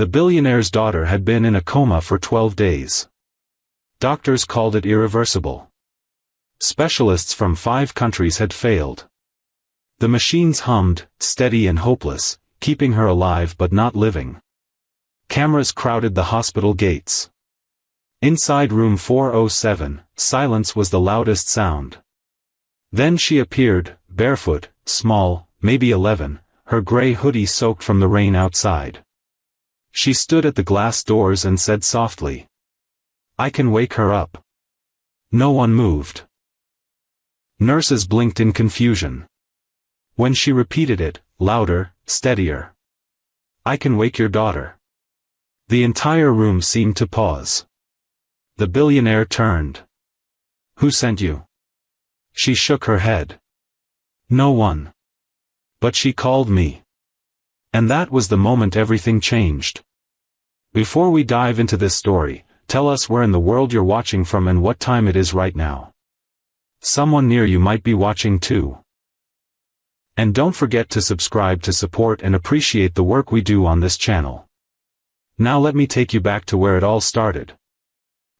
The billionaire's daughter had been in a coma for 12 days. Doctors called it irreversible. Specialists from 5 countries had failed. The machines hummed, steady and hopeless, keeping her alive but not living. Cameras crowded the hospital gates. Inside room 407, silence was the loudest sound. Then she appeared, barefoot, small, maybe 11, her gray hoodie soaked from the rain outside. She stood at the glass doors and said softly, "I can wake her up." No one moved. Nurses blinked in confusion. When she repeated it, louder, steadier, "I can wake your daughter," the entire room seemed to pause. The billionaire turned. "Who sent you?" She shook her head. "No one. But she called me." And that was the moment everything changed. Before we dive into this story, tell us where in the world you're watching from and what time it is right now. Someone near you might be watching too. And don't forget to subscribe to support and appreciate the work we do on this channel. Now let me take you back to where it all started.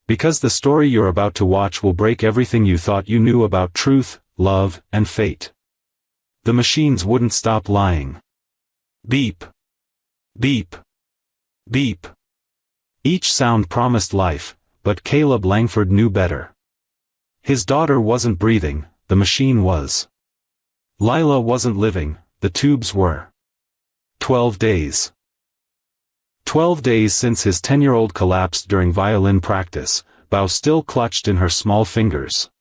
Because the story you're about to watch will break everything you thought you knew about truth, love, and fate. The machines wouldn't stop lying. Beep. Beep. Beep. Each sound promised life, but Caleb Langford knew better. His daughter wasn't breathing, the machine was. Lila wasn't living, the tubes were. 12 days. 12 days since his 10-year-old collapsed during violin practice, bow still clutched in her small fingers.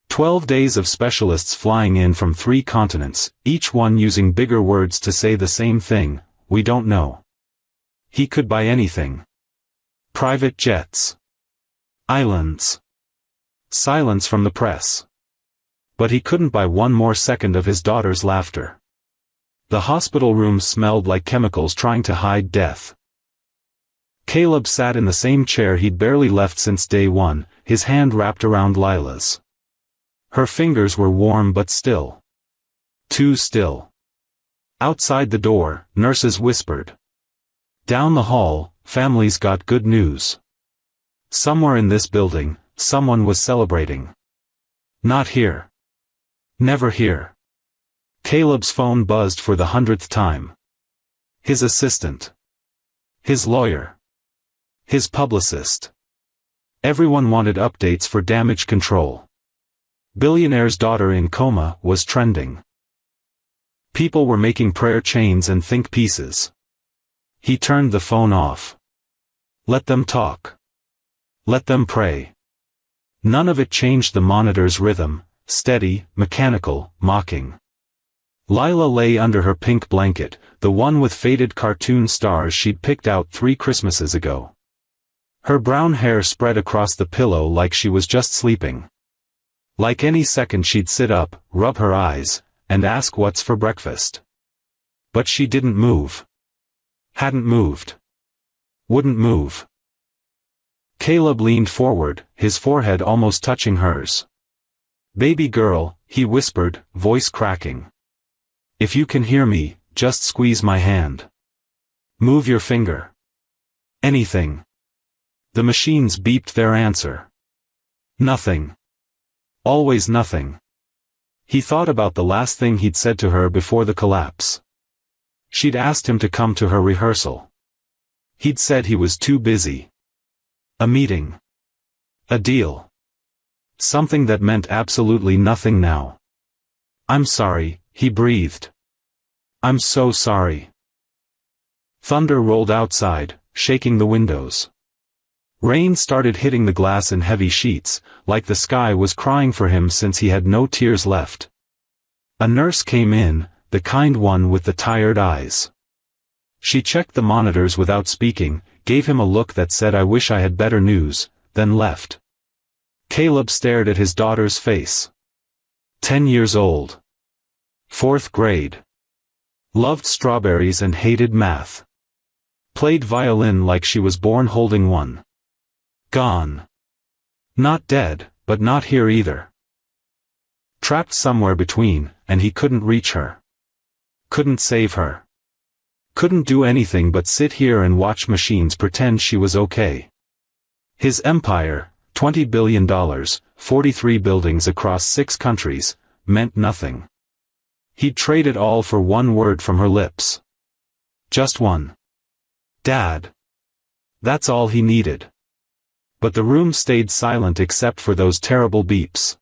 12 days of specialists flying in from 3 continents, each one using bigger words to say the same thing, "We don't know." He could buy anything. Private jets. Islands. Silence from the press. But he couldn't buy one more second of his daughter's laughter. The hospital room smelled like chemicals trying to hide death. Caleb sat in the same chair he'd barely left since day one, his hand wrapped around Lila's. Her fingers were warm but still. Too still. Outside the door, nurses whispered. Down the hall, families got good news. Somewhere in this building, someone was celebrating. Not here. Never here. Caleb's phone buzzed for the 100th time. His assistant. His lawyer. His publicist. Everyone wanted updates for damage control. Billionaire's daughter in coma was trending. People were making prayer chains and think pieces. He turned the phone off. Let them talk. Let them pray. None of it changed the monitor's rhythm, steady, mechanical, mocking. Lila lay under her pink blanket, the one with faded cartoon stars she'd picked out 3 Christmases ago. Her brown hair spread across the pillow like she was just sleeping. Like any second she'd sit up, rub her eyes, and ask what's for breakfast. But she didn't move. Hadn't moved. Wouldn't move. Caleb leaned forward, his forehead almost touching hers. "Baby girl," he whispered, voice cracking. "If you can hear me, just squeeze my hand. Move your finger. Anything." The machines beeped their answer. Nothing. Always nothing. He thought about the last thing he'd said to her before the collapse. She'd asked him to come to her rehearsal. He'd said he was too busy. A meeting. A deal. Something that meant absolutely nothing now. "I'm sorry," he breathed. "I'm so sorry." Thunder rolled outside, shaking the windows. Rain started hitting the glass in heavy sheets, like the sky was crying for him since he had no tears left. A nurse came in, the kind one with the tired eyes. She checked the monitors without speaking, gave him a look that said "I wish I had better news," then left. Caleb stared at his daughter's face. 10 years old. 4th grade. Loved strawberries and hated math. Played violin like she was born holding one. Gone. Not dead, but not here either. Trapped somewhere between, and he couldn't reach her. Couldn't save her. Couldn't do anything but sit here and watch machines pretend she was okay. His empire, $20 billion, 43 buildings across 6 countries, meant nothing. He'd trade it all for one word from her lips. Just one. Dad. That's all he needed. But the room stayed silent except for those terrible beeps.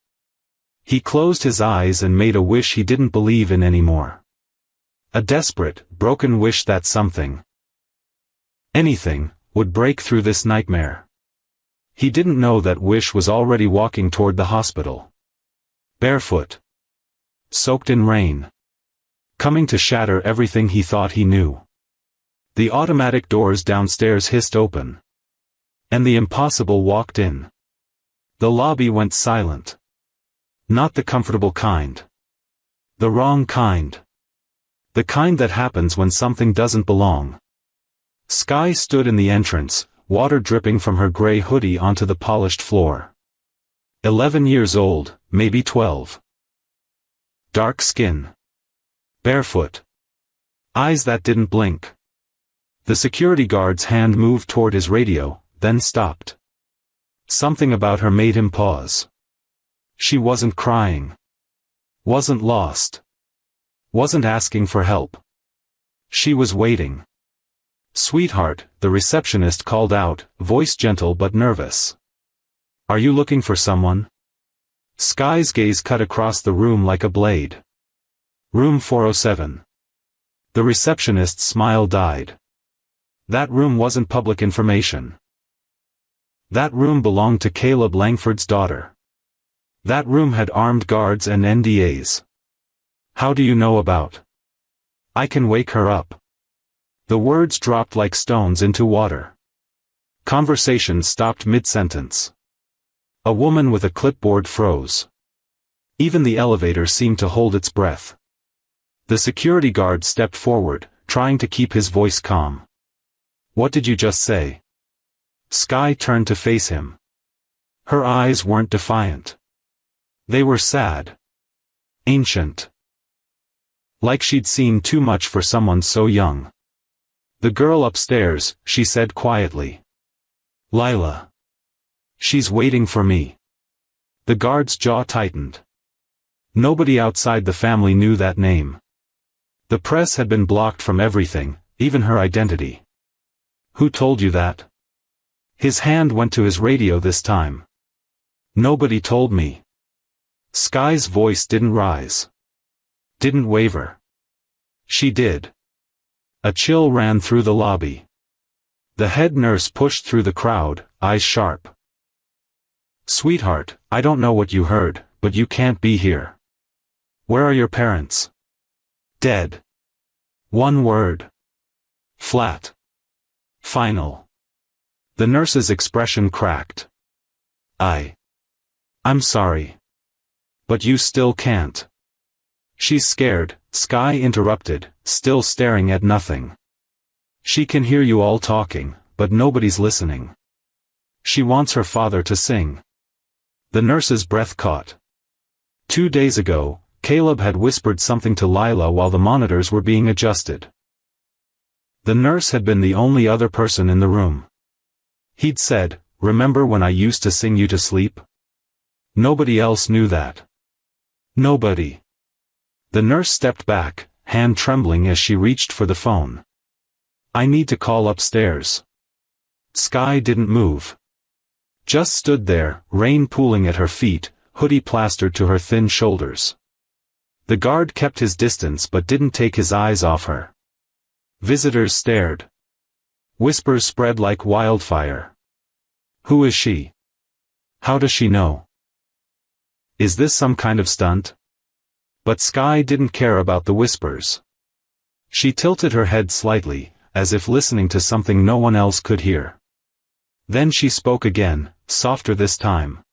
He closed his eyes and made a wish he didn't believe in anymore. A desperate, broken wish that something, anything, would break through this nightmare. He didn't know that wish was already walking toward the hospital. Barefoot. Soaked in rain. Coming to shatter everything he thought he knew. The automatic doors downstairs hissed open. And the impossible walked in. The lobby went silent. Not the comfortable kind. The wrong kind. The kind that happens when something doesn't belong. Skye stood in the entrance, water dripping from her gray hoodie onto the polished floor. 11 years old, maybe 12. Dark skin. Barefoot. Eyes that didn't blink. The security guard's hand moved toward his radio, then stopped. Something about her made him pause. She wasn't crying. Wasn't lost. Wasn't asking for help. She was waiting. "Sweetheart," the receptionist called out, voice gentle but nervous. "Are you looking for someone?" Skye's gaze cut across the room like a blade. Room 407. The receptionist's smile died. That room wasn't public information. That room belonged to Caleb Langford's daughter. That room had armed guards and NDAs. "How do you know about?" "I can wake her up." The words dropped like stones into water. Conversation stopped mid-sentence. A woman with a clipboard froze. Even the elevator seemed to hold its breath. The security guard stepped forward, trying to keep his voice calm. "What did you just say?" Skye turned to face him. Her eyes weren't defiant. They were sad. Ancient. Like she'd seen too much for someone so young. "The girl upstairs," she said quietly. "Lila. She's waiting for me." The guard's jaw tightened. Nobody outside the family knew that name. The press had been blocked from everything, even her identity. "Who told you that?" His hand went to his radio this time. "Nobody told me." Skye's voice didn't rise. Didn't waver. She did. A chill ran through the lobby. The head nurse pushed through the crowd, eyes sharp. "Sweetheart, I don't know what you heard, but you can't be here." "Where are your parents?" "Dead." One word. Flat. Final. The nurse's expression cracked. I'm sorry. But you still can't." "She's scared," Skye interrupted, still staring at nothing. "She can hear you all talking, but nobody's listening. She wants her father to sing." The nurse's breath caught. 2 days ago, Caleb had whispered something to Lila while the monitors were being adjusted. The nurse had been the only other person in the room. He'd said, "Remember when I used to sing you to sleep?" Nobody else knew that. Nobody. The nurse stepped back, hand trembling as she reached for the phone. "I need to call upstairs." Skye didn't move. Just stood there, rain pooling at her feet, hoodie plastered to her thin shoulders. The guard kept his distance but didn't take his eyes off her. Visitors stared. Whispers spread like wildfire. "Who is she? How does she know? Is this some kind of stunt?" But Skye didn't care about the whispers. She tilted her head slightly, as if listening to something no one else could hear. Then she spoke again, softer this time.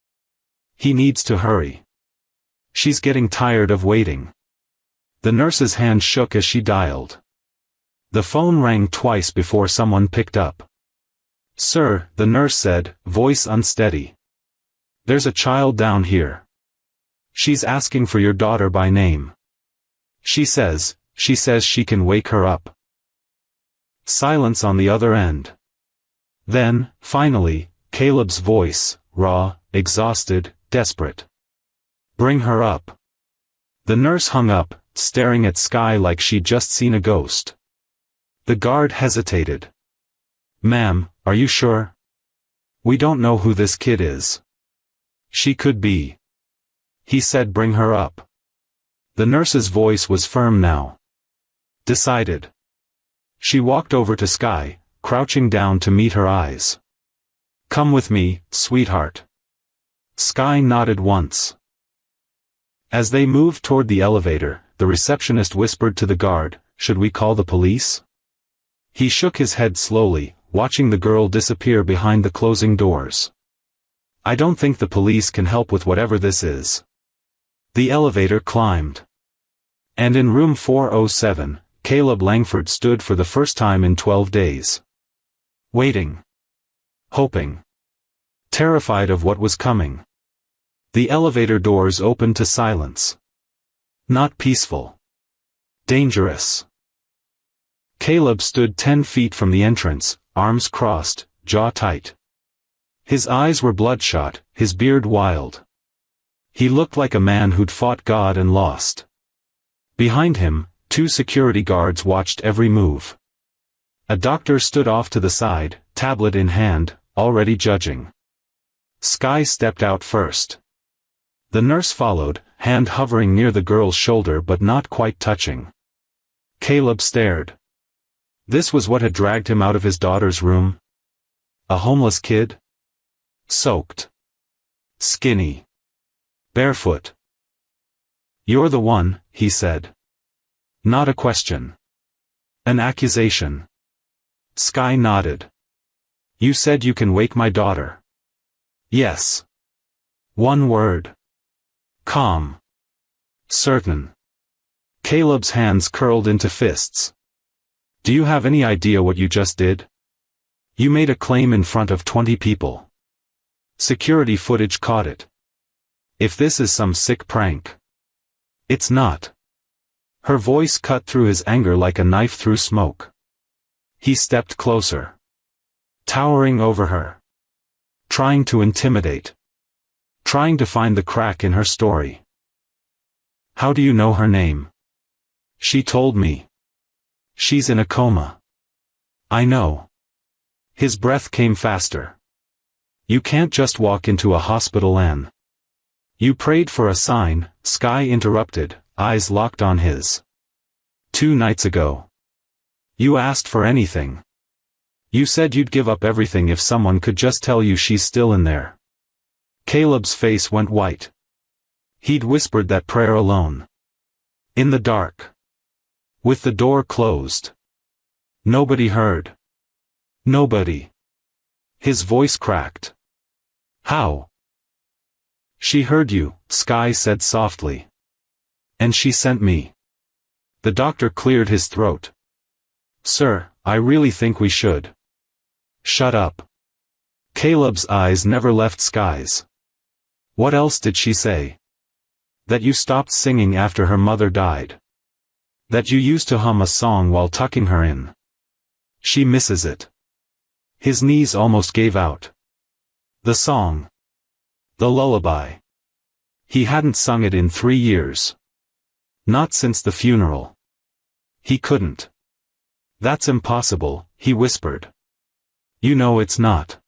"He needs to hurry. She's getting tired of waiting." The nurse's hand shook as she dialed. The phone rang twice before someone picked up. "Sir," the nurse said, voice unsteady. "There's a child down here. She's asking for your daughter by name. She says she can wake her up." Silence on the other end. Then, finally, Caleb's voice, raw, exhausted, desperate. "Bring her up." The nurse hung up, staring at Sky like she'd just seen a ghost. The guard hesitated. "Ma'am, are you sure? We don't know who this kid is." "She could be." He said, "Bring her up." The nurse's voice was firm now. Decided. She walked over to Sky, crouching down to meet her eyes. "Come with me, sweetheart." Sky nodded once. As they moved toward the elevator, the receptionist whispered to the guard, "Should we call the police?" He shook his head slowly, watching the girl disappear behind the closing doors. "I don't think the police can help with whatever this is." The elevator climbed. And in room 407, Caleb Langford stood for the first time in 12 days. Waiting. Hoping. Terrified of what was coming. The elevator doors opened to silence. Not peaceful. Dangerous. Caleb stood 10 feet from the entrance, arms crossed, jaw tight. His eyes were bloodshot, his beard wild. He looked like a man who'd fought God and lost. Behind him, 2 security guards watched every move. A doctor stood off to the side, tablet in hand, already judging. Sky stepped out first. The nurse followed, hand hovering near the girl's shoulder but not quite touching. Caleb stared. This was what had dragged him out of his daughter's room? A homeless kid? Soaked. Skinny. Barefoot. "You're the one," he said. Not a question. An accusation. Sky nodded. "You said you can wake my daughter." "Yes." One word. "Calm." "Certain." Caleb's hands curled into fists. "Do you have any idea what you just did? You made a claim in front of 20 people. Security footage caught it. If this is some sick prank." "It's not." Her voice cut through his anger like a knife through smoke. He stepped closer. Towering over her. Trying to intimidate. Trying to find the crack in her story. "How do you know her name?" "She told me." "She's in a coma." "I know." His breath came faster. "You can't just walk into a hospital and—" "You prayed for a sign," Sky interrupted, eyes locked on his. 2 nights ago. You asked for anything. You said you'd give up everything if someone could just tell you she's still in there. Caleb's face went white. He'd whispered that prayer alone. In the dark. With the door closed. Nobody heard. Nobody. His voice cracked. "How?" "She heard you," Sky said softly. "And she sent me." The doctor cleared his throat. "Sir, I really think we should." "Shut up." Caleb's eyes never left Sky's. "What else did she say?" "That you stopped singing after her mother died. That you used to hum a song while tucking her in. She misses it." His knees almost gave out. The song. The lullaby. He hadn't sung it in 3 years. Not since the funeral. He couldn't. "That's impossible," he whispered. "You know it's not."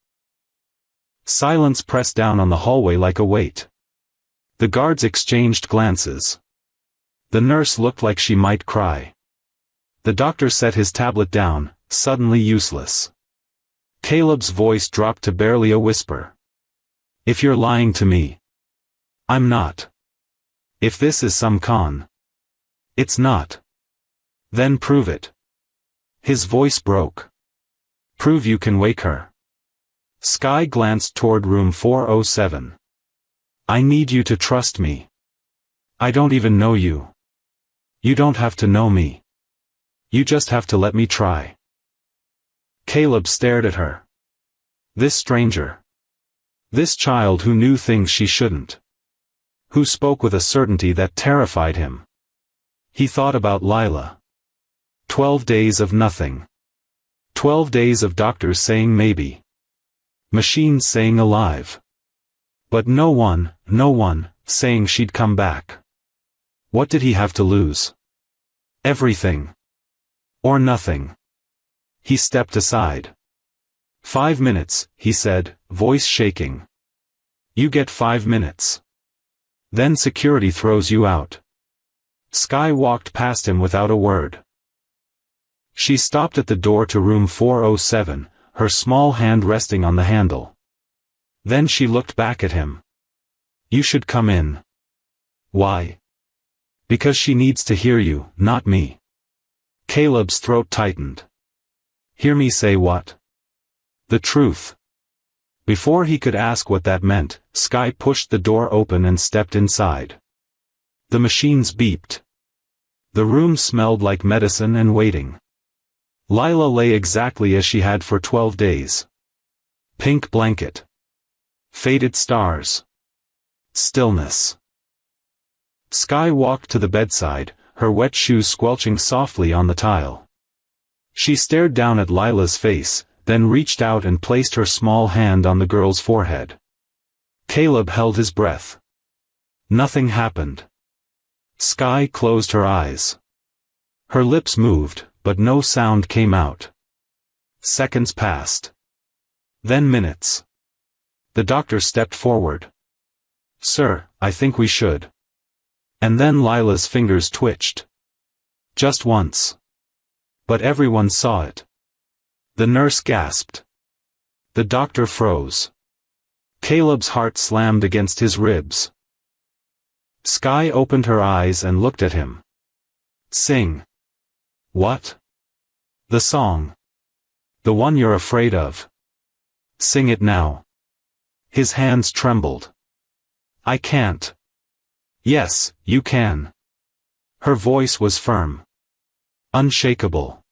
Silence pressed down on the hallway like a weight. The guards exchanged glances. The nurse looked like she might cry. The doctor set his tablet down, suddenly useless. Caleb's voice dropped to barely a whisper. "If you're lying to me." "I'm not." "If this is some con." "It's not." "Then prove it." His voice broke. "Prove you can wake her." Sky glanced toward room 407. "I need you to trust me. I don't even know you. You don't have to know me. You just have to let me try." Caleb stared at her. This stranger. This child who knew things she shouldn't. Who spoke with a certainty that terrified him. He thought about Lila. 12 days of nothing. 12 days of doctors saying maybe. Machines saying alive. But no one, saying she'd come back. What did he have to lose? Everything. Or nothing. He stepped aside. 5 minutes, he said, voice shaking. You get 5 minutes. Then security throws you out. Skye walked past him without a word. She stopped at the door to room 407, her small hand resting on the handle. Then she looked back at him. You should come in. Why? Because she needs to hear you, not me. Caleb's throat tightened. Hear me say what? The truth. Before he could ask what that meant, Skye pushed the door open and stepped inside. The machines beeped. The room smelled like medicine and waiting. Lila lay exactly as she had for 12 days. Pink blanket. Faded stars. Stillness. Skye walked to the bedside, her wet shoes squelching softly on the tile. She stared down at Lila's face, then reached out and placed her small hand on the girl's forehead. Caleb held his breath. Nothing happened. Skye closed her eyes. Her lips moved, but no sound came out. Seconds passed. Then minutes. The doctor stepped forward. Sir, I think we should. And then Lila's fingers twitched. Just once. But everyone saw it. The nurse gasped. The doctor froze. Caleb's heart slammed against his ribs. Skye opened her eyes and looked at him. Sing. What? The song. The one you're afraid of. Sing it now. His hands trembled. I can't. Yes, you can. Her voice was firm. Unshakable.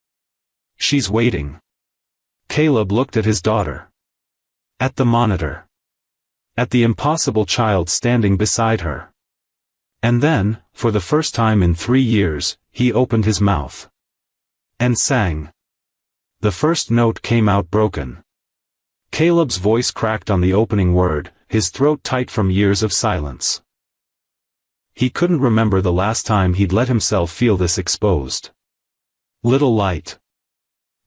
She's waiting. Caleb looked at his daughter. At the monitor. At the impossible child standing beside her. And then, for the first time in 3 years, he opened his mouth. And sang. The first note came out broken. Caleb's voice cracked on the opening word, his throat tight from years of silence. He couldn't remember the last time he'd let himself feel this exposed. Little light.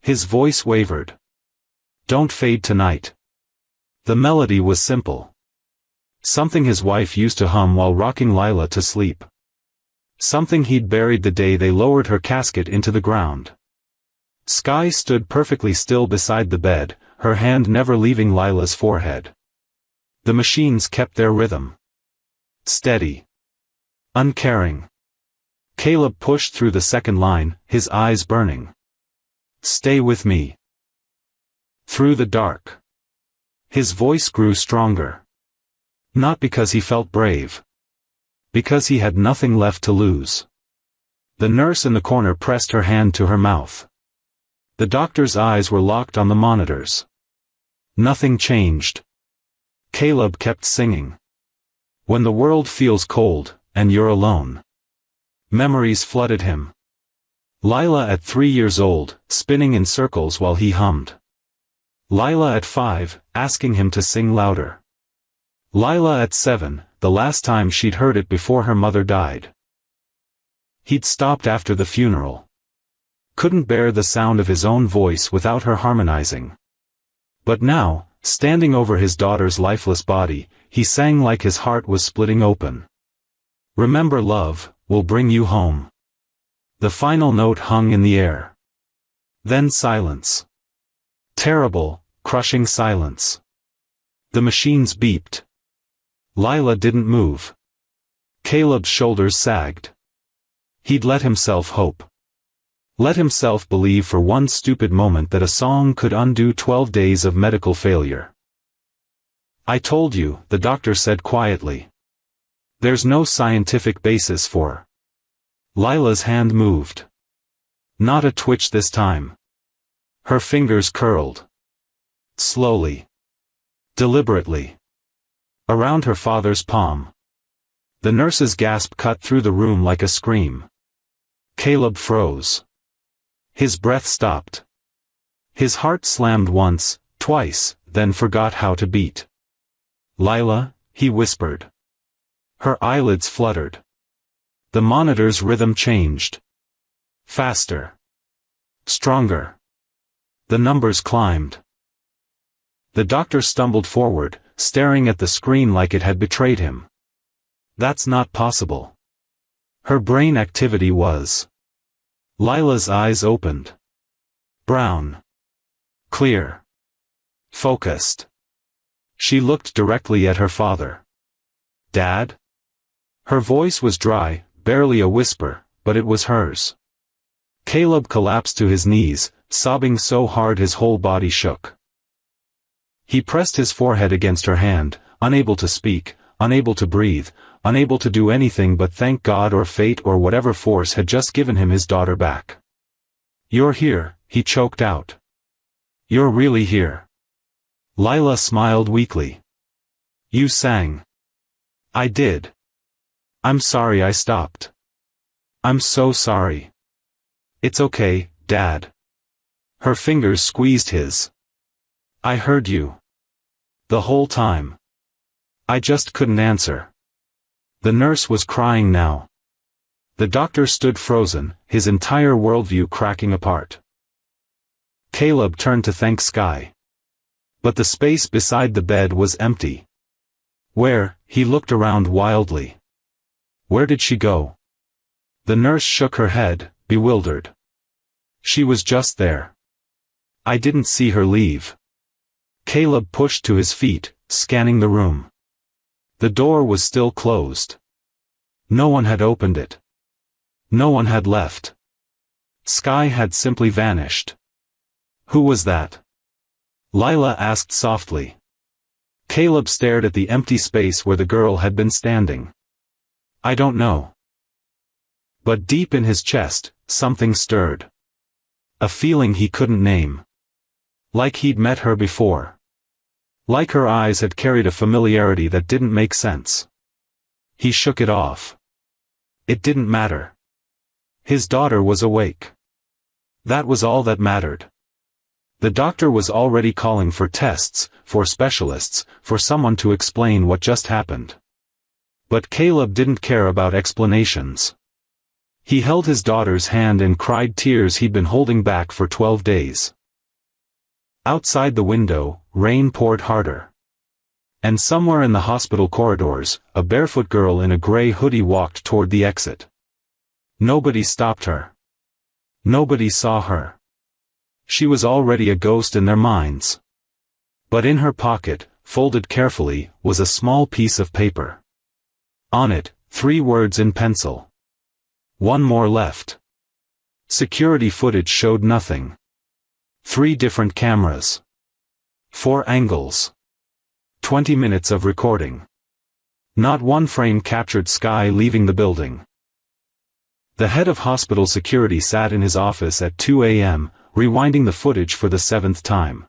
His voice wavered. Don't fade tonight. The melody was simple. Something his wife used to hum while rocking Lila to sleep. Something he'd buried the day they lowered her casket into the ground. Skye stood perfectly still beside the bed, her hand never leaving Lila's forehead. The machines kept their rhythm. Steady. Uncaring. Caleb pushed through the second line, his eyes burning. Stay with me. Through the dark. His voice grew stronger. Not because he felt brave. Because he had nothing left to lose. The nurse in the corner pressed her hand to her mouth. The doctor's eyes were locked on the monitors. Nothing changed. Caleb kept singing. When the world feels cold, and you're alone. Memories flooded him. Lila at 3 years old, spinning in circles while he hummed. Lila at 5, asking him to sing louder. Lila at 7, the last time she'd heard it before her mother died. He'd stopped after the funeral. Couldn't bear the sound of his own voice without her harmonizing. But now, standing over his daughter's lifeless body, he sang like his heart was splitting open. Remember love, will bring you home. The final note hung in the air. Then silence. Terrible, crushing silence. The machines beeped. Lila didn't move. Caleb's shoulders sagged. He'd let himself hope. Let himself believe for one stupid moment that a song could undo 12 days of medical failure. I told you, the doctor said quietly. There's no scientific basis for. Lila's hand moved. Not a twitch this time. Her fingers curled. Slowly. Deliberately. Around her father's palm. The nurse's gasp cut through the room like a scream. Caleb froze. His breath stopped. His heart slammed once, twice, then forgot how to beat. "Lila," he whispered. Her eyelids fluttered. The monitor's rhythm changed. Faster. Stronger. The numbers climbed. The doctor stumbled forward, staring at the screen like it had betrayed him. That's not possible. Her brain activity was. Lila's eyes opened. Brown. Clear. Focused. She looked directly at her father. "Dad?" Her voice was dry, barely a whisper, but it was hers. Caleb collapsed to his knees, sobbing so hard his whole body shook. He pressed his forehead against her hand, unable to speak, unable to breathe, unable to do anything but thank God or fate or whatever force had just given him his daughter back. "You're here," he choked out. "You're really here." Lila smiled weakly. "You sang." "I did. I'm sorry I stopped. I'm so sorry." "It's okay, Dad." Her fingers squeezed his. "I heard you. The whole time. I just couldn't answer." The nurse was crying now. The doctor stood frozen, his entire worldview cracking apart. Caleb turned to thank Sky. But the space beside the bed was empty. Where? He looked around wildly. Where did she go? The nurse shook her head, bewildered. She was just there. I didn't see her leave. Caleb pushed to his feet, scanning the room. The door was still closed. No one had opened it. No one had left. Sky had simply vanished. Who was that? Lila asked softly. Caleb stared at the empty space where the girl had been standing. I don't know. But deep in his chest, something stirred. A feeling he couldn't name. Like he'd met her before. Like her eyes had carried a familiarity that didn't make sense. He shook it off. It didn't matter. His daughter was awake. That was all that mattered. The doctor was already calling for tests, for specialists, for someone to explain what just happened. But Caleb didn't care about explanations. He held his daughter's hand and cried tears he'd been holding back for 12 days. Outside the window, rain poured harder. And somewhere in the hospital corridors, a barefoot girl in a gray hoodie walked toward the exit. Nobody stopped her. Nobody saw her. She was already a ghost in their minds. But in her pocket, folded carefully, was a small piece of paper. On it, 3 words in pencil. One more left. Security footage showed nothing. 3 different cameras. 4 angles. 20 minutes of recording. Not one frame captured Sky leaving the building. The head of hospital security sat in his office at 2 a.m., rewinding the footage for the 7th time.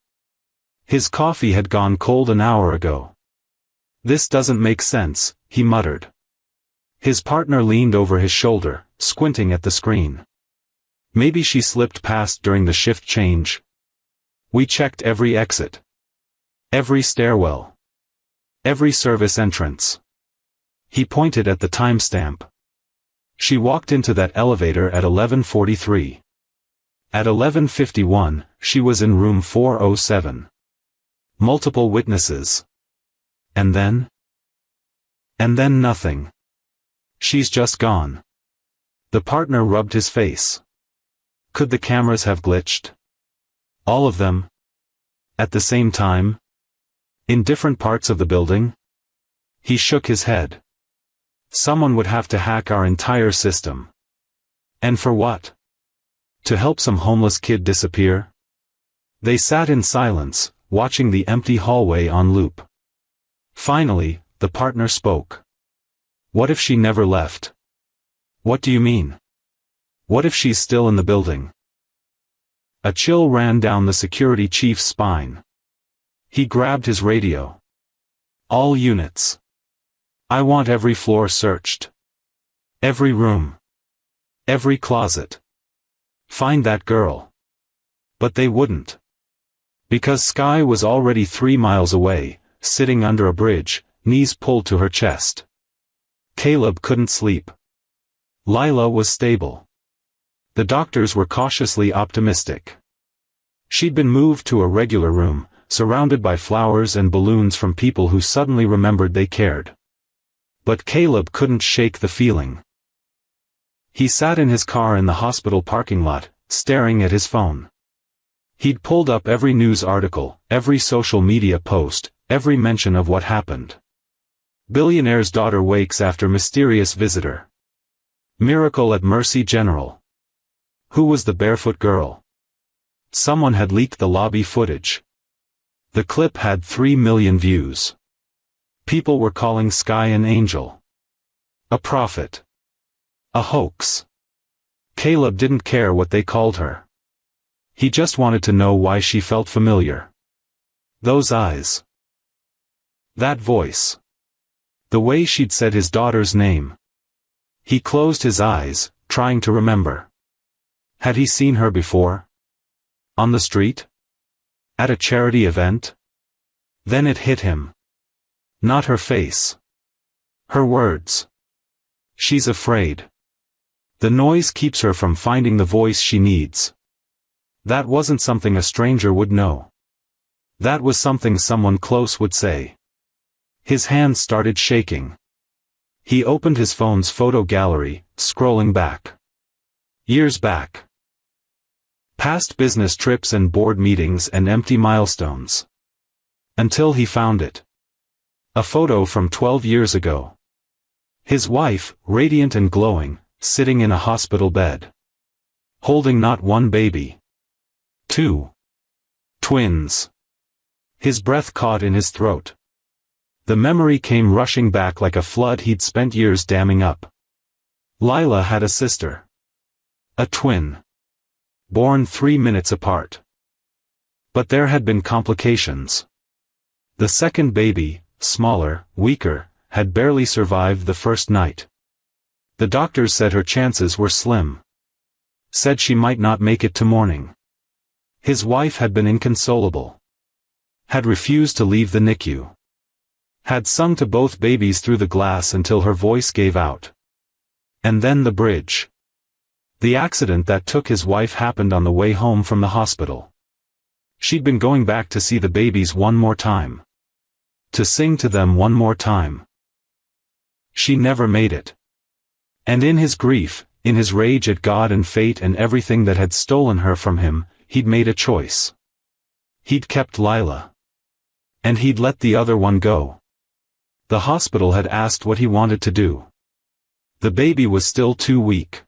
His coffee had gone cold an hour ago. This doesn't make sense, he muttered. His partner leaned over his shoulder, squinting at the screen. Maybe she slipped past during the shift change. We checked every exit. Every stairwell. Every service entrance. He pointed at the timestamp. She walked into that elevator at 11:43. At 11:51, she was in room 407. Multiple witnesses. And then? And then nothing. She's just gone. The partner rubbed his face. Could the cameras have glitched? All of them? At the same time? In different parts of the building? He shook his head. Someone would have to hack our entire system. And for what? To help some homeless kid disappear? They sat in silence, watching the empty hallway on loop. Finally, the partner spoke. What if she never left? What do you mean? What if she's still in the building? A chill ran down the security chief's spine. He grabbed his radio. All units. I want every floor searched. Every room. Every closet. Find that girl. But they wouldn't. Because Sky was already 3 miles away, sitting under a bridge, knees pulled to her chest. Caleb couldn't sleep. Lila was stable. The doctors were cautiously optimistic. She'd been moved to a regular room, surrounded by flowers and balloons from people who suddenly remembered they cared. But Caleb couldn't shake the feeling. He sat in his car in the hospital parking lot, staring at his phone. He'd pulled up every news article, every social media post, every mention of what happened. Billionaire's daughter wakes after mysterious visitor. Miracle at Mercy General. Who was the barefoot girl? Someone had leaked the lobby footage. The clip had 3 million views. People were calling Sky an angel. A prophet. A hoax. Caleb didn't care what they called her. He just wanted to know why she felt familiar. Those eyes. That voice. The way she'd said his daughter's name. He closed his eyes, trying to remember. Had he seen her before? On the street? At a charity event? Then it hit him. Not her face. Her words. She's afraid. The noise keeps her from finding the voice she needs. That wasn't something a stranger would know. That was something someone close would say. His hands started shaking. He opened his phone's photo gallery, scrolling back. Years back. Past business trips and board meetings and empty milestones. Until he found it. A photo from 12 years ago. His wife, radiant and glowing, sitting in a hospital bed. Holding not one baby. 2. Twins. His breath caught in his throat. The memory came rushing back like a flood he'd spent years damming up. Lila had a sister. A twin. Born 3 minutes apart. But there had been complications. The second baby, smaller, weaker, had barely survived the first night. The doctors said her chances were slim. Said she might not make it to morning. His wife had been inconsolable. Had refused to leave the NICU. Had sung to both babies through the glass until her voice gave out. And then the bridge. The accident that took his wife happened on the way home from the hospital. She'd been going back to see the babies one more time. To sing to them one more time. She never made it. And in his grief, in his rage at God and fate and everything that had stolen her from him, he'd made a choice. He'd kept Lila. And he'd let the other one go. The hospital had asked what he wanted to do. The baby was still too weak.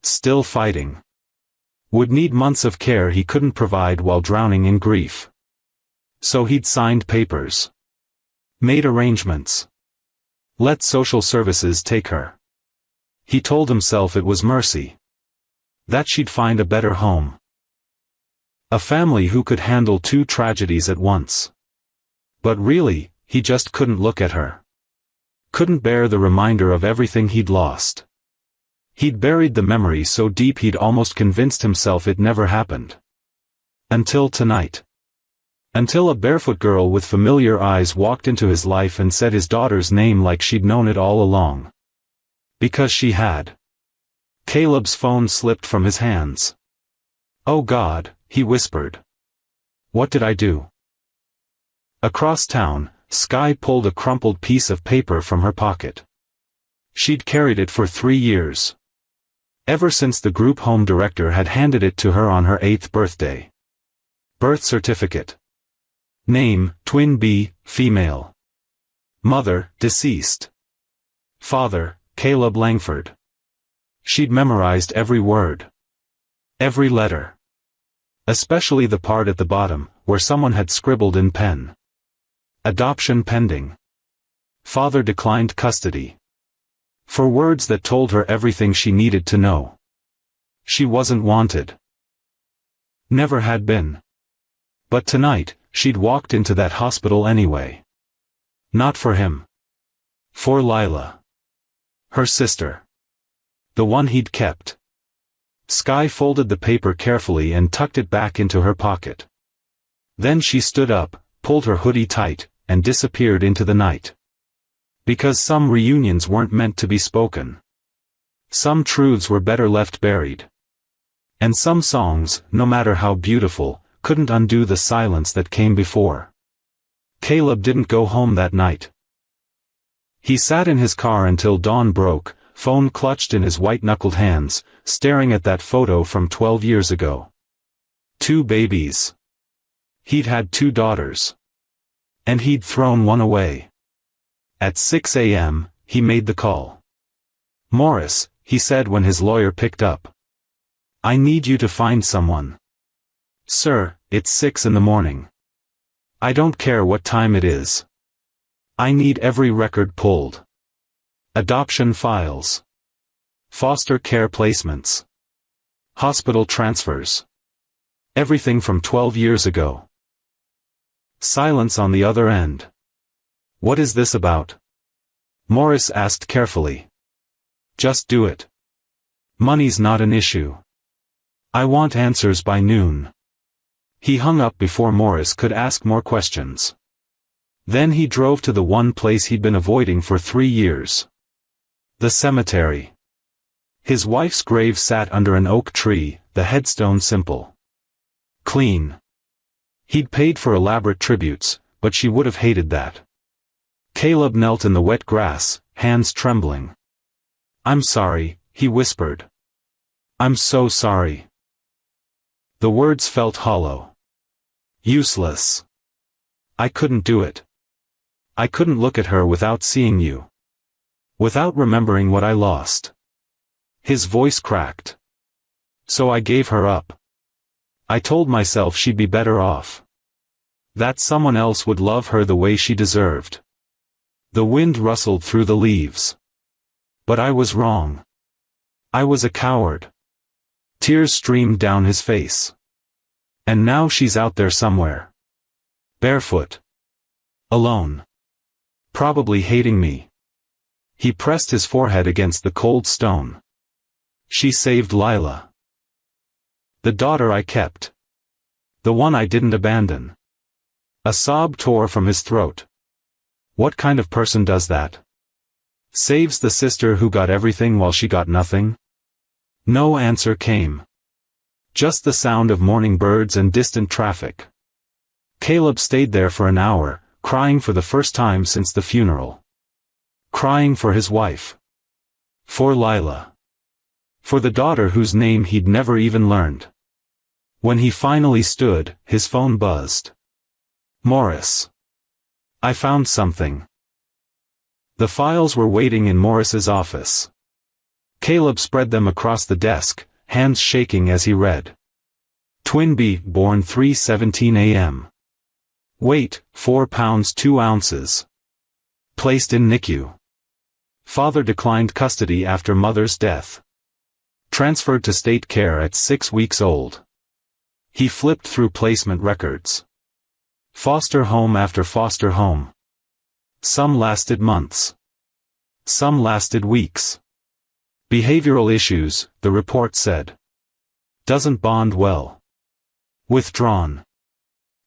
Still fighting. Would need months of care he couldn't provide while drowning in grief. So he'd signed papers. Made arrangements. Let social services take her. He told himself it was mercy. That she'd find a better home. A family who could handle 2 tragedies at once. But really, he just couldn't look at her. Couldn't bear the reminder of everything he'd lost. He'd buried the memory so deep he'd almost convinced himself it never happened. Until tonight. Until a barefoot girl with familiar eyes walked into his life and said his daughter's name like she'd known it all along. Because she had. Caleb's phone slipped from his hands. "Oh God," he whispered. "What did I do?" Across town, Sky pulled a crumpled piece of paper from her pocket. She'd carried it for 3 years. Ever since the group home director had handed it to her on her 8th birthday. Birth certificate. Name, Twin B, female. Mother, deceased. Father, Caleb Langford. She'd memorized every word. Every letter. Especially the part at the bottom, where someone had scribbled in pen. Adoption pending. Father declined custody. For words that told her everything she needed to know. She wasn't wanted. Never had been. But tonight, she'd walked into that hospital anyway. Not for him. For Lila. Her sister. The one he'd kept. Sky folded the paper carefully and tucked it back into her pocket. Then she stood up, pulled her hoodie tight, and disappeared into the night. Because some reunions weren't meant to be spoken. Some truths were better left buried. And some songs, no matter how beautiful, couldn't undo the silence that came before. Caleb didn't go home that night. He sat in his car until dawn broke, phone clutched in his white-knuckled hands, staring at that photo from 12 years ago. 2 babies. He'd had 2 daughters. And he'd thrown one away. At 6 a.m., he made the call. "Morris," he said when his lawyer picked up. "I need you to find someone." "Sir, it's 6 in the morning. I don't care what time it is. I need every record pulled. Adoption files. Foster care placements. Hospital transfers. Everything from 12 years ago." Silence on the other end. "What is this about?" Morris asked carefully. "Just do it. Money's not an issue. I want answers by noon." He hung up before Morris could ask more questions. Then he drove to the one place he'd been avoiding for 3 years. The cemetery. His wife's grave sat under an oak tree, the headstone simple. Clean. He'd paid for elaborate tributes, but she would have hated that. Caleb knelt in the wet grass, hands trembling. "I'm sorry," he whispered. "I'm so sorry." The words felt hollow. Useless. "I couldn't do it. I couldn't look at her without seeing you. Without remembering what I lost." His voice cracked. "So I gave her up. I told myself she'd be better off. That someone else would love her the way she deserved." The wind rustled through the leaves. "But I was wrong. I was a coward." Tears streamed down his face. "And now she's out there somewhere. Barefoot. Alone. Probably hating me." He pressed his forehead against the cold stone. "She saved Lila. The daughter I kept. The one I didn't abandon." A sob tore from his throat. What kind of person does that? Saves the sister who got everything while she got nothing? No answer came. Just the sound of morning birds and distant traffic. Caleb stayed there for an hour, crying for the first time since the funeral. Crying for his wife. For Lila. For the daughter whose name he'd never even learned. When he finally stood, his phone buzzed. "Morris. I found something." The files were waiting in Morris's office. Caleb spread them across the desk, hands shaking as he read. Twinbee, born 3:17 a.m. Weight, 4 pounds 2 ounces. Placed in NICU. Father declined custody after mother's death. Transferred to state care at 6 weeks old. He flipped through placement records. Foster home after foster home. Some lasted months. Some lasted weeks. Behavioral issues, the report said. Doesn't bond well. Withdrawn.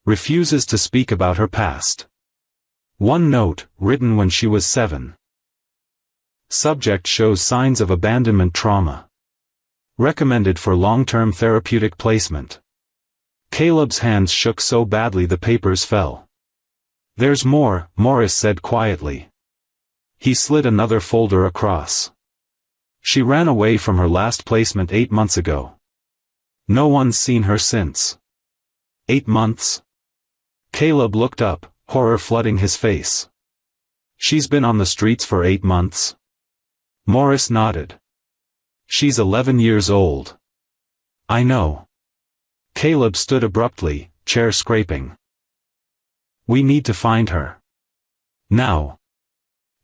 Refuses to speak about her past. One note, written when she was 7. Subject shows signs of abandonment trauma. Recommended for long-term therapeutic placement. Caleb's hands shook so badly the papers fell. There's more, Morris said quietly. He slid another folder across. She ran away from her last placement 8 months ago. No one's seen her since. 8 months? Caleb looked up, horror flooding his face. She's been on the streets for 8 months? Morris nodded. She's 11 years old. I know. Caleb stood abruptly, chair scraping. We need to find her. Now.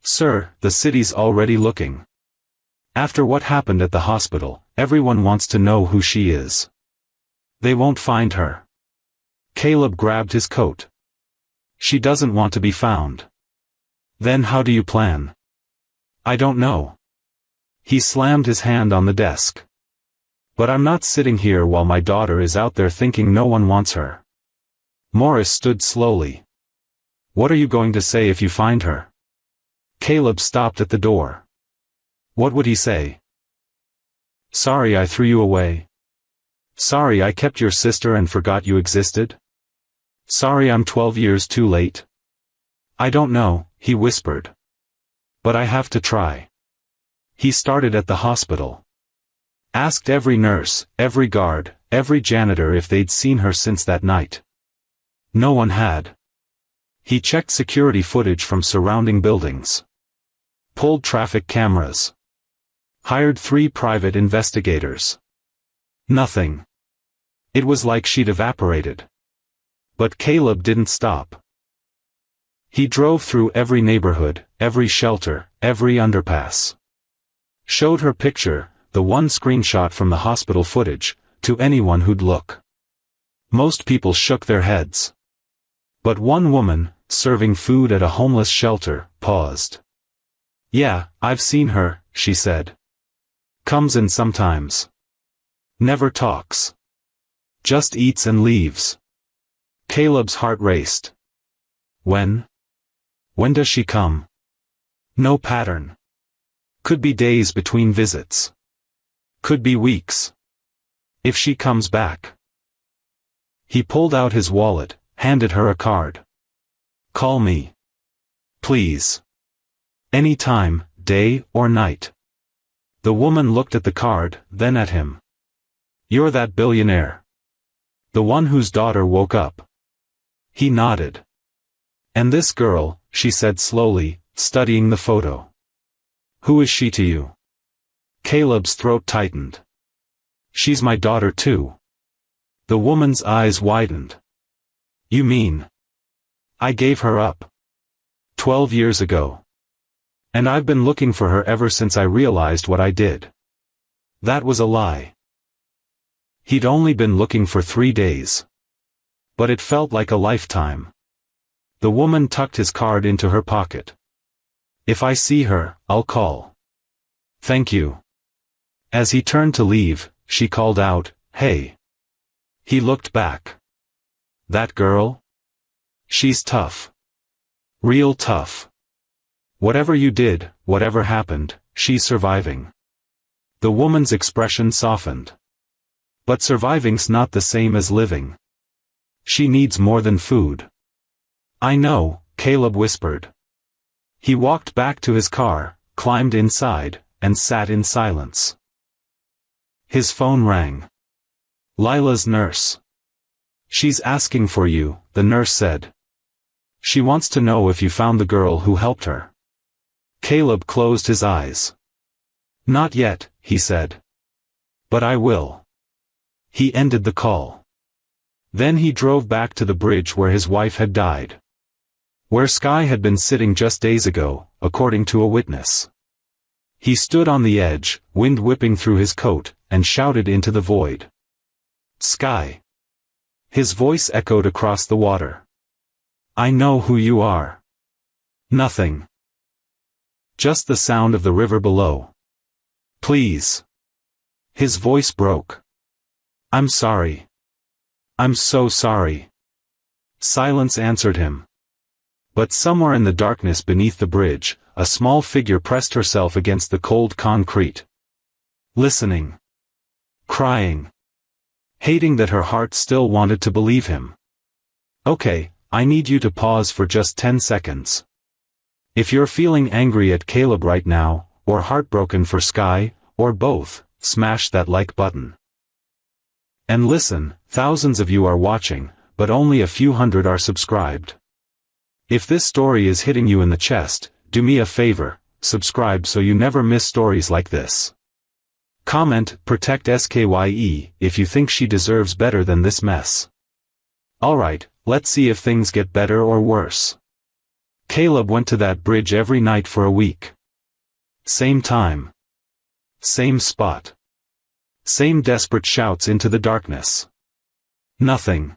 Sir, the city's already looking. After what happened at the hospital, everyone wants to know who she is. They won't find her. Caleb grabbed his coat. She doesn't want to be found. Then how do you plan? I don't know. He slammed his hand on the desk. But I'm not sitting here while my daughter is out there thinking no one wants her. Morris stood slowly. What are you going to say if you find her? Caleb stopped at the door. What would he say? Sorry I threw you away. Sorry I kept your sister and forgot you existed. Sorry I'm 12 years too late. I don't know, he whispered. But I have to try. He started at the hospital. Asked every nurse, every guard, every janitor if they'd seen her since that night. No one had. He checked security footage from surrounding buildings. Pulled traffic cameras. Hired 3 private investigators. Nothing. It was like she'd evaporated. But Caleb didn't stop. He drove through every neighborhood, every shelter, every underpass. Showed her picture, the one screenshot from the hospital footage, to anyone who'd look. Most people shook their heads. But one woman, serving food at a homeless shelter, paused. Yeah, I've seen her, she said. Comes in sometimes. Never talks. Just eats and leaves. Caleb's heart raced. When? When does she come? No pattern. Could be days between visits. Could be weeks. If she comes back. He pulled out his wallet, handed her a card. Call me. Please. Any time, day or night. The woman looked at the card, then at him. You're that billionaire. The one whose daughter woke up. He nodded. And this girl, she said slowly, studying the photo. Who is she to you? Caleb's throat tightened. She's my daughter too. The woman's eyes widened. You mean? I gave her up. 12 years ago. And I've been looking for her ever since I realized what I did. That was a lie. He'd only been looking for 3 days. But it felt like a lifetime. The woman tucked his card into her pocket. If I see her, I'll call. Thank you. As he turned to leave, she called out, Hey. He looked back. That girl? She's tough. Real tough. Whatever you did, whatever happened, she's surviving. The woman's expression softened. But surviving's not the same as living. She needs more than food. I know, Caleb whispered. He walked back to his car, climbed inside, and sat in silence. His phone rang. Lila's nurse. She's asking for you, the nurse said. She wants to know if you found the girl who helped her. Caleb closed his eyes. Not yet, he said. But I will. He ended the call. Then he drove back to the bridge where his wife had died. Where Sky had been sitting just days ago, according to a witness. He stood on the edge, wind whipping through his coat, and shouted into the void. Sky. His voice echoed across the water. I know who you are. Nothing. Just the sound of the river below. Please. His voice broke. I'm sorry. I'm so sorry. Silence answered him. But somewhere in the darkness beneath the bridge, a small figure pressed herself against the cold concrete. Listening. Crying. Hating that her heart still wanted to believe him. Okay, I need you to pause for just 10 seconds. If you're feeling angry at Caleb right now, or heartbroken for Sky, or both, smash that like button. And listen, thousands of you are watching, but only a few hundred are subscribed. If this story is hitting you in the chest, do me a favor, subscribe so you never miss stories like this. Comment, protect SKYE, if you think she deserves better than this mess. Alright, let's see if things get better or worse. Caleb went to that bridge every night for a week. Same time. Same spot. Same desperate shouts into the darkness. Nothing.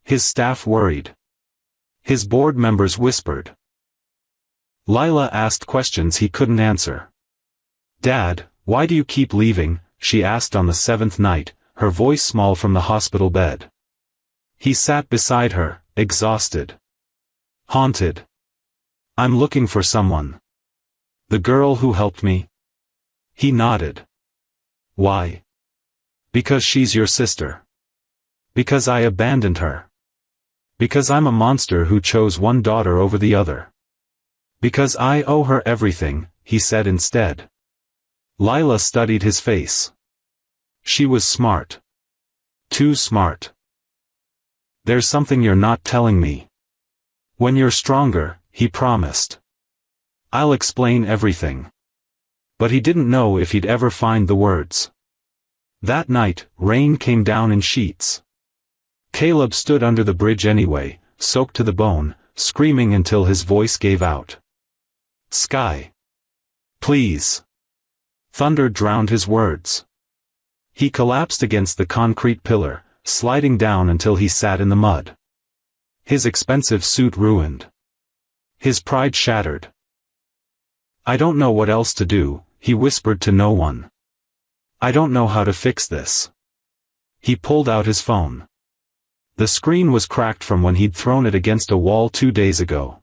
His staff worried. His board members whispered. Lila asked questions he couldn't answer. Dad, why do you keep leaving? She asked on the 7th night, her voice small from the hospital bed. He sat beside her, exhausted. Haunted. I'm looking for someone. The girl who helped me? He nodded. Why? Because she's your sister. Because I abandoned her. Because I'm a monster who chose one daughter over the other. Because I owe her everything, he said instead. Lila studied his face. She was smart. Too smart. There's something you're not telling me. When you're stronger, he promised. I'll explain everything. But he didn't know if he'd ever find the words. That night, rain came down in sheets. Caleb stood under the bridge anyway, soaked to the bone, screaming until his voice gave out. Sky. Please. Thunder drowned his words. He collapsed against the concrete pillar, sliding down until he sat in the mud. His expensive suit ruined. His pride shattered. I don't know what else to do, he whispered to no one. I don't know how to fix this. He pulled out his phone. The screen was cracked from when he'd thrown it against a wall 2 days ago.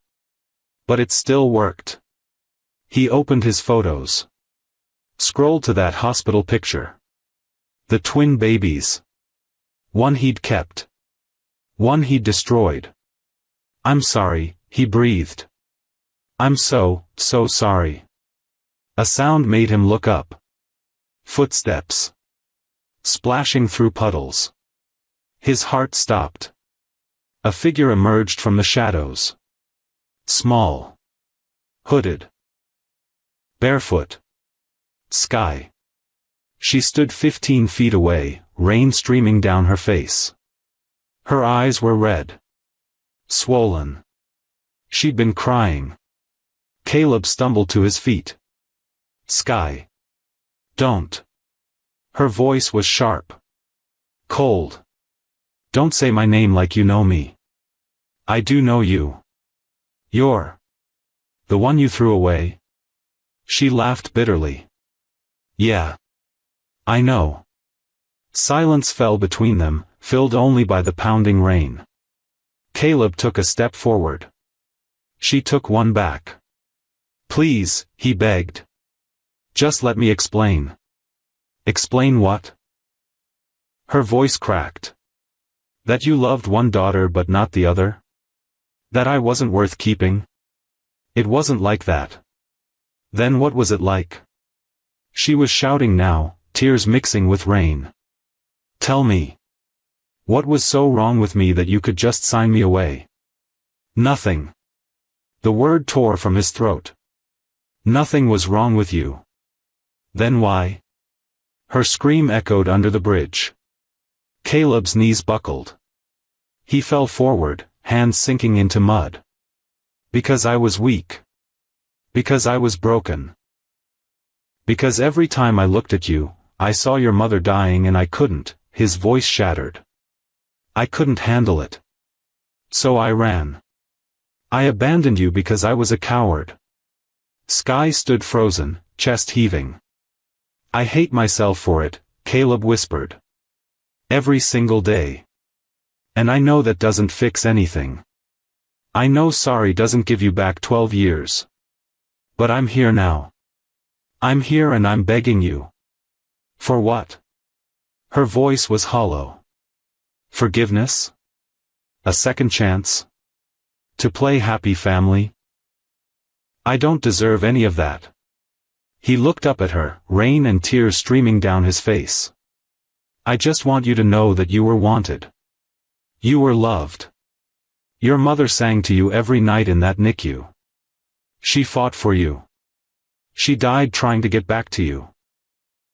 But it still worked. He opened his photos. Scrolled to that hospital picture. The twin babies. One he'd kept. One he'd destroyed. I'm sorry, he breathed. I'm so sorry. A sound made him look up. Footsteps. Splashing through puddles. His heart stopped. A figure emerged from the shadows. Small. Hooded. Barefoot. Sky. She stood 15 feet away, rain streaming down her face. Her eyes were red. Swollen. She'd been crying. Caleb stumbled to his feet. Sky. Don't. Her voice was sharp. Cold. Don't say my name like you know me. I do know you. You're the one you threw away. She laughed bitterly. Yeah. I know. Silence fell between them, filled only by the pounding rain. Caleb took a step forward. She took one back. Please, he begged. Just let me explain. Explain what? Her voice cracked. That you loved one daughter but not the other? That I wasn't worth keeping? It wasn't like that. Then what was it like? She was shouting now, tears mixing with rain. Tell me. What was so wrong with me that you could just sign me away? Nothing. The word tore from his throat. Nothing was wrong with you. Then why? Her scream echoed under the bridge. Caleb's knees buckled. He fell forward, hands sinking into mud. Because I was weak. Because I was broken. Because every time I looked at you, I saw your mother dying and I couldn't, his voice shattered. I couldn't handle it. So I ran. I abandoned you because I was a coward. Sky stood frozen, chest heaving. I hate myself for it, Caleb whispered. Every single day. And I know that doesn't fix anything. I know sorry doesn't give you back 12 years. But I'm here now. I'm here and I'm begging you. For what? Her voice was hollow. Forgiveness? A second chance? To play happy family? I don't deserve any of that. He looked up at her, rain and tears streaming down his face. I just want you to know that you were wanted. You were loved. Your mother sang to you every night in that NICU. She fought for you. She died trying to get back to you.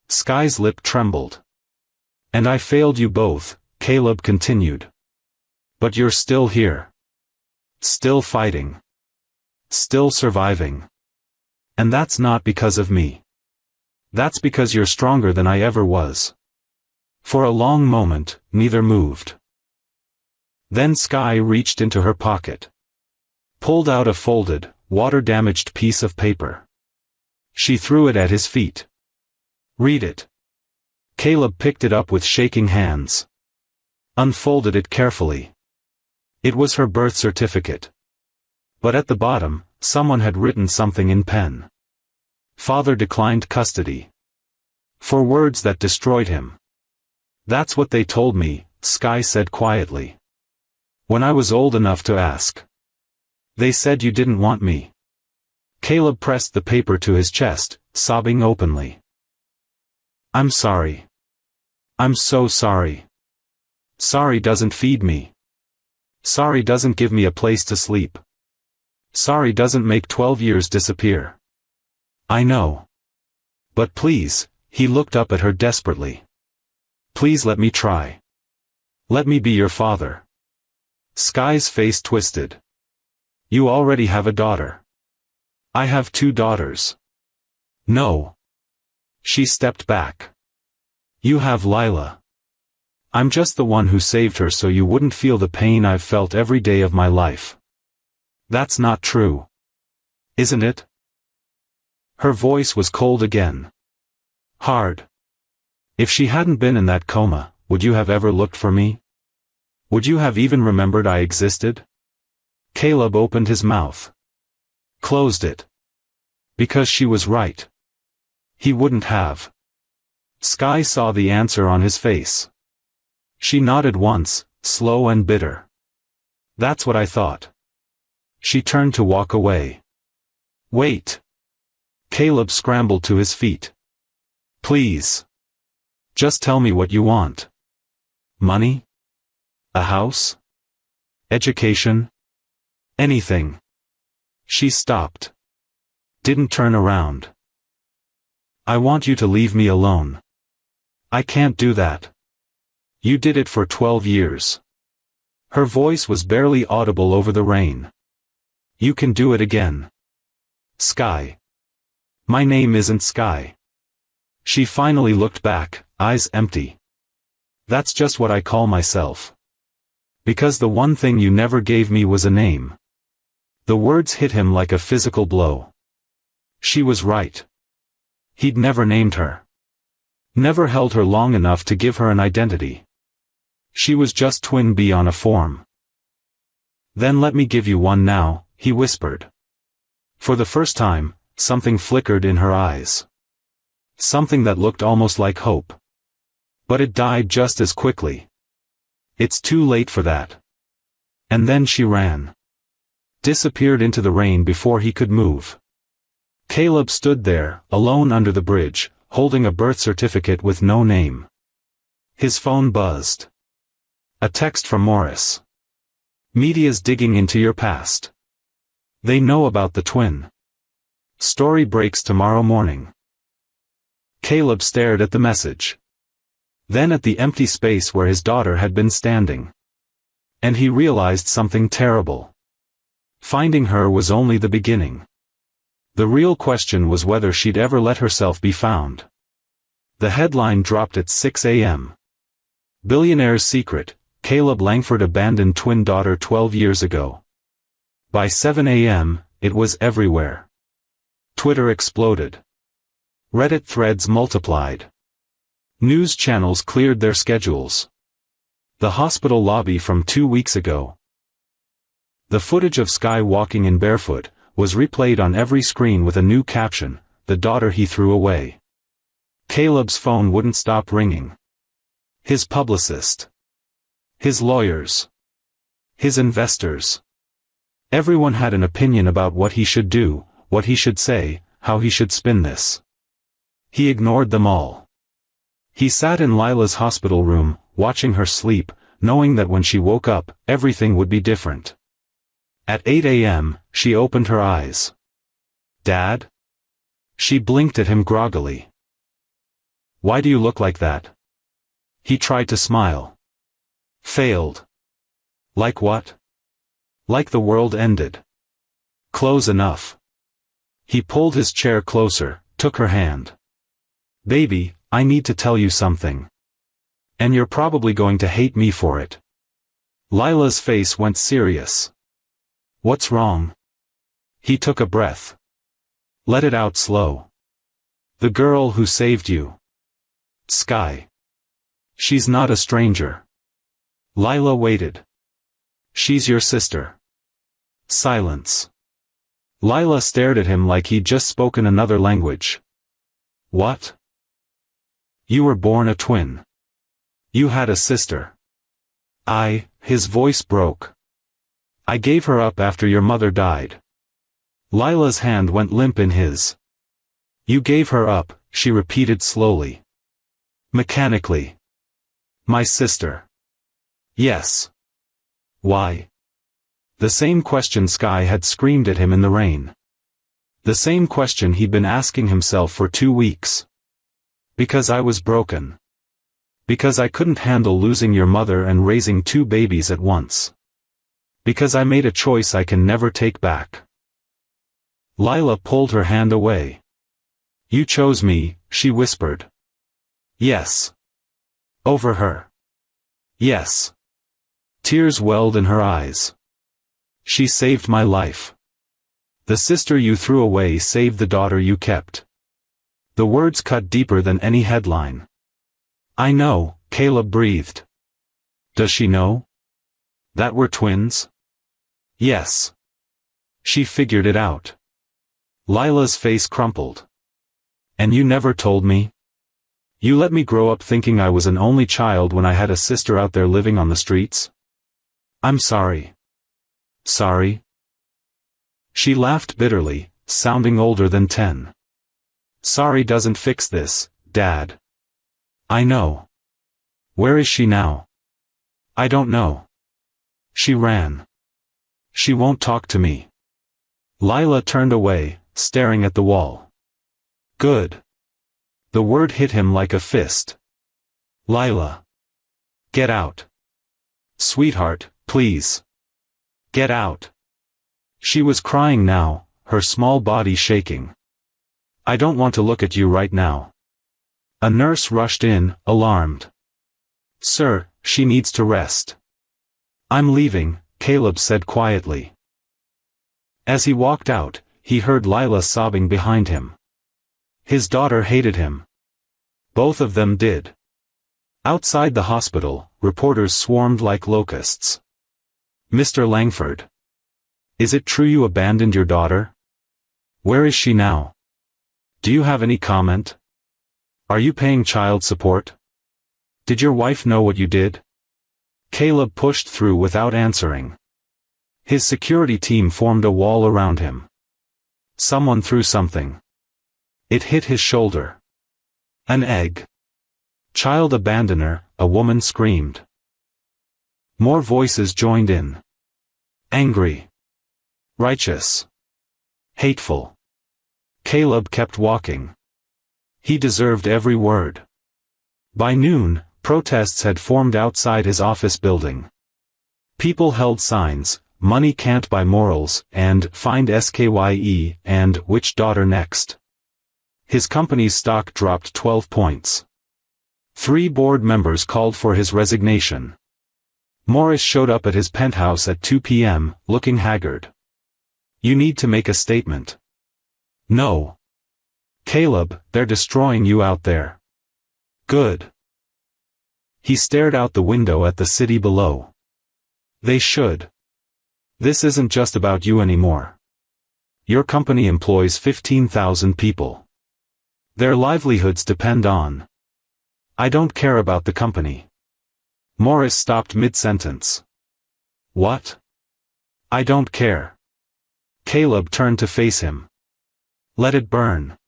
Sky's lip trembled. And I failed you both, Caleb continued. But you're still here. Still fighting. Still surviving. And that's not because of me. That's because you're stronger than I ever was. For a long moment, neither moved. Then Sky reached into her pocket. Pulled out a folded, water-damaged piece of paper. She threw it at his feet. Read it. Caleb picked it up with shaking hands. unfolded it carefully. It was her birth certificate. But at the bottom, someone had written something in pen. Father declined custody. For words that destroyed him. That's what they told me, Sky said quietly. When I was old enough to ask. They said you didn't want me. Caleb pressed the paper to his chest, sobbing openly. I'm sorry. I'm so sorry. Sorry doesn't feed me. Sorry doesn't give me a place to sleep. Sorry doesn't make 12 years disappear. I know. But please, he looked up at her desperately. Please let me try. Let me be your father. Sky's face twisted. You already have a daughter. I have 2 daughters. No. She stepped back. You have Lila. I'm just the one who saved her so you wouldn't feel the pain I've felt every day of my life. That's not true. Isn't it? Her voice was cold again. Hard. If she hadn't been in that coma, would you have ever looked for me? Would you have even remembered I existed? Caleb opened his mouth. Closed it. Because she was right. He wouldn't have. Sky saw the answer on his face. She nodded once, slow and bitter. That's what I thought. She turned to walk away. Wait. Caleb scrambled to his feet. Please. Just tell me what you want. Money? A house? Education? Anything. She stopped. Didn't turn around. I want you to leave me alone. I can't do that. You did it for 12 years. Her voice was barely audible over the rain. You can do it again. Sky. My name isn't Sky. She finally looked back, eyes empty. That's just what I call myself. Because the one thing you never gave me was a name. The words hit him like a physical blow. She was right. He'd never named her. Never held her long enough to give her an identity. She was just twin B on a form. Then let me give you one now, he whispered. For the first time, something flickered in her eyes. Something that looked almost like hope. But it died just as quickly. It's too late for that. And then she ran. Disappeared into the rain before he could move. Caleb stood there, alone under the bridge, holding a birth certificate with no name. His phone buzzed. A text from Morris. Media's digging into your past. They know about the twin. Story breaks tomorrow morning. Caleb stared at the message. Then at the empty space where his daughter had been standing. And he realized something terrible. Finding her was only the beginning. The real question was whether she'd ever let herself be found. The headline dropped at 6 a.m. Billionaire's secret, Caleb Langford abandoned twin daughter 12 years ago. By 7 a.m., it was everywhere. Twitter exploded. Reddit threads multiplied. News channels cleared their schedules. The hospital lobby from 2 weeks ago. The footage of Sky walking in barefoot was replayed on every screen with a new caption, the daughter he threw away. Caleb's phone wouldn't stop ringing. His publicist. His lawyers. His investors. Everyone had an opinion about what he should do, what he should say, how he should spin this. He ignored them all. He sat in Lila's hospital room, watching her sleep, knowing that when she woke up, everything would be different. At 8 a.m., she opened her eyes. Dad? She blinked at him groggily. Why do you look like that? He tried to smile. Failed. Like what? Like the world ended. Close enough. He pulled his chair closer, took her hand. Baby, I need to tell you something. And you're probably going to hate me for it. Lila's face went serious. What's wrong? He took a breath. Let it out slow. The girl who saved you. Sky. She's not a stranger. Lila waited. She's your sister. Silence. Lila stared at him like he'd just spoken another language. What? You were born a twin. You had a sister. His voice broke. I gave her up after your mother died. Lila's hand went limp in his. You gave her up, she repeated slowly. Mechanically. My sister. Yes. Why? The same question Sky had screamed at him in the rain. The same question he'd been asking himself for 2 weeks. Because I was broken. Because I couldn't handle losing your mother and raising 2 babies at once. Because I made a choice I can never take back. Lila pulled her hand away. You chose me, she whispered. Yes. Over her. Yes. Tears welled in her eyes. She saved my life. The sister you threw away saved the daughter you kept. The words cut deeper than any headline. I know, Caleb breathed. Does she know? That we're twins? Yes. She figured it out. Lila's face crumpled. And you never told me? You let me grow up thinking I was an only child when I had a sister out there living on the streets? I'm sorry. Sorry? She laughed bitterly, sounding older than 10. Sorry doesn't fix this, Dad. I know. Where is she now? I don't know. She ran. She won't talk to me. Lila turned away, staring at the wall. Good. The word hit him like a fist. Lila. Get out. Sweetheart, please. Get out. She was crying now, her small body shaking. I don't want to look at you right now. A nurse rushed in, alarmed. Sir, she needs to rest. I'm leaving, Caleb said quietly. As he walked out, he heard Lila sobbing behind him. His daughter hated him. Both of them did. Outside the hospital, reporters swarmed like locusts. Mr. Langford. Is it true you abandoned your daughter? Where is she now? Do you have any comment? Are you paying child support? Did your wife know what you did? Caleb pushed through without answering. His security team formed a wall around him. Someone threw something. It hit his shoulder. An egg. Child abandoner, a woman screamed. More voices joined in. Angry. Righteous. Hateful. Caleb kept walking. He deserved every word. By noon, protests had formed outside his office building. People held signs, "Money can't buy morals," and "Find SKYE," and "Which daughter next?" His company's stock dropped 12 points. 3 board members called for his resignation. Morris showed up at his penthouse at 2 p.m., looking haggard. You need to make a statement. No. Caleb, they're destroying you out there. Good. He stared out the window at the city below. They should. This isn't just about you anymore. Your company employs 15,000 people. Their livelihoods depend on. I don't care about the company. Morris stopped mid-sentence. What? I don't care. Caleb turned to face him. Let it burn.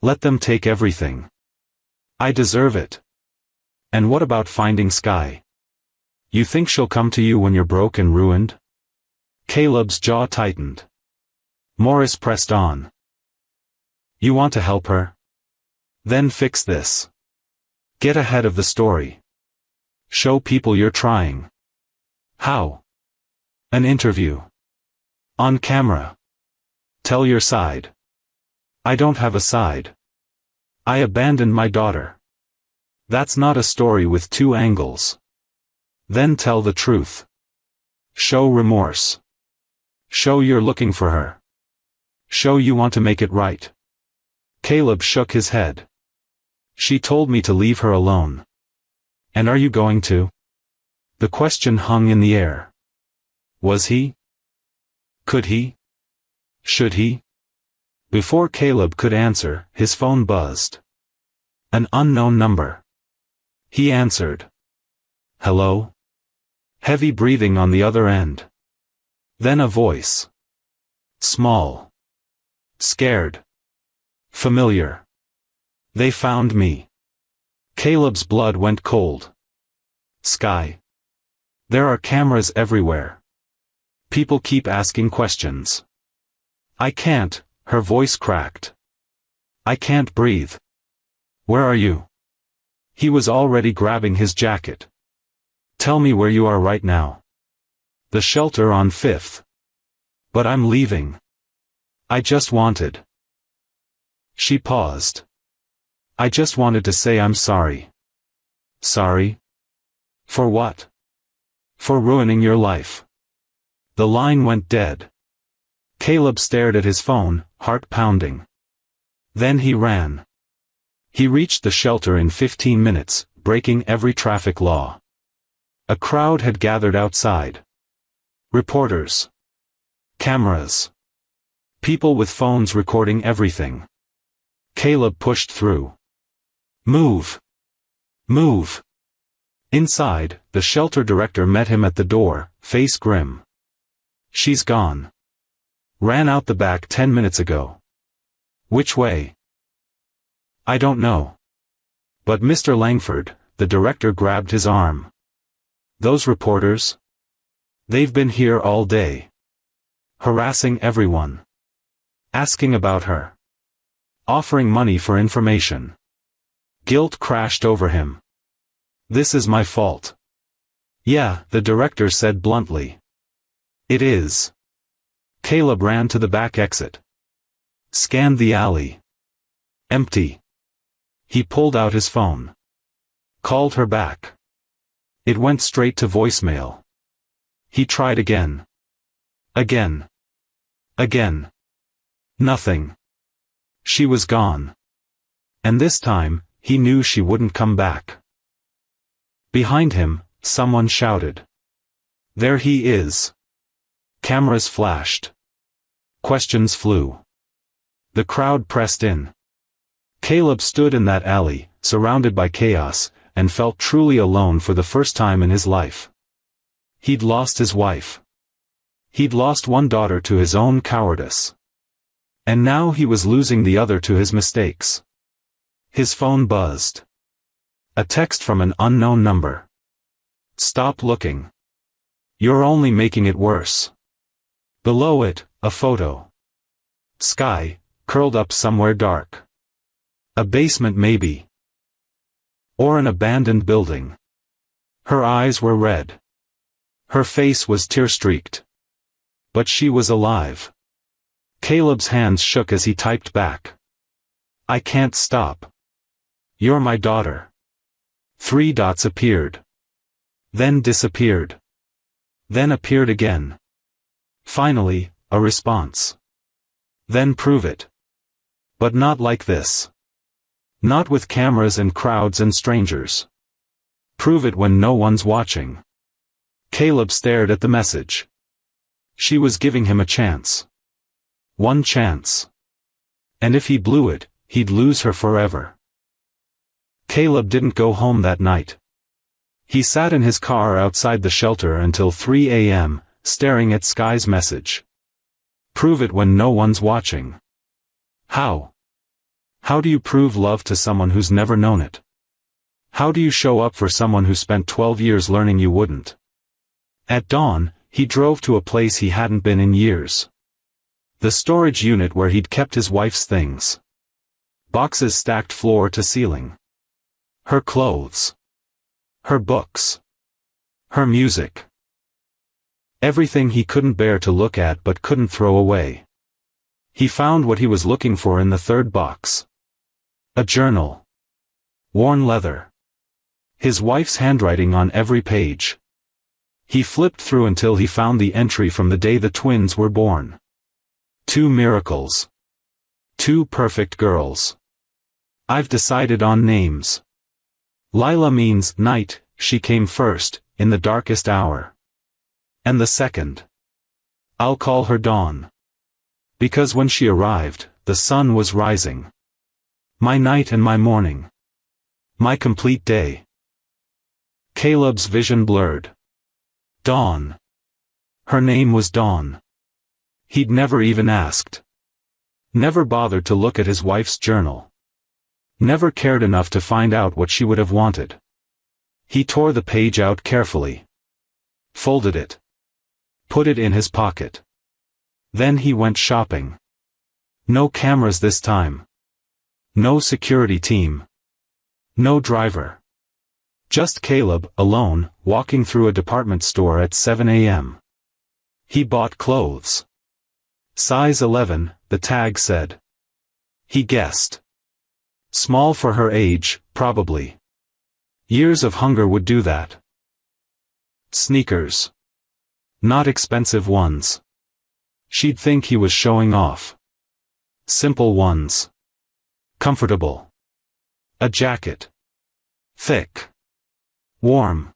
Let them take everything. I deserve it. And what about finding Sky? You think she'll come to you when you're broke and ruined? Caleb's jaw tightened. Morris pressed on. You want to help her? Then fix this. Get ahead of the story. Show people you're trying. How? An interview. On camera. Tell your side. I don't have a side. I abandoned my daughter. That's not a story with 2 angles. Then tell the truth. Show remorse. Show you're looking for her. Show you want to make it right. Caleb shook his head. She told me to leave her alone. And are you going to? The question hung in the air. Was he? Could he? Should he? Before Caleb could answer, his phone buzzed. An unknown number. He answered. Hello? Heavy breathing on the other end. Then a voice. Small. Scared. Familiar. They found me. Caleb's blood went cold. Sky. There are cameras everywhere. People keep asking questions. I can't, her voice cracked. I can't breathe. Where are you? He was already grabbing his jacket. Tell me where you are right now. The shelter on 5th. But I'm leaving. I just wanted. She paused. I just wanted to say I'm sorry. Sorry? For what? For ruining your life. The line went dead. Caleb stared at his phone, heart pounding. Then he ran. He reached the shelter in 15 minutes, breaking every traffic law. A crowd had gathered outside. Reporters. Cameras. People with phones recording everything. Caleb pushed through. Move. Move. Inside, the shelter director met him at the door, face grim. She's gone. Ran out the back 10 minutes ago. Which way? I don't know. But Mr. Langford, the director grabbed his arm. Those reporters? They've been here all day. Harassing everyone. Asking about her. Offering money for information. Guilt crashed over him. This is my fault. Yeah, the director said bluntly. It is. Caleb ran to the back exit. Scanned the alley. Empty. He pulled out his phone. Called her back. It went straight to voicemail. He tried again. Again. Again. Nothing. She was gone. And this time, he knew she wouldn't come back. Behind him, someone shouted. There he is. Cameras flashed. Questions flew. The crowd pressed in. Caleb stood in that alley, surrounded by chaos, and felt truly alone for the first time in his life. He'd lost his wife. He'd lost one daughter to his own cowardice. And now he was losing the other to his mistakes. His phone buzzed. A text from an unknown number. Stop looking. You're only making it worse. Below it, a photo. Sky, curled up somewhere dark. A basement maybe. Or an abandoned building. Her eyes were red. Her face was tear-streaked. But she was alive. Caleb's hands shook as he typed back. I can't stop. You're my daughter. 3 dots appeared. Then disappeared. Then appeared again. Finally, a response. Then prove it. But not like this. Not with cameras and crowds and strangers. Prove it when no one's watching. Caleb stared at the message. She was giving him a chance. One chance. And if he blew it, he'd lose her forever. Caleb didn't go home that night. He sat in his car outside the shelter until 3 a.m., staring at Sky's message. Prove it when no one's watching. How? How do you prove love to someone who's never known it? How do you show up for someone who spent 12 years learning you wouldn't? At dawn, he drove to a place he hadn't been in years. The storage unit where he'd kept his wife's things. Boxes stacked floor to ceiling. Her clothes. Her books. Her music. Everything he couldn't bear to look at but couldn't throw away. He found what he was looking for in the third box. A journal. Worn leather. His wife's handwriting on every page. He flipped through until he found the entry from the day the twins were born. 2 miracles. 2 perfect girls. I've decided on names. Lila means night, she came first, in the darkest hour. And the second. I'll call her dawn. Because when she arrived, the sun was rising. My night and my morning. My complete day. Caleb's vision blurred. Dawn. Her name was Dawn. He'd never even asked. Never bothered to look at his wife's journal. Never cared enough to find out what she would have wanted. He tore the page out carefully. Folded it. Put it in his pocket. Then he went shopping. No cameras this time. No security team. No driver. Just Caleb, alone, walking through a department store at 7 a.m. He bought clothes. Size 11, the tag said. He guessed. Small for her age, probably. Years of hunger would do that. Sneakers. Not expensive ones. She'd think he was showing off. Simple ones. Comfortable. A jacket. Thick. Warm.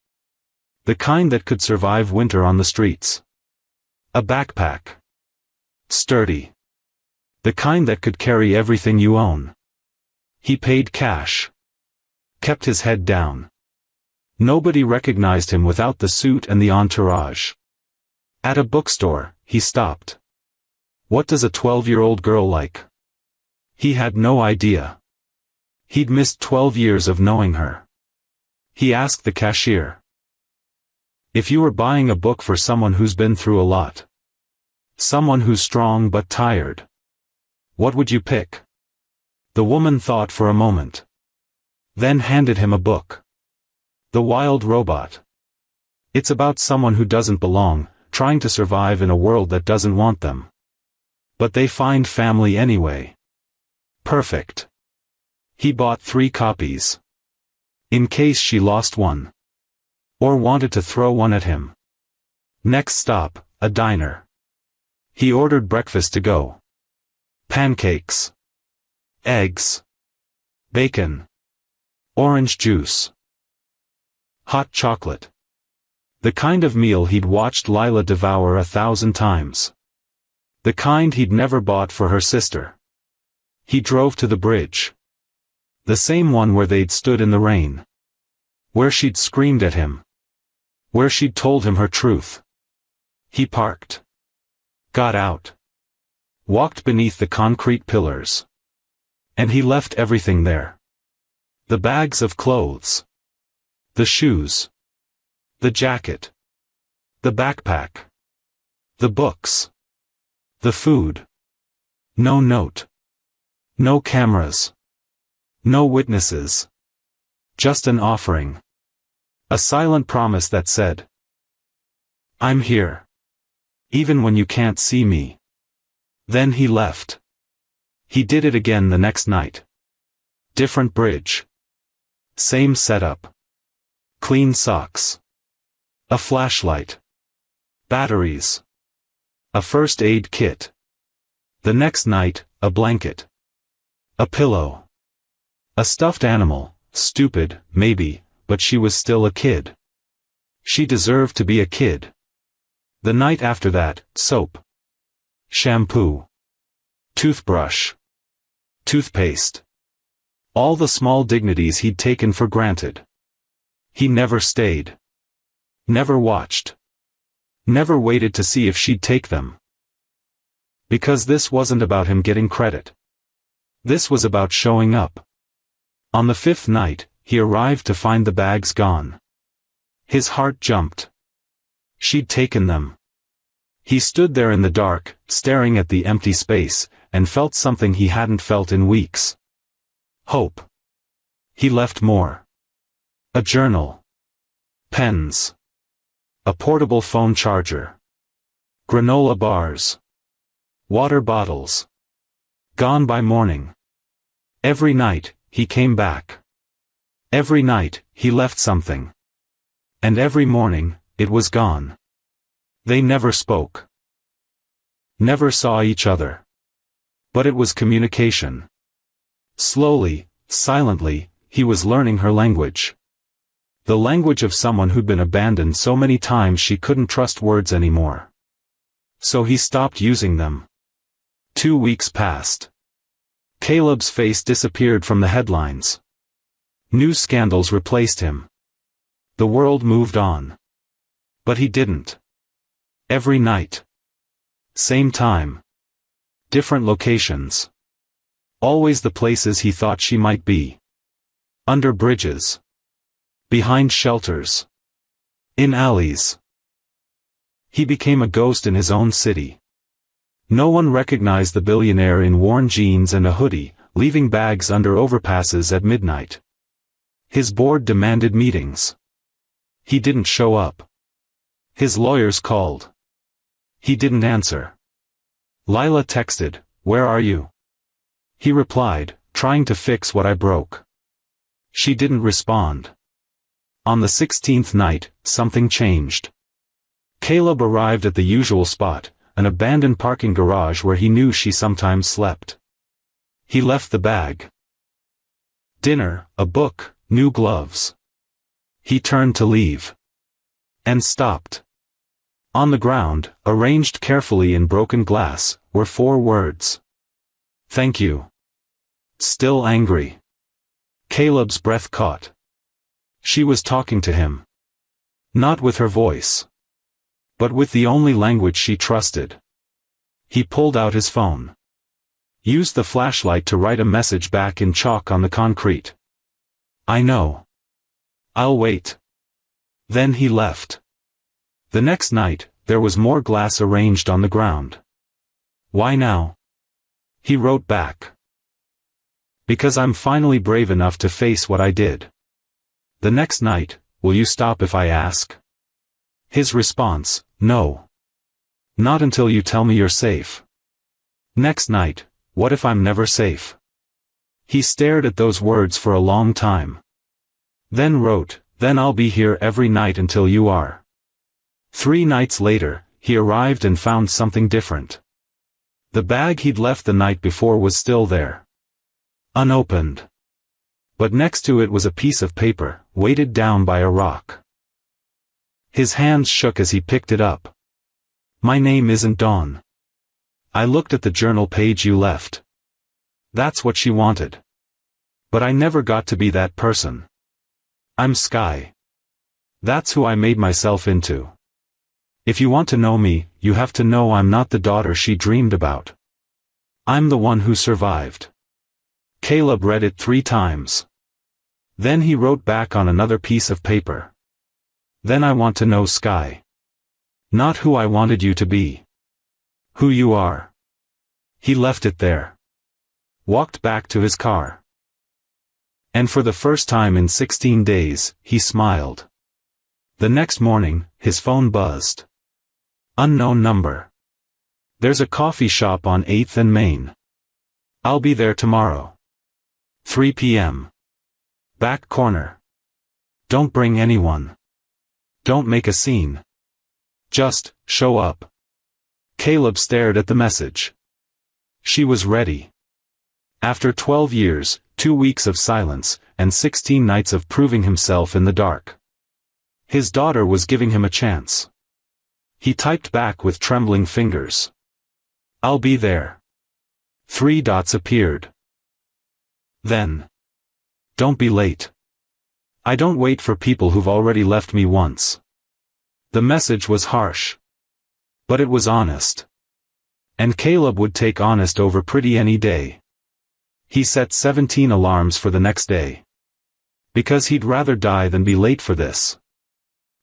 The kind that could survive winter on the streets. A backpack. Sturdy. The kind that could carry everything you own. He paid cash. Kept his head down. Nobody recognized him without the suit and the entourage. At a bookstore, he stopped. What does a 12-year-old girl like? He had no idea. He'd missed 12 years of knowing her. He asked the cashier. If you were buying a book for someone who's been through a lot. Someone who's strong but tired. What would you pick? The woman thought for a moment. Then handed him a book. The Wild Robot. It's about someone who doesn't belong, trying to survive in a world that doesn't want them. But they find family anyway. Perfect. He bought 3 copies. In case she lost one. Or wanted to throw one at him. Next stop, a diner. He ordered breakfast to go. Pancakes. Eggs. Bacon. Orange juice. Hot chocolate. The kind of meal he'd watched Lila devour 1,000 times. The kind he'd never bought for her sister. He drove to the bridge. The same one where they'd stood in the rain. Where she'd screamed at him. Where she'd told him her truth. He parked. Got out. Walked beneath the concrete pillars. And he left everything there. The bags of clothes. The shoes. The jacket. The backpack. The books. The food. No note. No cameras. No witnesses. Just an offering. A silent promise that said, I'm here. Even when you can't see me. Then he left. He did it again the next night. Different bridge. Same setup. Clean socks. A flashlight. Batteries. A first aid kit. The next night, a blanket. A pillow. A stuffed animal, stupid, maybe, but she was still a kid. She deserved to be a kid. The night after that, soap. Shampoo. Toothbrush. Toothpaste. All the small dignities he'd taken for granted. He never stayed. Never watched. Never waited to see if she'd take them. Because this wasn't about him getting credit. This was about showing up. On the 5th night, he arrived to find the bags gone. His heart jumped. She'd taken them. He stood there in the dark, staring at the empty space, and felt something he hadn't felt in weeks. Hope. He left more. A journal. Pens. A portable phone charger. Granola bars. Water bottles. Gone by morning. Every night, he came back. Every night, he left something. And every morning, it was gone. They never spoke. Never saw each other. But it was communication. Slowly, silently, he was learning her language. The language of someone who'd been abandoned so many times she couldn't trust words anymore. So he stopped using them. 2 weeks passed. Caleb's face disappeared from the headlines. New scandals replaced him. The world moved on. But he didn't. Every night. Same time. Different locations. Always the places he thought she might be. Under bridges. Behind shelters. In alleys. He became a ghost in his own city. No one recognized the billionaire in worn jeans and a hoodie, leaving bags under overpasses at midnight. His board demanded meetings. He didn't show up. His lawyers called. He didn't answer. Lila texted, "Where are you?" He replied, "Trying to fix what I broke." She didn't respond. On the 16th night, something changed. Caleb arrived at the usual spot, an abandoned parking garage where he knew she sometimes slept. He left the bag. Dinner, a book, new gloves. He turned to leave. And stopped. On the ground, arranged carefully in broken glass, were 4 words. "Thank you." Still angry. Caleb's breath caught. She was talking to him. Not with her voice. But with the only language she trusted. He pulled out his phone. Used the flashlight to write a message back in chalk on the concrete. "I know. I'll wait." Then he left. The next night, there was more glass arranged on the ground. "Why now?" He wrote back. "Because I'm finally brave enough to face what I did." The next night, "Will you stop if I ask?" His response, "No. Not until you tell me you're safe." Next night, "What if I'm never safe?" He stared at those words for a long time. Then wrote, "Then I'll be here every night until you are." 3 nights later, he arrived and found something different. The bag he'd left the night before was still there. Unopened. But next to it was a piece of paper, weighted down by a rock. His hands shook as he picked it up. "My name isn't Dawn. I looked at the journal page you left. That's what she wanted. But I never got to be that person. I'm Sky. That's who I made myself into. If you want to know me, you have to know I'm not the daughter she dreamed about. I'm the one who survived." Caleb read it 3 times. Then he wrote back on another piece of paper. "Then I want to know Sky. Not who I wanted you to be. Who you are." He left it there. Walked back to his car. And for the first time in 16 days, he smiled. The next morning, his phone buzzed. Unknown number. "There's a coffee shop on 8th and Main. I'll be there tomorrow. 3 p.m. Back corner. Don't bring anyone. Don't make a scene. Just, show up." Caleb stared at the message. She was ready. After 12 years, 2 weeks of silence, and 16 nights of proving himself in the dark. His daughter was giving him a chance. He typed back with trembling fingers. "I'll be there." 3 dots appeared. Then. "Don't be late. I don't wait for people who've already left me once." The message was harsh. But it was honest. And Caleb would take honest over pretty any day. He set 17 alarms for the next day. Because he'd rather die than be late for this.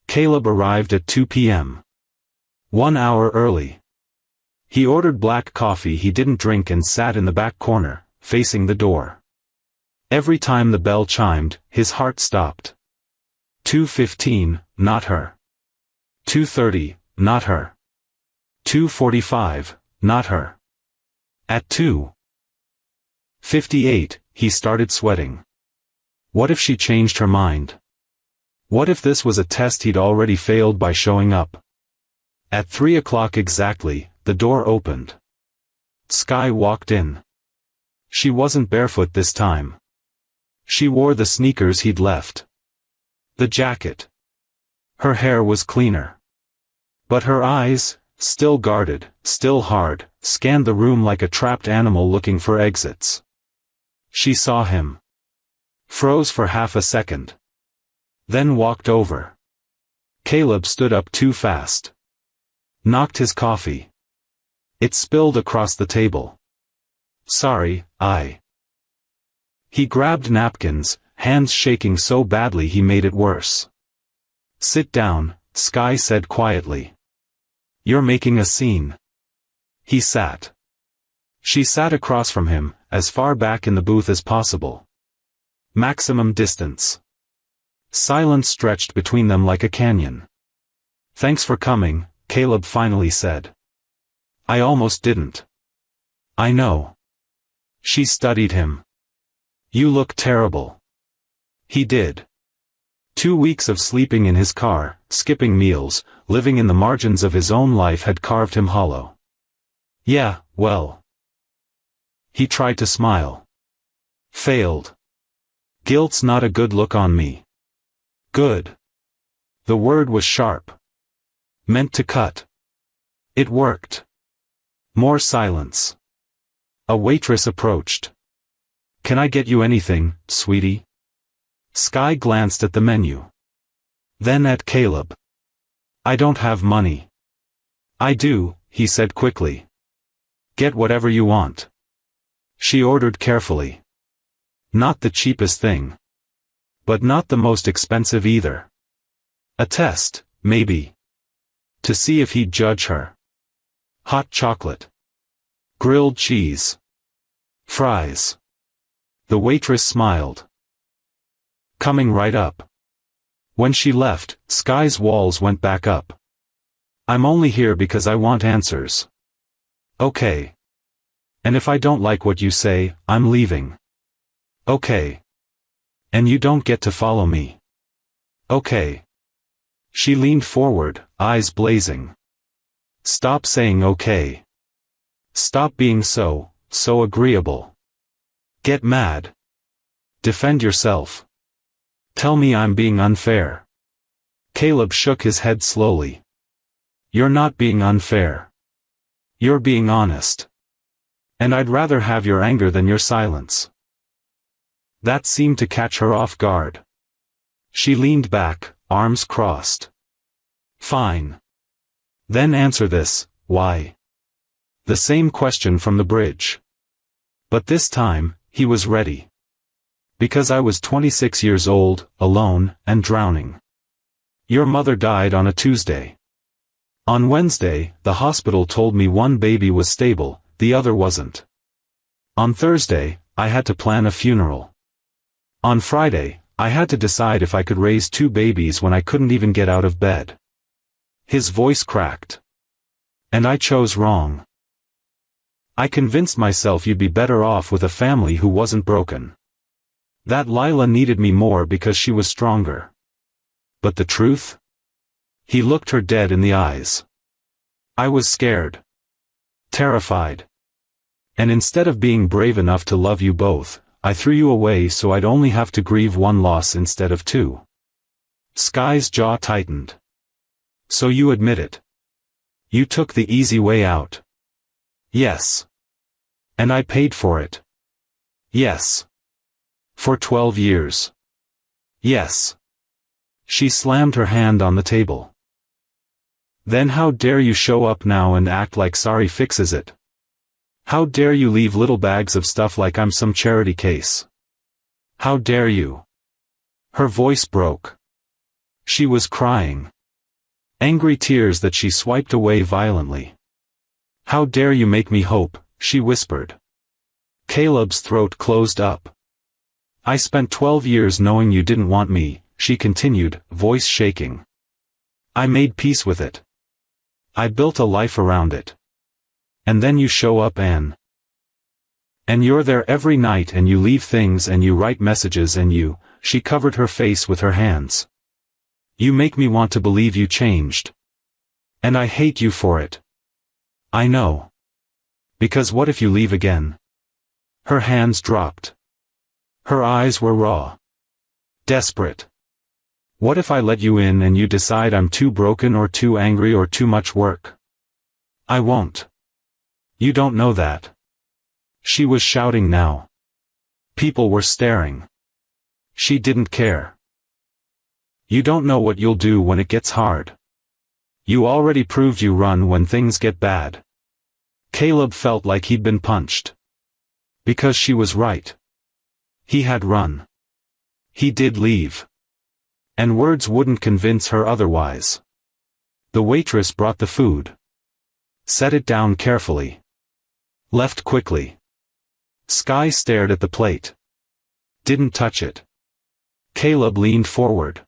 Caleb arrived at 2 p.m. 1 hour early. He ordered black coffee he didn't drink and sat in the back corner, facing the door. Every time the bell chimed, his heart stopped. 2:15, not her. 2:30, not her. 2:45, not her. At 2:58, he started sweating. What if she changed her mind? What if this was a test he'd already failed by showing up? At 3 o'clock exactly, the door opened. Sky walked in. She wasn't barefoot this time. She wore the sneakers he'd left. The jacket. Her hair was cleaner. But her eyes, still guarded, still hard, scanned the room like a trapped animal looking for exits. She saw him. Froze for half a second. Then walked over. Caleb stood up too fast. Knocked his coffee. It spilled across the table. Sorry, He grabbed napkins, hands shaking so badly he made it worse. Sit down, Sky said quietly. You're making a scene. He sat. She sat across from him, as far back in the booth as possible. Maximum distance. Silence stretched between them like a canyon. Thanks for coming, Caleb finally said. I almost didn't. I know. She studied him. You look terrible. He did. 2 weeks of sleeping in his car, skipping meals, living in the margins of his own life had carved him hollow. Yeah, well. He tried to smile. Failed. Guilt's not a good look on me. Good. The word was sharp. Meant to cut. It worked. More silence. A waitress approached. Can I get you anything, sweetie? Sky glanced at the menu. Then at Caleb. I don't have money. I do, he said quickly. Get whatever you want. She ordered carefully. Not the cheapest thing. But not the most expensive either. A test, maybe. To see if he'd judge her. Hot chocolate. Grilled cheese. Fries. The waitress smiled. Coming right up. When she left, Sky's walls went back up. I'm only here because I want answers. Okay. And if I don't like what you say, I'm leaving. Okay. And you don't get to follow me. Okay. She leaned forward, eyes blazing. Stop saying okay. Stop being so agreeable. Get mad. Defend yourself. Tell me I'm being unfair. Caleb shook his head slowly. You're not being unfair. You're being honest. And I'd rather have your anger than your silence. That seemed to catch her off guard. She leaned back, arms crossed. Fine. Then answer this, why? The same question from the bridge. But this time, he was ready. Because I was 26 years old, alone, and drowning. Your mother died on a Tuesday. On Wednesday, the hospital told me one baby was stable, the other wasn't. On Thursday, I had to plan a funeral. On Friday, I had to decide if I could raise 2 babies when I couldn't even get out of bed. His voice cracked. And I chose wrong. I convinced myself you'd be better off with a family who wasn't broken. That Lila needed me more because she was stronger. But the truth? He looked her dead in the eyes. I was scared. Terrified. And instead of being brave enough to love you both, I threw you away so I'd only have to grieve one loss instead of 2. Sky's jaw tightened. So you admit it. You took the easy way out. Yes. And I paid for it. Yes. For 12 years. Yes. She slammed her hand on the table. Then how dare you show up now and act like sorry fixes it? How dare you leave little bags of stuff like I'm some charity case? How dare you? Her voice broke. She was crying. Angry tears that she swiped away violently. How dare you make me hope, she whispered. Caleb's throat closed up. I spent 12 years knowing you didn't want me, she continued, voice shaking. I made peace with it. I built a life around it. And then you show up and you're there every night and you leave things and you write messages and she covered her face with her hands. You make me want to believe you changed. And I hate you for it. I know. Because what if you leave again? Her hands dropped. Her eyes were raw. Desperate. What if I let you in and you decide I'm too broken or too angry or too much work? I won't. You don't know that. She was shouting now. People were staring. She didn't care. You don't know what you'll do when it gets hard. You already proved you run when things get bad. Caleb felt like he'd been punched. Because she was right. He had run. He did leave. And words wouldn't convince her otherwise. The waitress brought the food. Set it down carefully. Left quickly. Sky stared at the plate. Didn't touch it. Caleb leaned forward.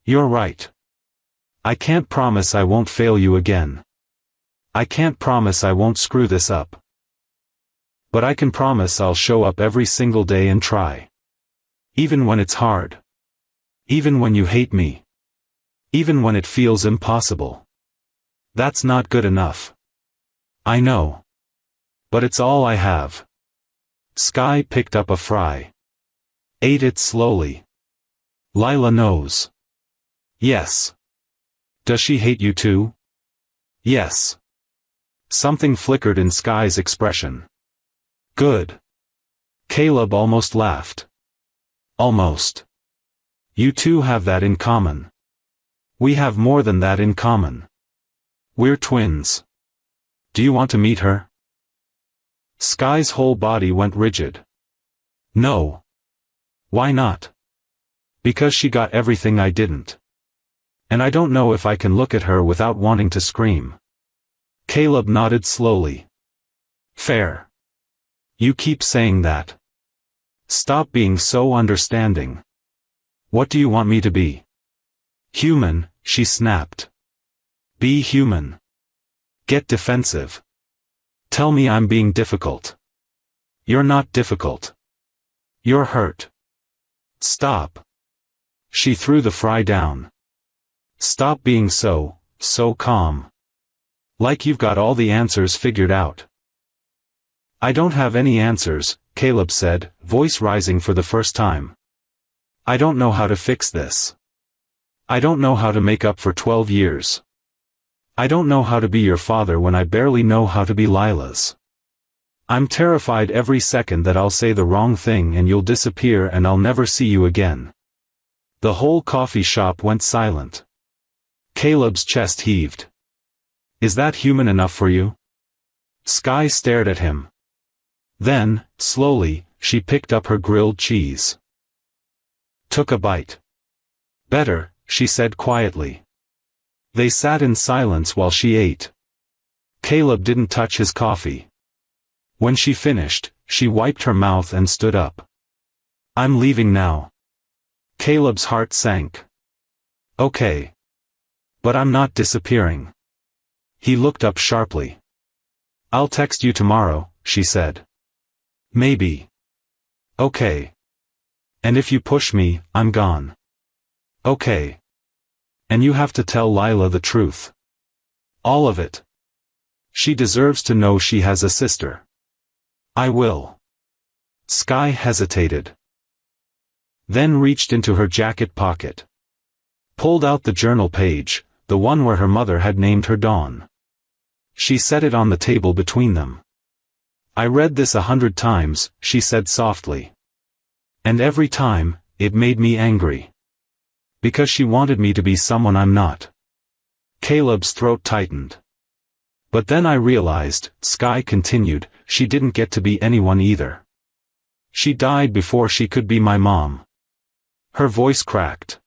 You're right. I can't promise I won't fail you again. I can't promise I won't screw this up. But I can promise I'll show up every single day and try. Even when it's hard. Even when you hate me. Even when it feels impossible. That's not good enough. I know. But it's all I have. Sky picked up a fry. Ate it slowly. Lila knows. Yes. Does she hate you too? Yes. Something flickered in Sky's expression. Good. Caleb almost laughed. Almost. You two have that in common. We have more than that in common. We're twins. Do you want to meet her? Sky's whole body went rigid. No. Why not? Because she got everything I didn't. And I don't know if I can look at her without wanting to scream. Caleb nodded slowly. Fair. You keep saying that. Stop being so understanding. What do you want me to be? Human, she snapped. Be human. Get defensive. Tell me I'm being difficult. You're not difficult. You're hurt. Stop. She threw the fry down. Stop being so calm. Like you've got all the answers figured out. I don't have any answers, Caleb said, voice rising for the first time. I don't know how to fix this. I don't know how to make up for 12 years. I don't know how to be your father when I barely know how to be Lila's. I'm terrified every second that I'll say the wrong thing and you'll disappear and I'll never see you again. The whole coffee shop went silent. Caleb's chest heaved. Is that human enough for you? Sky stared at him. Then, slowly, she picked up her grilled cheese. Took a bite. Better, she said quietly. They sat in silence while she ate. Caleb didn't touch his coffee. When she finished, she wiped her mouth and stood up. I'm leaving now. Caleb's heart sank. Okay. But I'm not disappearing. He looked up sharply. I'll text you tomorrow, she said. Maybe. Okay. And if you push me, I'm gone. Okay. And you have to tell Lila the truth. All of it. She deserves to know she has a sister. I will. Sky hesitated. Then reached into her jacket pocket. Pulled out the journal page, the one where her mother had named her Dawn. She set it on the table between them. I read this 100 times, she said softly. And every time, it made me angry. Because she wanted me to be someone I'm not. Caleb's throat tightened. But then I realized, Sky continued, she didn't get to be anyone either. She died before she could be my mom. Her voice cracked.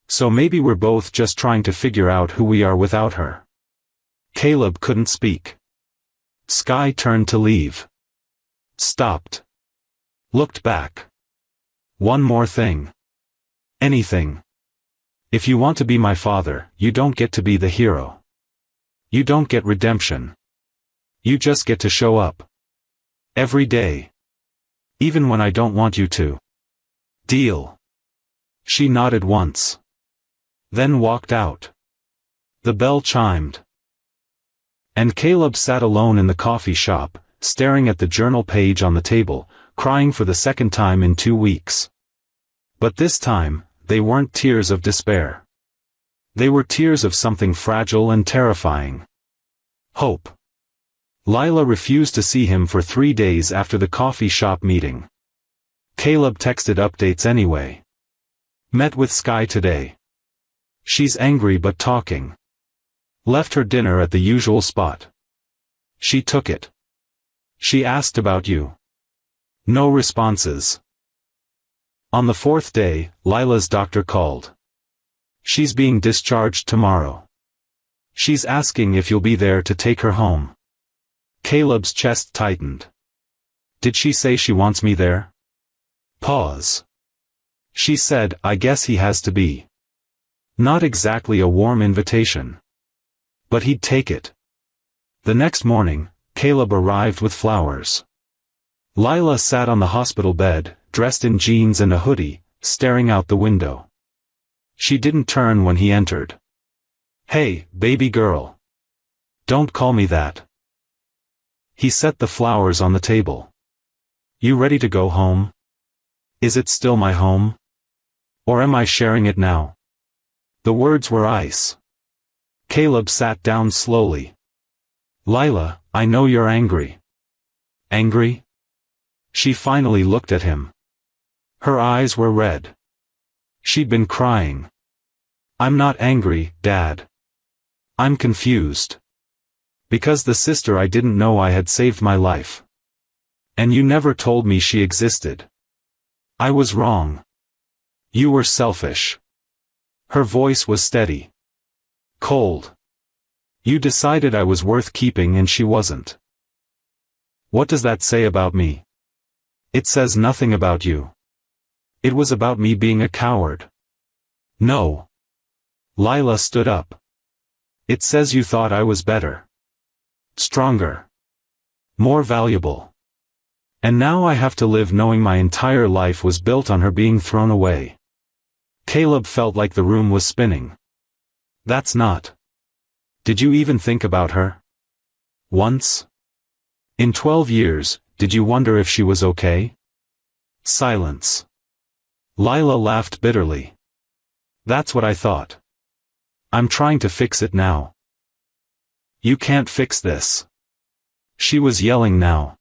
So maybe we're both just trying to figure out who we are without her. Caleb couldn't speak. Sky turned to leave. Stopped. Looked back. One more thing. Anything. If you want to be my father, you don't get to be the hero. You don't get redemption. You just get to show up. Every day. Even when I don't want you to. Deal. She nodded once. Then walked out. The bell chimed. And Caleb sat alone in the coffee shop, staring at the journal page on the table, crying for the second time in 2 weeks. But this time, they weren't tears of despair. They were tears of something fragile and terrifying. Hope. Lila refused to see him for 3 days after the coffee shop meeting. Caleb texted updates anyway. Met with Sky today. She's angry but talking. Left her dinner at the usual spot. She took it. She asked about you. No responses. On the 4th day, Lila's doctor called. She's being discharged tomorrow. She's asking if you'll be there to take her home. Caleb's chest tightened. Did she say she wants me there? Pause. She said, I guess he has to be. Not exactly a warm invitation. But he'd take it. The next morning, Caleb arrived with flowers. Lila sat on the hospital bed, dressed in jeans and a hoodie, staring out the window. She didn't turn when he entered. Hey, baby girl. Don't call me that. He set the flowers on the table. You ready to go home? Is it still my home? Or am I sharing it now? The words were ice. Caleb sat down slowly. Lila, I know you're angry. Angry? She finally looked at him. Her eyes were red. She'd been crying. I'm not angry, Dad. I'm confused. Because the sister I didn't know I had saved my life. And you never told me she existed. I was wrong. You were selfish. Her voice was steady. Cold. You decided I was worth keeping and she wasn't. What does that say about me? It says nothing about you. It was about me being a coward. No. Lila stood up. It says you thought I was better. Stronger. More valuable. And now I have to live knowing my entire life was built on her being thrown away. Caleb felt like the room was spinning. That's not. Did you even think about her? Once? In 12 years, did you wonder if she was okay? Silence. Lila laughed bitterly. That's what I thought. I'm trying to fix it now. You can't fix this. She was yelling now.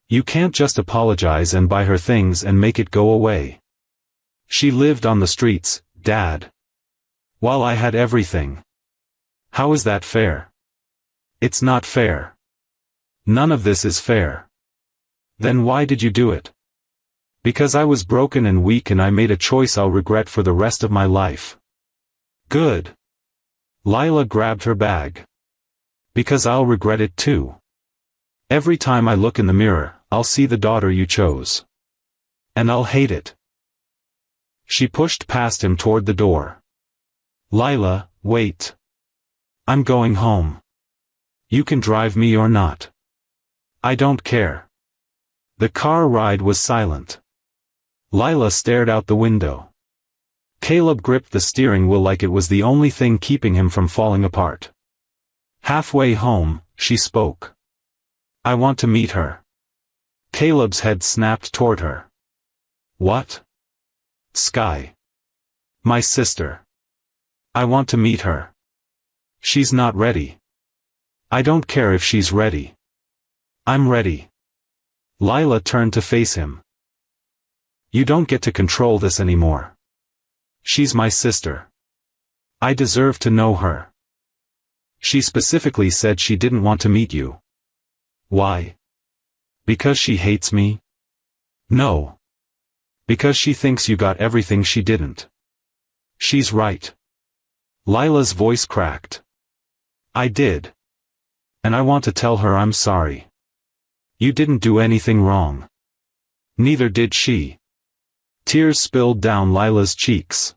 You can't just apologize and buy her things and make it go away. She lived on the streets, Dad. While I had everything. How is that fair? It's not fair. None of this is fair. Then why did you do it? Because I was broken and weak and I made a choice I'll regret for the rest of my life. Good. Lila grabbed her bag. Because I'll regret it too. Every time I look in the mirror, I'll see the daughter you chose. And I'll hate it. She pushed past him toward the door. Lila, wait. I'm going home. You can drive me or not. I don't care. The car ride was silent. Lila stared out the window. Caleb gripped the steering wheel like it was the only thing keeping him from falling apart. Halfway home, she spoke. I want to meet her. Caleb's head snapped toward her. What? Sky. My sister. I want to meet her. She's not ready. I don't care if she's ready. I'm ready. Lila turned to face him. You don't get to control this anymore. She's my sister. I deserve to know her. She specifically said she didn't want to meet you. Why? Because she hates me? No. Because she thinks you got everything she didn't. She's right. Lila's voice cracked. I did. And I want to tell her I'm sorry. You didn't do anything wrong. Neither did she. Tears spilled down Lila's cheeks.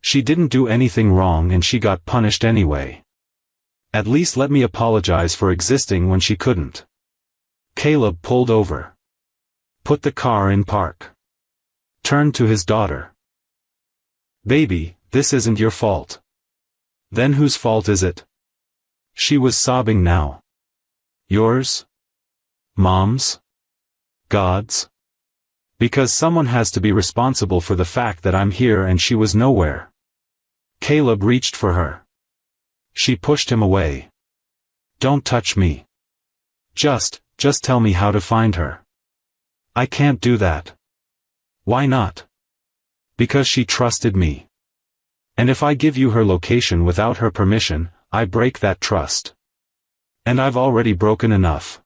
She didn't do anything wrong and she got punished anyway. At least let me apologize for existing when she couldn't. Caleb pulled over. Put the car in park. Turned to his daughter. Baby, this isn't your fault. Then whose fault is it? She was sobbing now. Yours? Mom's? God's? Because someone has to be responsible for the fact that I'm here and she was nowhere. Caleb reached for her. She pushed him away. Don't touch me. Just tell me how to find her. I can't do that. Why not? Because she trusted me. And if I give you her location without her permission, I break that trust. And I've already broken enough.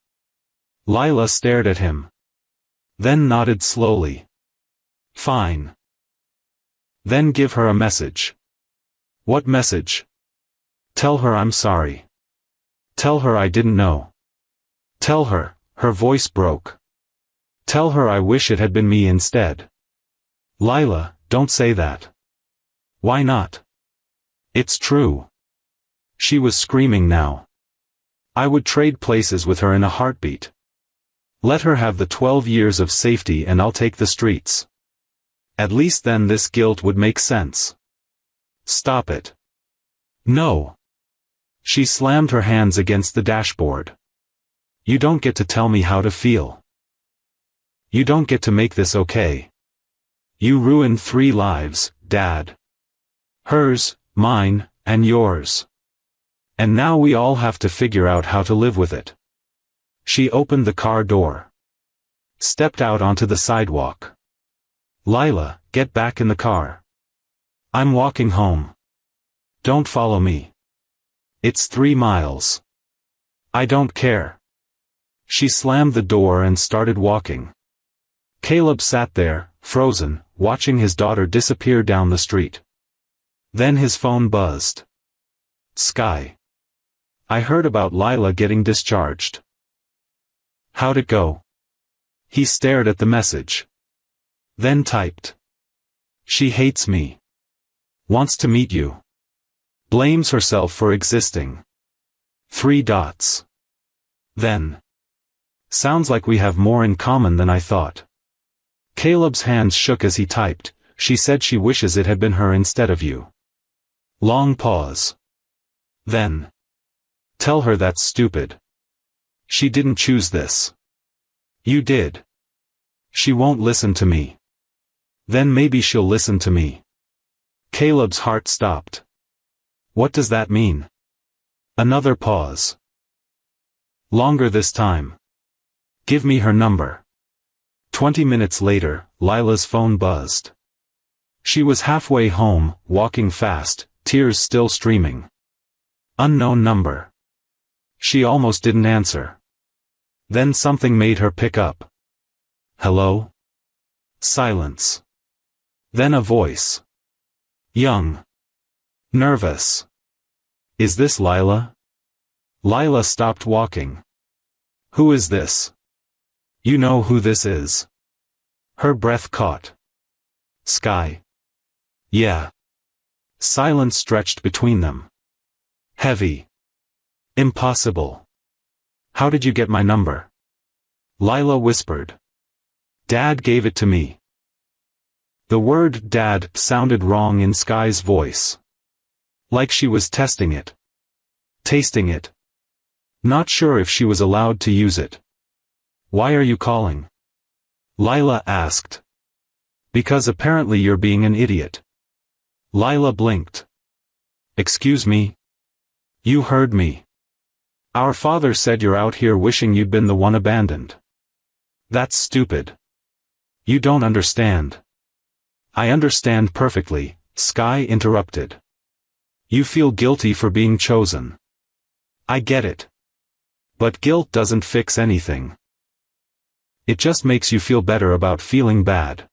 Lila stared at him. Then nodded slowly. Fine. Then give her a message. What message? Tell her I'm sorry. Tell her I didn't know. Tell her, her voice broke. Tell her I wish it had been me instead. Lila, don't say that. Why not? It's true. She was screaming now. I would trade places with her in a heartbeat. Let her have the 12 years of safety and I'll take the streets. At least then this guilt would make sense. Stop it. No. She slammed her hands against the dashboard. You don't get to tell me how to feel. You don't get to make this okay. You ruined 3 lives, Dad. Hers, mine, and yours. And now we all have to figure out how to live with it. She opened the car door. Stepped out onto the sidewalk. Lila, get back in the car. I'm walking home. Don't follow me. It's 3 miles. I don't care. She slammed the door and started walking. Caleb sat there, frozen, watching his daughter disappear down the street. Then his phone buzzed. Sky. I heard about Lila getting discharged. How'd it go? He stared at the message. Then typed. She hates me. Wants to meet you. Blames herself for existing. 3 dots. Then. Sounds like we have more in common than I thought. Caleb's hands shook as he typed. She said she wishes it had been her instead of you. Long pause. Then. Tell her that's stupid. She didn't choose this. You did. She won't listen to me. Then maybe she'll listen to me. Caleb's heart stopped. What does that mean? Another pause. Longer this time. Give me her number. 20 minutes later, Lila's phone buzzed. She was halfway home, walking fast, tears still streaming. Unknown number. She almost didn't answer. Then something made her pick up. Hello? Silence. Then a voice. Young. Nervous. Is this Lila? Lila stopped walking. Who is this? You know who this is. Her breath caught. Sky. Yeah. Silence stretched between them. Heavy. Impossible. How did you get my number? Lila whispered. Dad gave it to me. The word Dad sounded wrong in Sky's voice. Like she was testing it. Tasting it. Not sure if she was allowed to use it. Why are you calling? Lila asked. Because apparently you're being an idiot. Lila blinked. Excuse me? You heard me. Our father said you're out here wishing you'd been the one abandoned. That's stupid. You don't understand. I understand perfectly, Sky interrupted. You feel guilty for being chosen. I get it. But guilt doesn't fix anything. It just makes you feel better about feeling bad.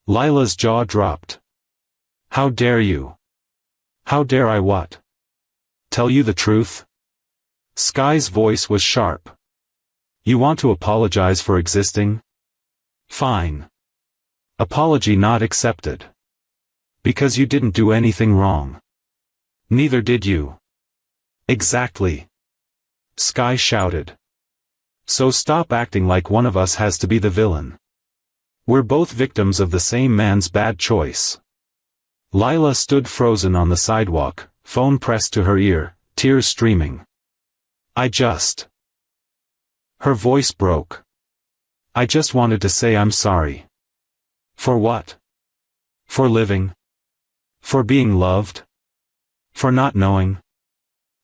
Lila's jaw dropped. How dare you? How dare I what? Tell you the truth? Sky's voice was sharp. You want to apologize for existing? Fine. Apology not accepted. Because you didn't do anything wrong. Neither did you. Exactly. Sky shouted. So stop acting like one of us has to be the villain. We're both victims of the same man's bad choice. Lila stood frozen on the sidewalk, phone pressed to her ear, tears streaming. Her voice broke. I just wanted to say I'm sorry. For what? For living? For being loved? For not knowing?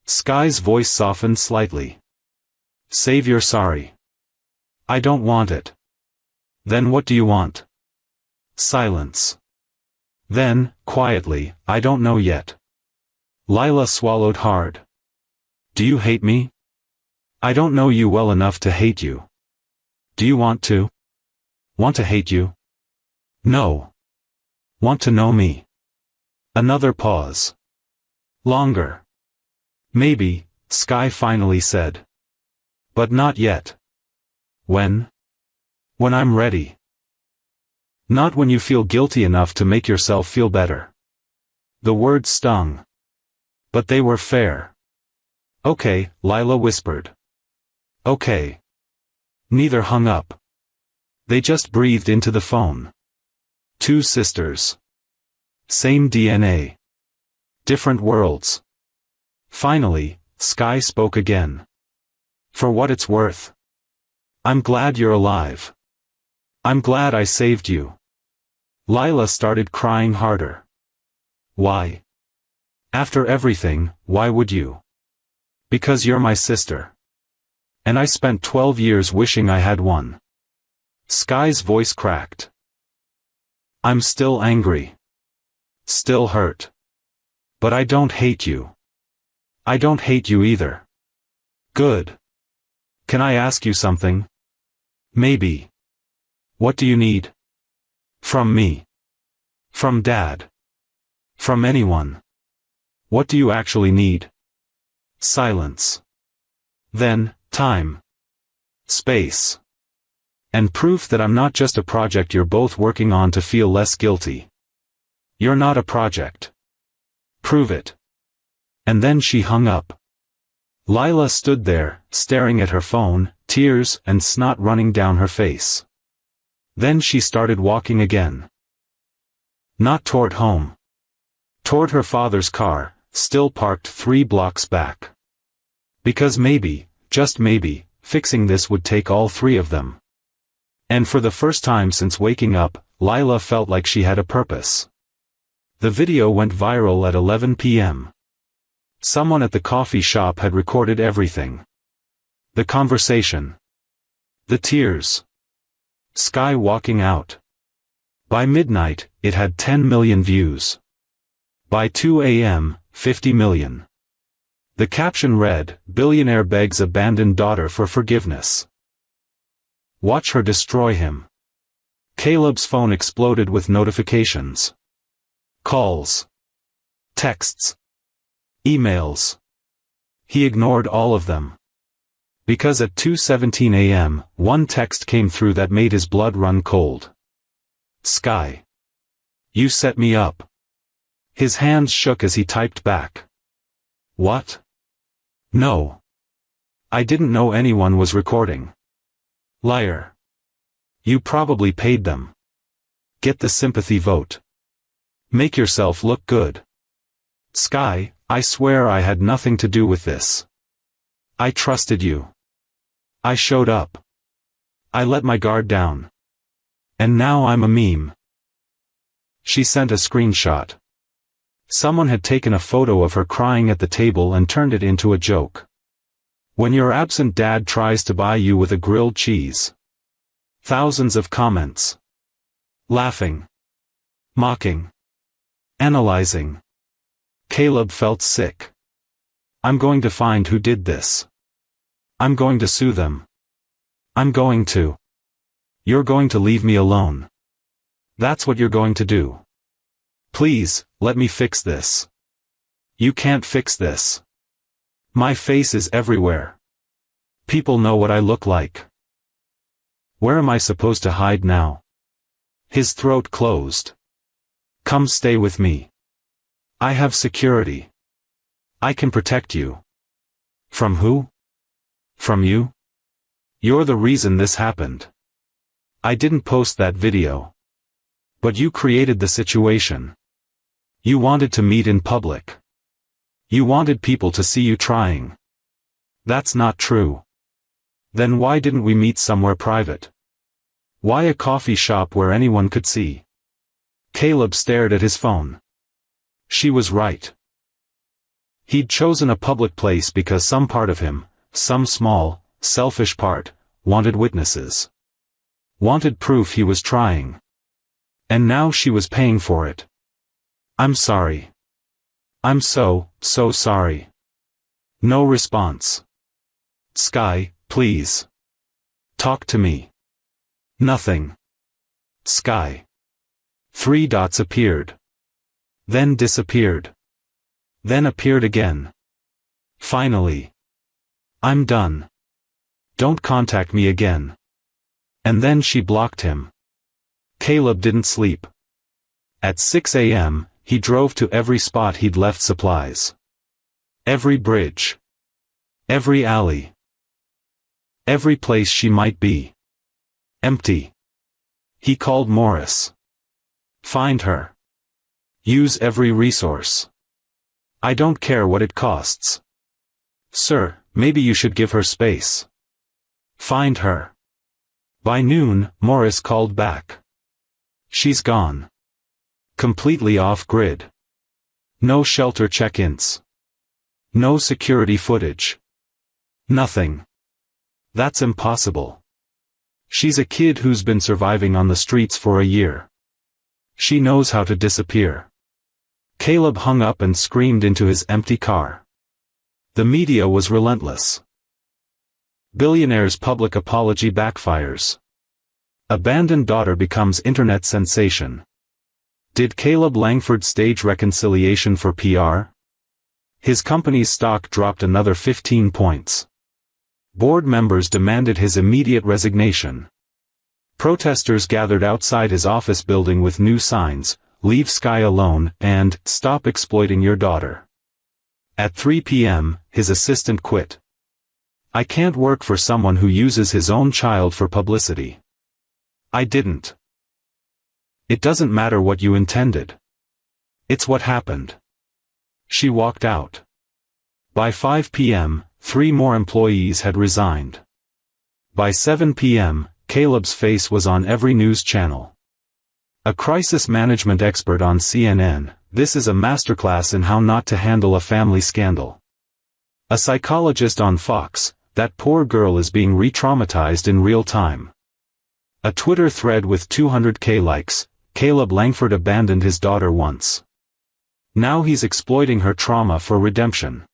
Sky's voice softened slightly. Save your sorry. I don't want it. Then what do you want? Silence. Then, quietly, I don't know yet. Lila swallowed hard. Do you hate me? I don't know you well enough to hate you. Do you want to? Want to hate you? No. Want to know me? Another pause. Longer. Maybe, Sky finally said. But not yet. When? When I'm ready. Not when you feel guilty enough to make yourself feel better. The words stung. But they were fair. Okay, Lila whispered. Okay. Neither hung up. They just breathed into the phone. Two sisters. Same DNA. Different worlds. Finally, Sky spoke again. For what it's worth. I'm glad you're alive. I'm glad I saved you. Lila started crying harder. Why? After everything, why would you? Because you're my sister. And I spent 12 years wishing I had one. Sky's voice cracked. I'm still angry. Still hurt. But I don't hate you. I don't hate you either. Good. Can I ask you something? Maybe. What do you need? From me. From Dad. From anyone. What do you actually need? Silence. Then, time. Space. And proof that I'm not just a project you're both working on to feel less guilty. You're not a project. Prove it. And then she hung up. Lila stood there, staring at her phone, tears and snot running down her face. Then she started walking again. Not toward home. Toward her father's car, still parked 3 blocks back. Because maybe, just maybe, fixing this would take all 3 of them. And for the first time since waking up, Lila felt like she had a purpose. The video went viral at 11 p.m. Someone at the coffee shop had recorded everything. The conversation. The tears. Sky walking out. By midnight, it had 10 million views. By 2 a.m., 50 million. The caption read, "Billionaire begs abandoned daughter for forgiveness. Watch her destroy him." Caleb's phone exploded with notifications. Calls. Texts. Emails. He ignored all of them. Because at 2:17 a.m., one text came through that made his blood run cold. Sky. You set me up. His hands shook as he typed back. What? No. I didn't know anyone was recording. Liar. You probably paid them. Get the sympathy vote. Make yourself look good. Sky, I swear I had nothing to do with this. I trusted you. I showed up. I let my guard down. And now I'm a meme. She sent a screenshot. Someone had taken a photo of her crying at the table and turned it into a joke. When your absent dad tries to buy you with a grilled cheese. Thousands of comments. Laughing. Mocking. Analyzing. Caleb felt sick. I'm going to find who did this. I'm going to sue them. I'm going to. You're going to leave me alone. That's what you're going to do. Please, let me fix this. You can't fix this. My face is everywhere. People know what I look like. Where am I supposed to hide now? His throat closed. Come stay with me. I have security. I can protect you. From who? From you? You're the reason this happened. I didn't post that video. But you created the situation. You wanted to meet in public. You wanted people to see you trying. That's not true. Then why didn't we meet somewhere private? Why a coffee shop where anyone could see? Caleb stared at his phone. She was right. He'd chosen a public place because some part of him, some small, selfish part, wanted witnesses. Wanted proof he was trying. And now she was paying for it. I'm sorry. I'm so sorry. No response. Sky, please. Talk to me. Nothing. Sky. 3 dots appeared. Then disappeared. Then appeared again. Finally. I'm done. Don't contact me again. And then she blocked him. Caleb didn't sleep. At 6 a.m., he drove to every spot he'd left supplies. Every bridge. Every alley. Every place she might be. Empty. He called Morris. Find her. Use every resource. I don't care what it costs. Sir, maybe you should give her space. Find her. By noon, Morris called back. She's gone. Completely off-grid. No shelter check-ins. No security footage. Nothing. That's impossible. She's a kid who's been surviving on the streets for a year. She knows how to disappear. Caleb hung up and screamed into his empty car. The media was relentless. Billionaire's public apology backfires. Abandoned daughter becomes internet sensation. Did Caleb Langford stage reconciliation for PR? His company's stock dropped another 15 points. Board members demanded his immediate resignation. Protesters gathered outside his office building with new signs, "Leave Sky alone," and "Stop exploiting your daughter." At 3 p.m., his assistant quit. I can't work for someone who uses his own child for publicity. I didn't. It doesn't matter what you intended. It's what happened. She walked out. By 5 p.m., 3 more employees had resigned. By 7 p.m., Caleb's face was on every news channel. A crisis management expert on CNN, this is a masterclass in how not to handle a family scandal. A psychologist on Fox, that poor girl is being re-traumatized in real time. A Twitter thread with 200k likes, Caleb Langford abandoned his daughter once. Now he's exploiting her trauma for redemption.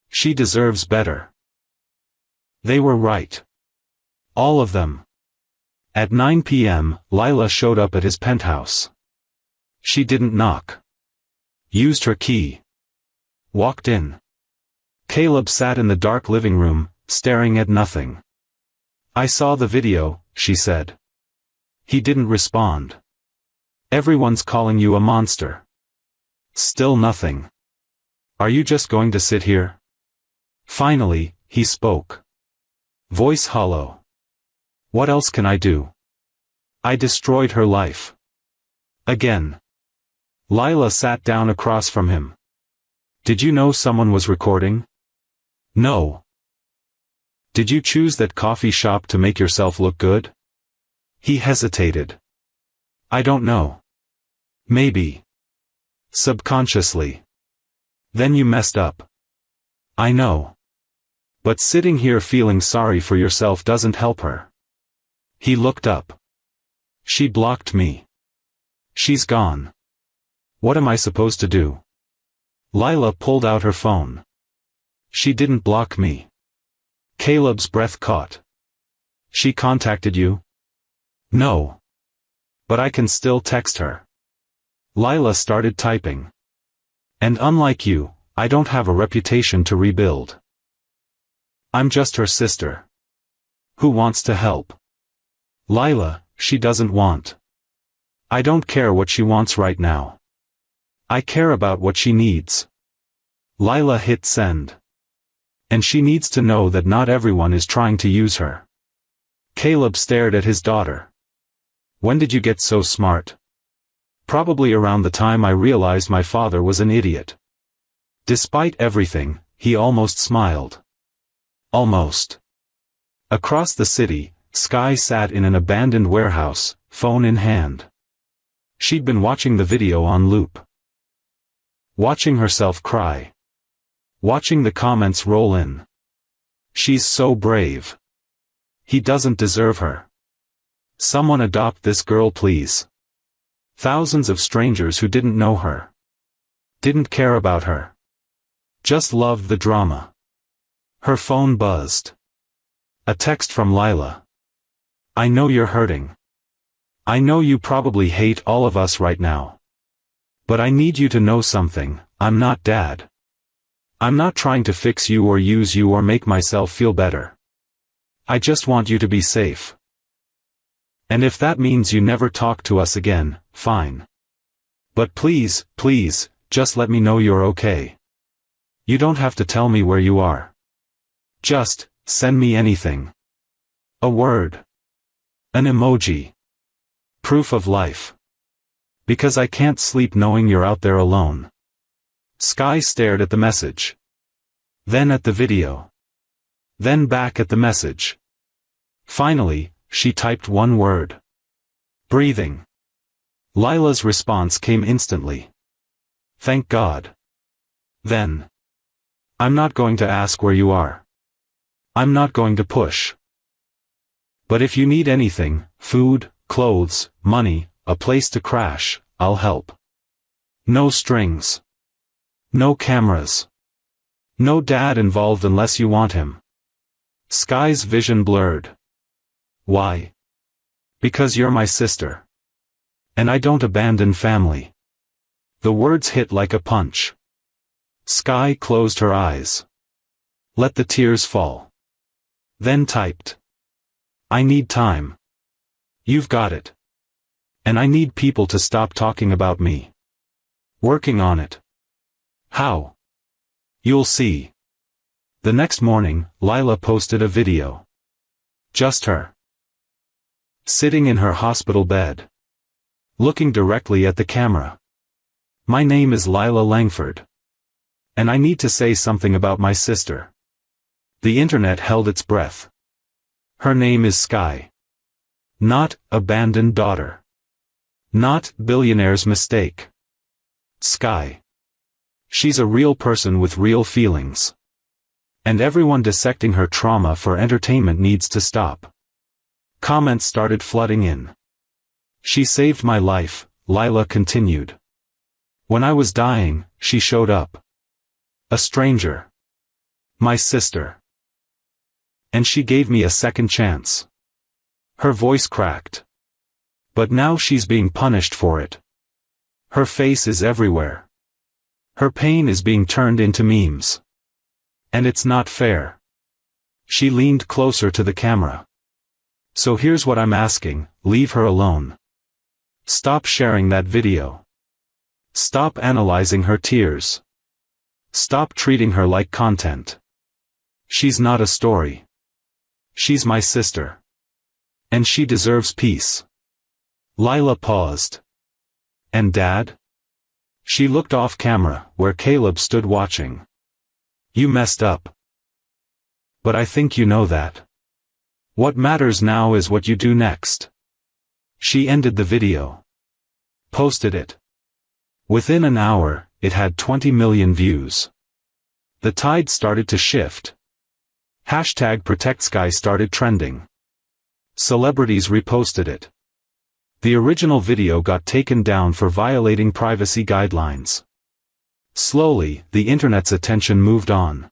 She deserves better. They were right. All of them. At 9 p.m., Lila showed up at his penthouse. She didn't knock. Used her key. Walked in. Caleb sat in the dark living room, staring at nothing. I saw the video, she said. He didn't respond. Everyone's calling you a monster. Still nothing. Are you just going to sit here? Finally, he spoke. Voice hollow. What else can I do? I destroyed her life. Again. Lila sat down across from him. Did you know someone was recording? No. Did you choose that coffee shop to make yourself look good? He hesitated. I don't know. Maybe. Subconsciously. Then you messed up. I know. But sitting here feeling sorry for yourself doesn't help her. He looked up. She blocked me. She's gone. What am I supposed to do? Lila pulled out her phone. She didn't block me. Caleb's breath caught. She contacted you? No. But I can still text her. Lila started typing. And unlike you, I don't have a reputation to rebuild. I'm just her sister. Who wants to help? Lila, she doesn't want. I don't care what she wants right now. I care about what she needs. Lila hit send. And she needs to know that not everyone is trying to use her. Caleb stared at his daughter. When did you get so smart? Probably around the time I realized my father was an idiot. Despite everything, he almost smiled. Almost. Across the city, Sky sat in an abandoned warehouse, phone in hand. She'd been watching the video on loop. Watching herself cry. Watching the comments roll in. She's so brave. He doesn't deserve her. Someone adopt this girl, please. Thousands of strangers who didn't know her. Didn't care about her. Just loved the drama. Her phone buzzed. A text from Lila. I know you're hurting. I know you probably hate all of us right now. But I need you to know something, I'm not Dad. I'm not trying to fix you or use you or make myself feel better. I just want you to be safe. And if that means you never talk to us again, fine. But please, please, just let me know you're okay. You don't have to tell me where you are. Just, send me anything. A word. An emoji. Proof of life. Because I can't sleep knowing you're out there alone. Sky stared at the message. Then at the video. Then back at the message. Finally, she typed one word. Breathing. Lila's response came instantly. Thank God. Then. I'm not going to ask where you are. I'm not going to push. But if you need anything, food, clothes, money, a place to crash, I'll help. No strings. No cameras. No dad involved unless you want him. Sky's vision blurred. Why? Because you're my sister. And I don't abandon family. The words hit like a punch. Sky closed her eyes. Let the tears fall. Then typed. I need time. You've got it. And I need people to stop talking about me. Working on it. How? You'll see. The next morning, Lila posted a video. Just her. Sitting in her hospital bed. Looking directly at the camera. My name is Lila Langford. And I need to say something about my sister. The internet held its breath. Her name is Sky. Not abandoned daughter. Not billionaire's mistake. Sky. She's a real person with real feelings. And everyone dissecting her trauma for entertainment needs to stop. Comments started flooding in. She saved my life, Lila continued. When I was dying, she showed up. A stranger. My sister. And she gave me a second chance. Her voice cracked. But now she's being punished for it. Her face is everywhere. Her pain is being turned into memes. And it's not fair. She leaned closer to the camera. So here's what I'm asking, leave her alone. Stop sharing that video. Stop analyzing her tears. Stop treating her like content. She's not a story. She's my sister. And she deserves peace. Lila paused. And Dad? She looked off camera, where Caleb stood watching. You messed up. But I think you know that. What matters now is what you do next. She ended the video. Posted it. Within an hour, it had 20 million views. The tide started to shift. #ProtectSky started trending. Celebrities reposted it. The original video got taken down for violating privacy guidelines. Slowly, the internet's attention moved on.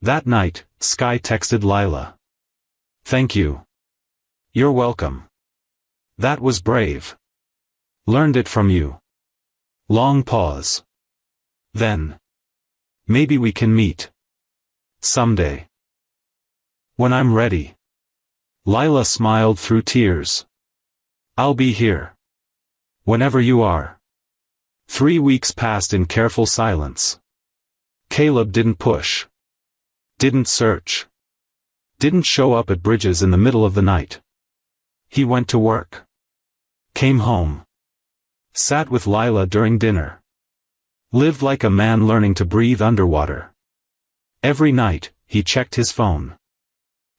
That night, Sky texted Lila. Thank you. You're welcome. That was brave. Learned it from you. Long pause. Then. Maybe we can meet. Someday. When I'm ready. Lila smiled through tears. I'll be here. Whenever you are. 3 weeks passed in careful silence. Caleb didn't push. Didn't search. Didn't show up at Bridges in the middle of the night. He went to work. Came home. Sat with Lila during dinner. Lived like a man learning to breathe underwater. Every night, he checked his phone.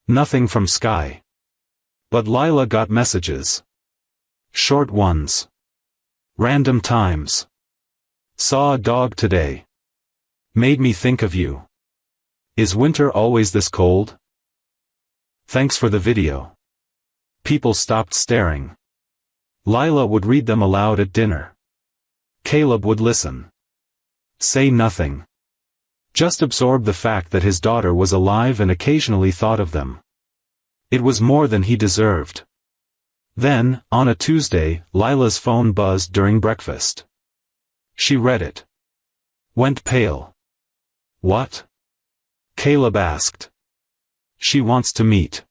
Nothing from Sky. But Lila got messages. Short ones. Random times. Saw a dog today. Made me think of you. Is winter always this cold? Thanks for the video. People stopped staring. Lila would read them aloud at dinner. Caleb would listen. Say nothing. Just absorb the fact that his daughter was alive and occasionally thought of them. It was more than he deserved. Then, on a Tuesday, Lila's phone buzzed during breakfast. She read it. Went pale. What? Caleb asked. She wants to meet.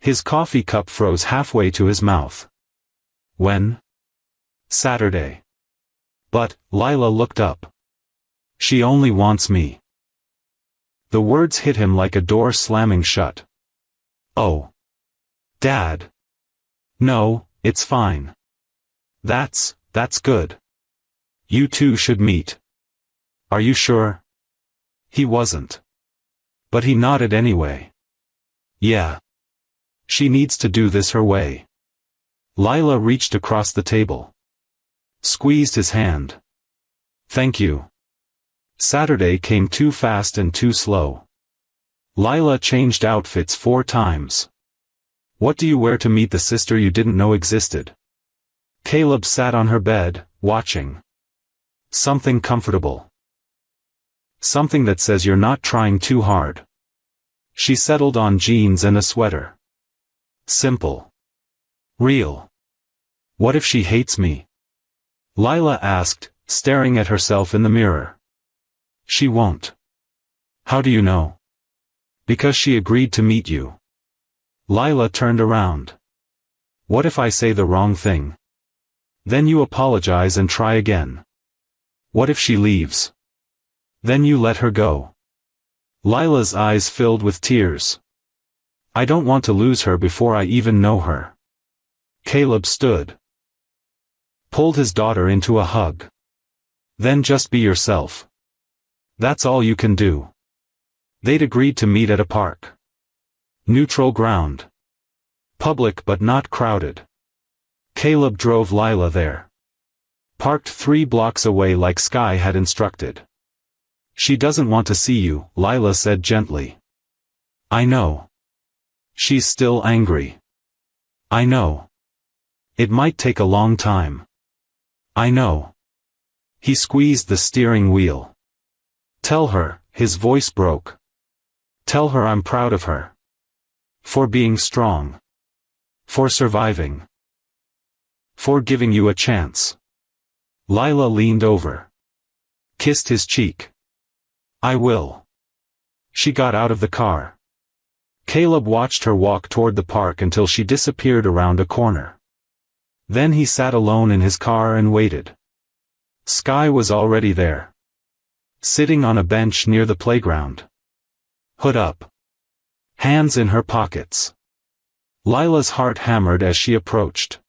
His coffee cup froze halfway to his mouth. When? Saturday. But, Lila looked up. She only wants me. The words hit him like a door slamming shut. Oh. Dad. No, it's fine. That's good. You two should meet. Are you sure? He wasn't. But he nodded anyway. Yeah. She needs to do this her way. Lila reached across the table. Squeezed his hand. Thank you. Saturday came too fast and too slow. Lila changed outfits 4 times. What do you wear to meet the sister you didn't know existed? Caleb sat on her bed, watching. Something comfortable. Something that says you're not trying too hard. She settled on jeans and a sweater. Simple. Real. What if she hates me? Lila asked, staring at herself in the mirror. She won't. How do you know? Because she agreed to meet you. Lila turned around. What if I say the wrong thing? Then you apologize and try again. What if she leaves? Then you let her go. Lila's eyes filled with tears. I don't want to lose her before I even know her. Caleb stood. Pulled his daughter into a hug. Then just be yourself. That's all you can do. They'd agreed to meet at a park. Neutral ground. Public but not crowded. Caleb drove Lila there. Parked 3 blocks away like Sky had instructed. She doesn't want to see you, Lila said gently. I know. She's still angry. I know. It might take a long time. I know. He squeezed the steering wheel. Tell her, his voice broke. Tell her I'm proud of her. For being strong. For surviving. For giving you a chance. Lila leaned over. Kissed his cheek. I will. She got out of the car. Caleb watched her walk toward the park until she disappeared around a corner. Then he sat alone in his car and waited. Sky was already there. Sitting on a bench near the playground. Hood up. Hands in her pockets. Lila's heart hammered as she approached.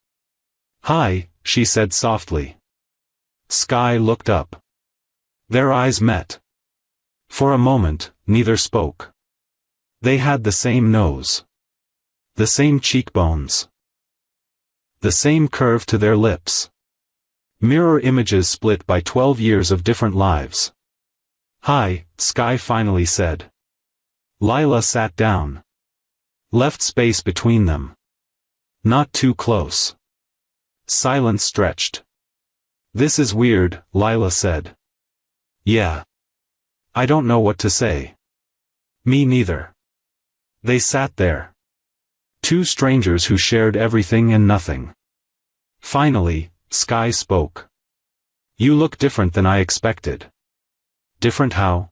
Hi, she said softly. Sky looked up. Their eyes met. For a moment, neither spoke. They had the same nose. The same cheekbones. The same curve to their lips. Mirror images split by 12 years of different lives. Hi, Sky finally said. Lila sat down. Left space between them. Not too close. Silence stretched. This is weird, Lila said. Yeah. I don't know what to say. Me neither. They sat there. 2 strangers who shared everything and nothing. Finally, Sky spoke. You look different than I expected. Different how?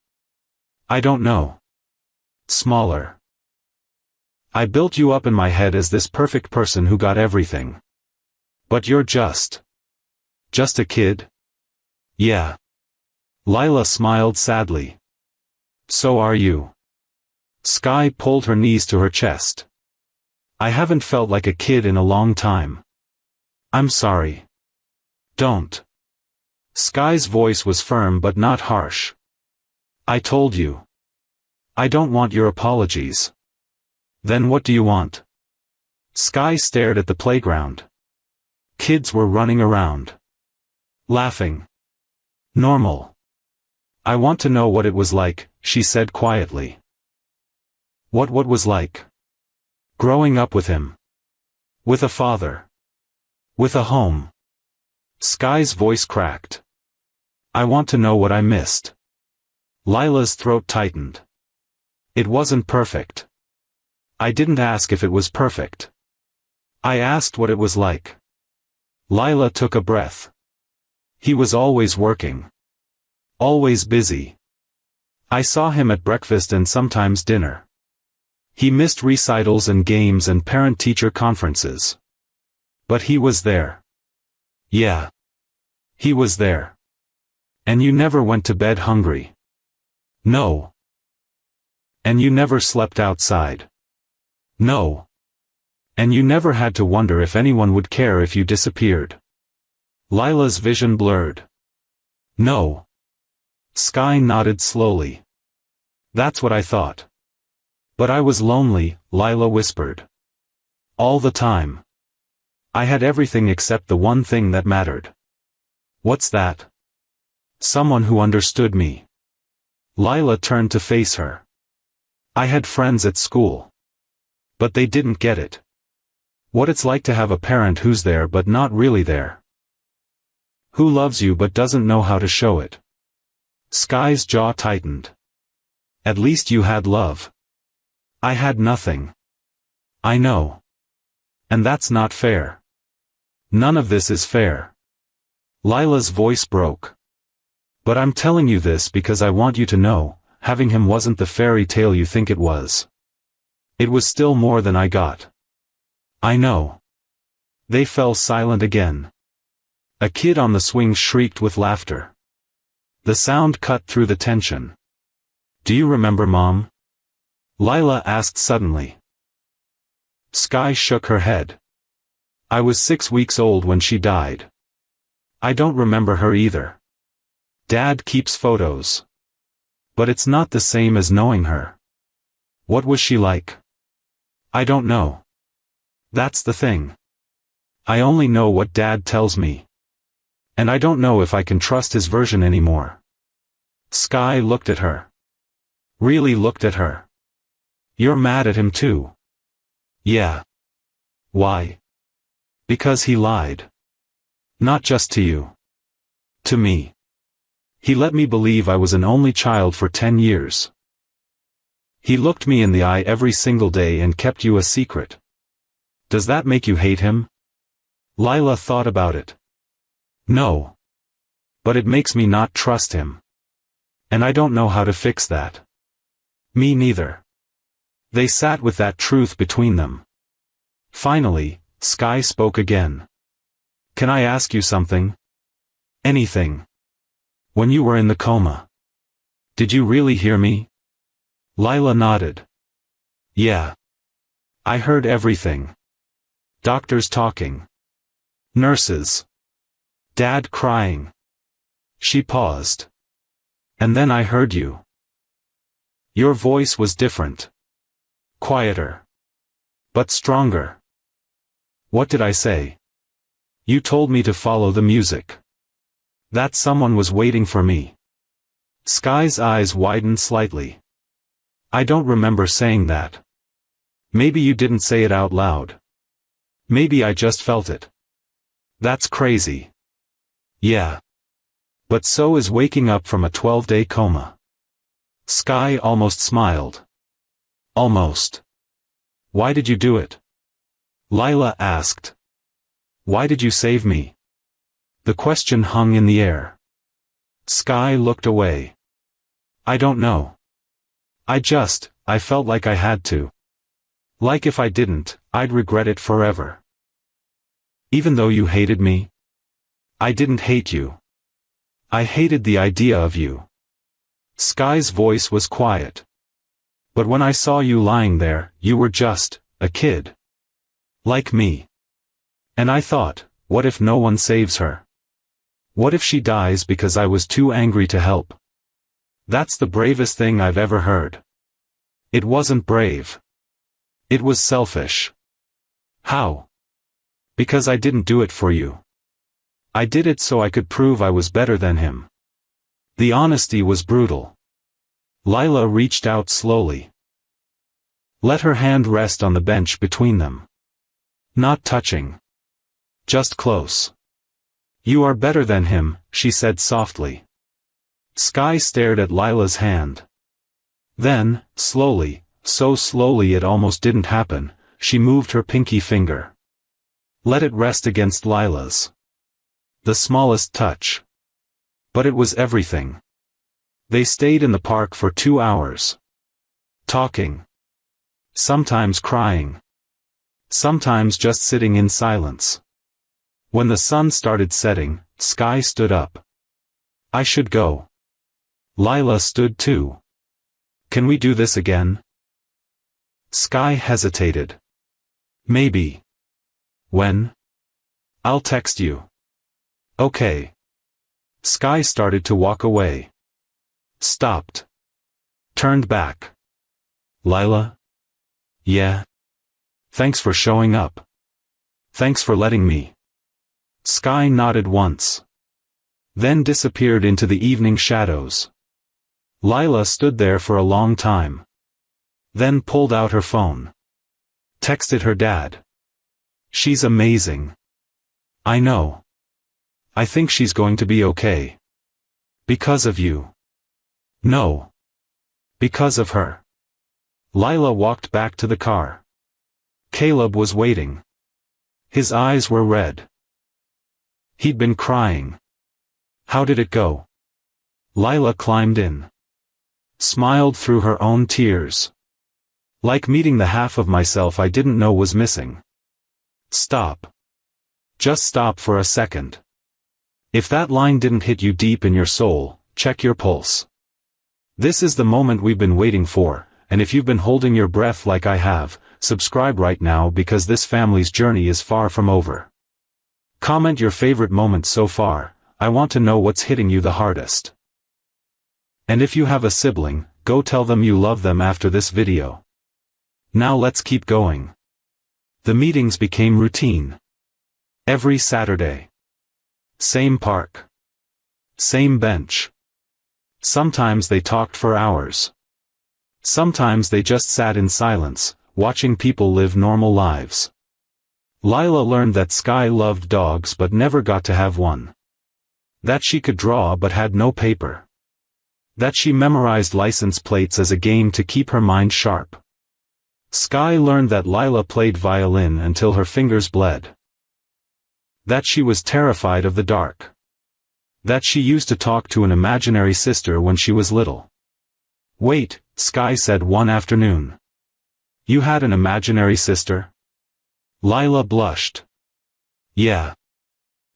I don't know. Smaller. I built you up in my head as this perfect person who got everything. But you're just a kid? Yeah. Lila smiled sadly. So are you. Sky pulled her knees to her chest. I haven't felt like a kid in a long time. I'm sorry. Don't. Sky's voice was firm but not harsh. I told you. I don't want your apologies. Then what do you want? Sky stared at the playground. Kids were running around. Laughing. Normal. I want to know what it was like, she said quietly. What was like? Growing up with him. With a father. With a home. Sky's voice cracked. I want to know what I missed. Lila's throat tightened. It wasn't perfect. I didn't ask if it was perfect. I asked what it was like. Lila took a breath. He was always working. Always busy. I saw him at breakfast and sometimes dinner. He missed recitals and games and parent-teacher conferences. But he was there. Yeah. He was there. And you never went to bed hungry. No. And you never slept outside. No. And you never had to wonder if anyone would care if you disappeared. Lila's vision blurred. No. Sky nodded slowly. That's what I thought. But I was lonely, Lila whispered. All the time. I had everything except the one thing that mattered. What's that? Someone who understood me. Lila turned to face her. I had friends at school. But they didn't get it. What it's like to have a parent who's there but not really there. Who loves you but doesn't know how to show it. Sky's jaw tightened. At least you had love. I had nothing. I know. And that's not fair. None of this is fair. Lila's voice broke. But I'm telling you this because I want you to know, having him wasn't the fairy tale you think it was. It was still more than I got. I know. They fell silent again. A kid on the swing shrieked with laughter. The sound cut through the tension. Do you remember Mom? Lila asked suddenly. Sky shook her head. I was 6 weeks old when she died. I don't remember her either. Dad keeps photos. But it's not the same as knowing her. What was she like? I don't know. That's the thing. I only know what Dad tells me. And I don't know if I can trust his version anymore. Sky looked at her. Really looked at her. You're mad at him too. Yeah. Why? Because he lied. Not just to you. To me. He let me believe I was an only child for 10 years. He looked me in the eye every single day and kept you a secret. Does that make you hate him? Lila thought about it. No. But it makes me not trust him. And I don't know how to fix that. Me neither. They sat with that truth between them. Finally, Sky spoke again. Can I ask you something? Anything. When you were in the coma. Did you really hear me? Lila nodded. Yeah. I heard everything. Doctors talking. Nurses. Dad crying. She paused. And then I heard you. Your voice was different. Quieter. But stronger. What did I say? You told me to follow the music. That someone was waiting for me. Sky's eyes widened slightly. I don't remember saying that. Maybe you didn't say it out loud. Maybe I just felt it. That's crazy. Yeah. But so is waking up from a 12-day coma. Sky almost smiled. Almost. Why did you do it? Lila asked. Why did you save me? The question hung in the air. Sky looked away. I don't know. I felt like I had to. Like if I didn't, I'd regret it forever. Even though you hated me? I didn't hate you. I hated the idea of you. Sky's voice was quiet. But when I saw you lying there, you were just a kid. Like me. And I thought, what if no one saves her? What if she dies because I was too angry to help? That's the bravest thing I've ever heard. It wasn't brave. It was selfish. How? Because I didn't do it for you. I did it so I could prove I was better than him. The honesty was brutal. Lila reached out slowly. Let her hand rest on the bench between them. Not touching. Just close. You are better than him, she said softly. Sky stared at Lila's hand. Then, slowly, so slowly it almost didn't happen, she moved her pinky finger. Let it rest against Lila's. The smallest touch. But it was everything. They stayed in the park for 2 hours. Talking. Sometimes crying. Sometimes just sitting in silence. When the sun started setting, Sky stood up. I should go. Lila stood too. Can we do this again? Sky hesitated. Maybe. When? I'll text you. Okay. Sky started to walk away. Stopped. Turned back. Lila? Yeah? Thanks for showing up. Thanks for letting me. Sky nodded once. Then disappeared into the evening shadows. Lila stood there for a long time. Then pulled out her phone. Texted her dad. She's amazing. I know. I think she's going to be okay. Because of you. No. Because of her. Lila walked back to the car. Caleb was waiting. His eyes were red. He'd been crying. How did it go? Lila climbed in. Smiled through her own tears. Like meeting the half of myself I didn't know was missing. Stop. Just stop for a second. If that line didn't hit you deep in your soul, check your pulse. This is the moment we've been waiting for, and if you've been holding your breath like I have, subscribe right now because this family's journey is far from over. Comment your favorite moment so far, I want to know what's hitting you the hardest. And if you have a sibling, go tell them you love them after this video. Now let's keep going. The meetings became routine. Every Saturday. Same park. Same bench. Sometimes they talked for hours. Sometimes they just sat in silence, watching people live normal lives. Lila learned that Sky loved dogs but never got to have one. That she could draw but had no paper. That she memorized license plates as a game to keep her mind sharp. Sky learned that Lila played violin until her fingers bled. That she was terrified of the dark. That she used to talk to an imaginary sister when she was little. Wait, Sky said one afternoon. You had an imaginary sister? Lila blushed. Yeah.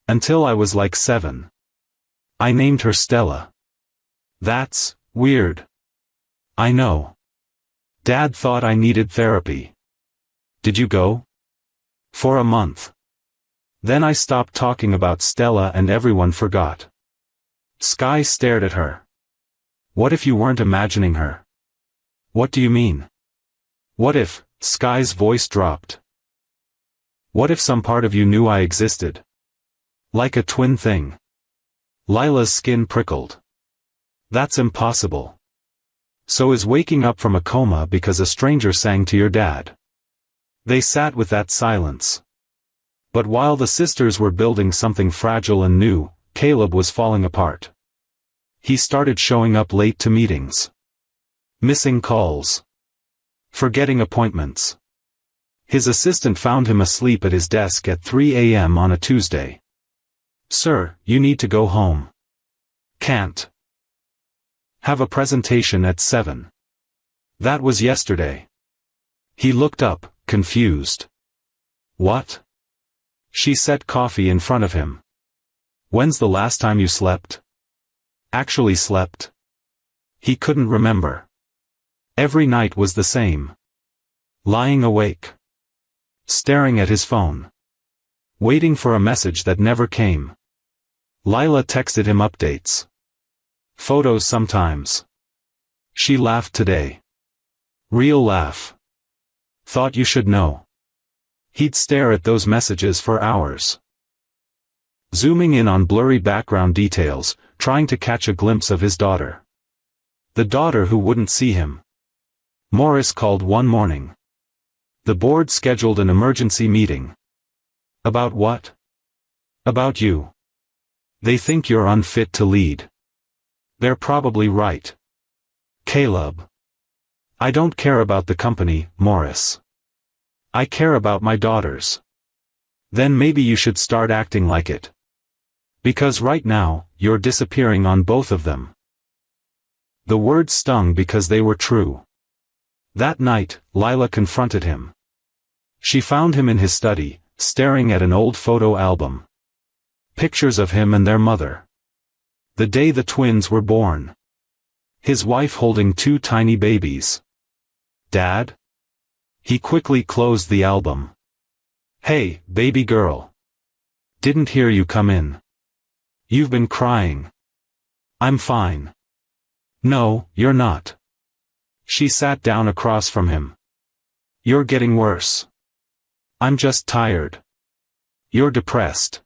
Until I was like 7. I named her Stella. That's weird. I know. Dad thought I needed therapy. Did you go? For a month. Then I stopped talking about Stella and everyone forgot. Sky stared at her. What if you weren't imagining her? What do you mean? What if, Sky's voice dropped. What if some part of you knew I existed? Like a twin thing. Lila's skin prickled. That's impossible. So is waking up from a coma because a stranger sang to your dad. They sat with that silence. But while the sisters were building something fragile and new, Caleb was falling apart. He started showing up late to meetings. Missing calls. Forgetting appointments. His assistant found him asleep at his desk at 3 a.m. on a Tuesday. Sir, you need to go home. Can't. Have a presentation at 7. That was yesterday. He looked up, confused. What? She set coffee in front of him. When's the last time you slept? Actually slept? He couldn't remember. Every night was the same. Lying awake. Staring at his phone. Waiting for a message that never came. Lila texted him updates. Photos sometimes. She laughed today. Real laugh. Thought you should know. He'd stare at those messages for hours. zooming in on blurry background details, trying to catch a glimpse of his daughter. The daughter who wouldn't see him. Morris called one morning. The board scheduled an emergency meeting. About what? About you. They think you're unfit to lead. They're probably right. Caleb. I don't care about the company, Morris. I care about my daughters. Then maybe you should start acting like it. Because right now, you're disappearing on both of them. The words stung because they were true. That night, Lila confronted him. She found him in his study, staring at an old photo album. Pictures of him and their mother. The day the twins were born. His wife holding two tiny babies. Dad? He quickly closed the album. Hey, baby girl. Didn't hear you come in. You've been crying. I'm fine. No, you're not. She sat down across from him. You're getting worse. I'm just tired. You're depressed.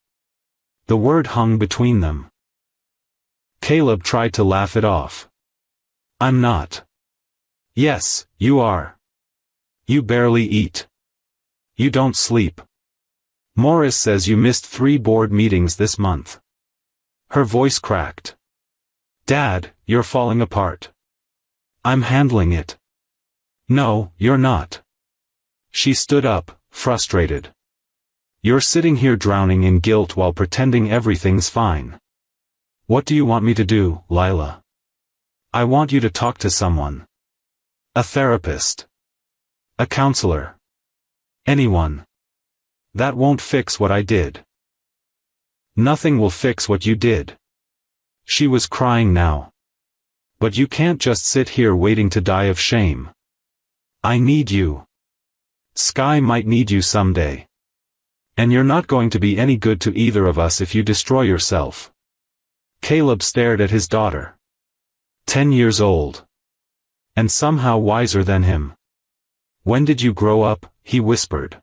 The word hung between them. Caleb tried to laugh it off. I'm not. Yes, you are. You barely eat. You don't sleep. Morris says you missed 3 board meetings this month. Her voice cracked. Dad, you're falling apart. I'm handling it. No, you're not. She stood up, frustrated. You're sitting here drowning in guilt while pretending everything's fine. What do you want me to do, Lila? I want you to talk to someone. A therapist. A counselor. Anyone. That won't fix what I did. Nothing will fix what you did. She was crying now. But you can't just sit here waiting to die of shame. I need you. Sky might need you someday. And you're not going to be any good to either of us if you destroy yourself. Caleb stared at his daughter. 10 years old. And somehow wiser than him. When did you grow up? He whispered.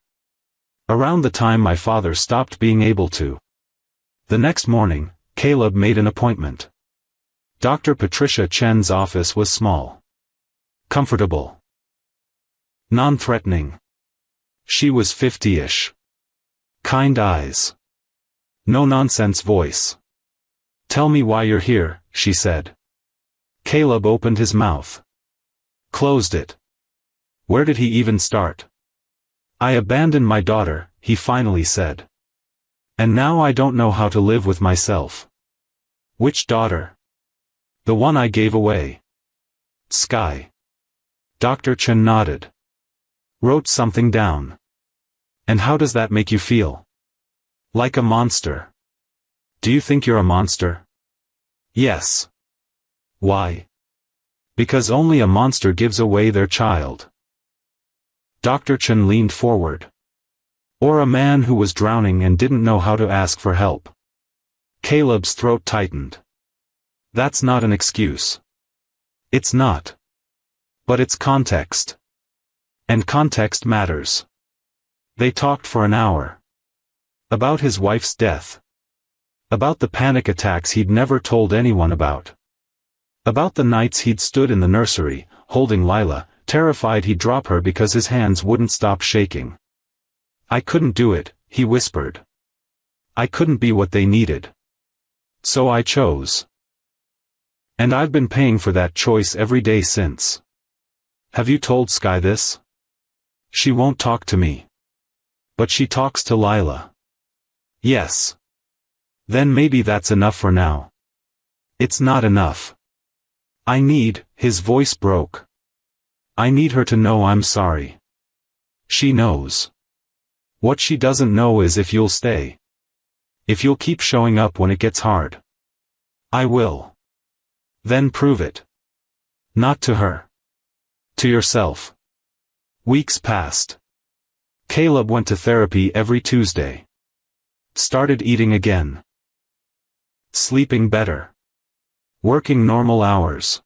Around the time my father stopped being able to. The next morning, Caleb made an appointment. Dr. Patricia Chen's office was small. Comfortable. Non-threatening. She was 50-ish. Kind eyes. No-nonsense voice. Tell me why you're here, she said. Caleb opened his mouth. Closed it. Where did he even start? I abandoned my daughter, he finally said. And now I don't know how to live with myself. Which daughter? The one I gave away. Sky. Dr. Chen nodded. Wrote something down. And how does that make you feel? Like a monster. Do you think you're a monster? Yes. Why? Because only a monster gives away their child. Dr. Chen leaned forward. Or a man who was drowning and didn't know how to ask for help. Caleb's throat tightened. That's not an excuse. It's not. But it's context. And context matters. They talked for an hour. About his wife's death. About the panic attacks he'd never told anyone about. About the nights he'd stood in the nursery, holding Lila, terrified he'd drop her because his hands wouldn't stop shaking. I couldn't do it, he whispered. I couldn't be what they needed. So I chose. And I've been paying for that choice every day since. Have you told Sky this? She won't talk to me. But she talks to Lila. Yes. Then maybe that's enough for now. It's not enough. His voice broke. I need her to know I'm sorry. She knows. What she doesn't know is if you'll stay. If you'll keep showing up when it gets hard. I will. Then prove it. Not to her. To yourself. Weeks passed. Caleb went to therapy every Tuesday. Started eating again. Sleeping better. Working normal hours.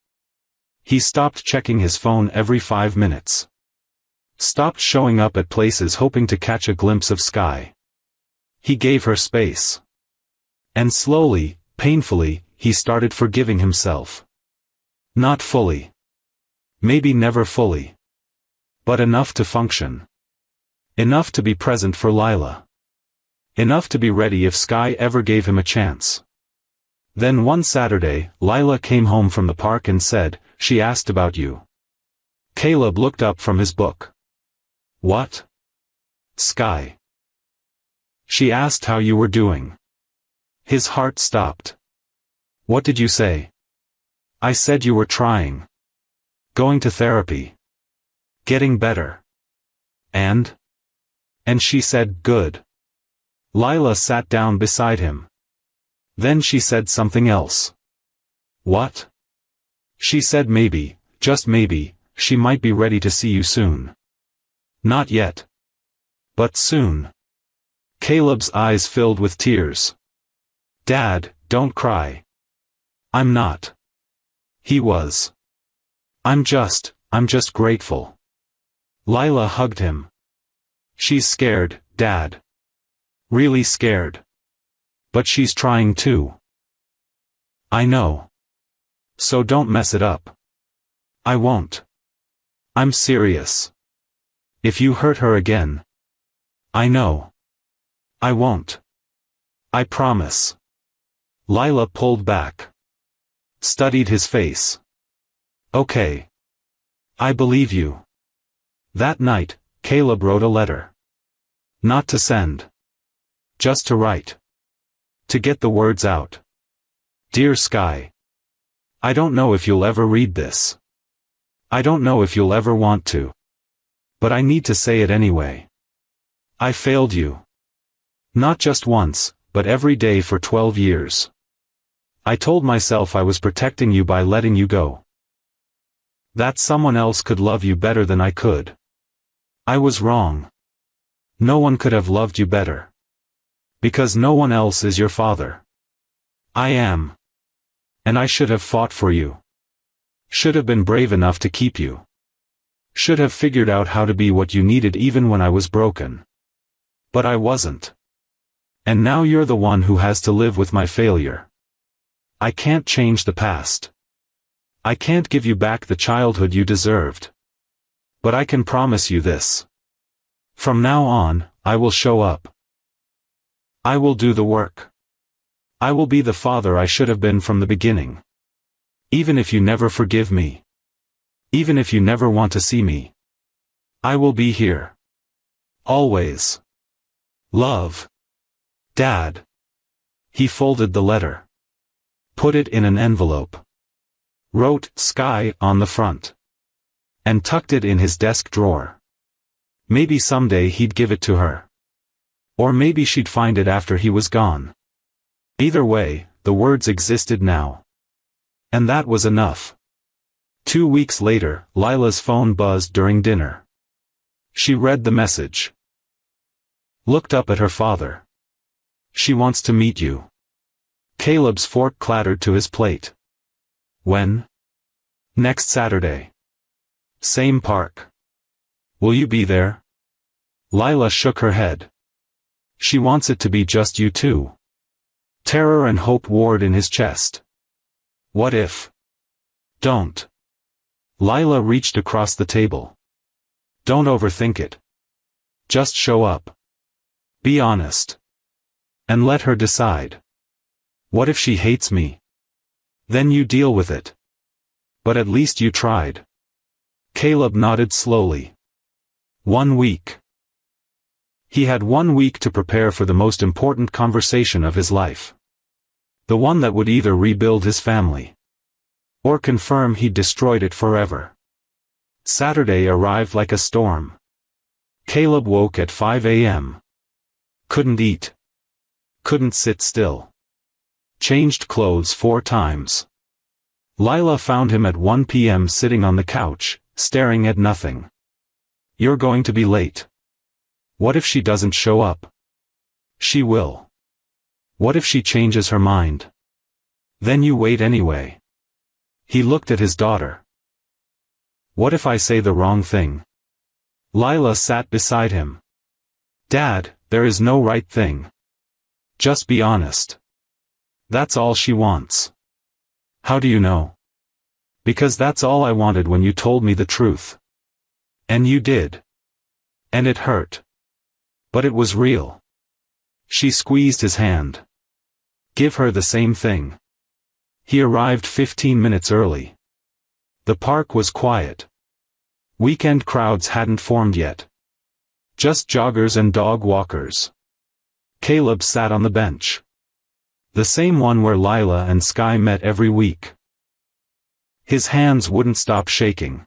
He stopped checking his phone every 5 minutes. Stopped showing up at places hoping to catch a glimpse of Sky. He gave her space. And slowly, painfully, he started forgiving himself. Not fully. Maybe never fully. But enough to function. Enough to be present for Lila. Enough to be ready if Sky ever gave him a chance. Then one Saturday, Lila came home from the park and said, "She asked about you." Caleb looked up from his book. "What?" "Sky. She asked how you were doing." His heart stopped. "What did you say?" "I said you were trying. Going to therapy. Getting better." And she said, "Good." Lila sat down beside him. Then she said something else. "What?" "She said maybe, just maybe, she might be ready to see you soon." "Not yet. But soon." Caleb's eyes filled with tears. "Dad, don't cry." "I'm not." He was. I'm just grateful." Lila hugged him. "She's scared, Dad. Really scared. But she's trying too." "I know. So don't mess it up." "I won't. I'm serious. If you hurt her again." "I know. I won't. I promise." Lila pulled back. Studied his face. "Okay. I believe you." That night, Caleb wrote a letter. Not to send. Just to write. To get the words out. "Dear Sky. I don't know if you'll ever read this. I don't know if you'll ever want to. But I need to say it anyway. I failed you. Not just once, but every day for 12 years. I told myself I was protecting you by letting you go. That someone else could love you better than I could. I was wrong. No one could have loved you better. Because no one else is your father. I am. And I should have fought for you. Should have been brave enough to keep you. Should have figured out how to be what you needed even when I was broken. But I wasn't. And now you're the one who has to live with my failure. I can't change the past. I can't give you back the childhood you deserved. But I can promise you this. From now on, I will show up. I will do the work. I will be the father I should have been from the beginning. Even if you never forgive me. Even if you never want to see me. I will be here. Always. Love. Dad." He folded the letter. Put it in an envelope. Wrote "Sky" on the front. And tucked it in his desk drawer. Maybe someday he'd give it to her. Or maybe she'd find it after he was gone. Either way, the words existed now. And that was enough. 2 weeks later, Lila's phone buzzed during dinner. She read the message. Looked up at her father. "She wants to meet you." Caleb's fork clattered to his plate. "When?" "Next Saturday. Same park. Will you be there?" Lila shook her head. "She wants it to be just you two." Terror and hope warred in his chest. What if? Don't. Lila reached across the table. Don't overthink it. Just show up. Be honest. And let her decide. What if she hates me? Then you deal with it. But at least you tried. Caleb nodded slowly. 1 week. He had 1 week to prepare for the most important conversation of his life. The one that would either rebuild his family. Or confirm he'd destroyed it forever. Saturday arrived like a storm. Caleb woke at 5 a.m. Couldn't eat. Couldn't sit still. Changed clothes 4 times. Lila found him at 1 p.m. sitting on the couch, staring at nothing. You're going to be late. What if she doesn't show up? She will. What if she changes her mind? Then you wait anyway. He looked at his daughter. What if I say the wrong thing? Lila sat beside him. Dad, there is no right thing. Just be honest. That's all she wants. How do you know? Because that's all I wanted when you told me the truth. And you did. And it hurt. But it was real. She squeezed his hand. Give her the same thing. He arrived 15 minutes early. The park was quiet. Weekend crowds hadn't formed yet. Just joggers and dog walkers. Caleb sat on the bench. The same one where Lila and Sky met every week. His hands wouldn't stop shaking.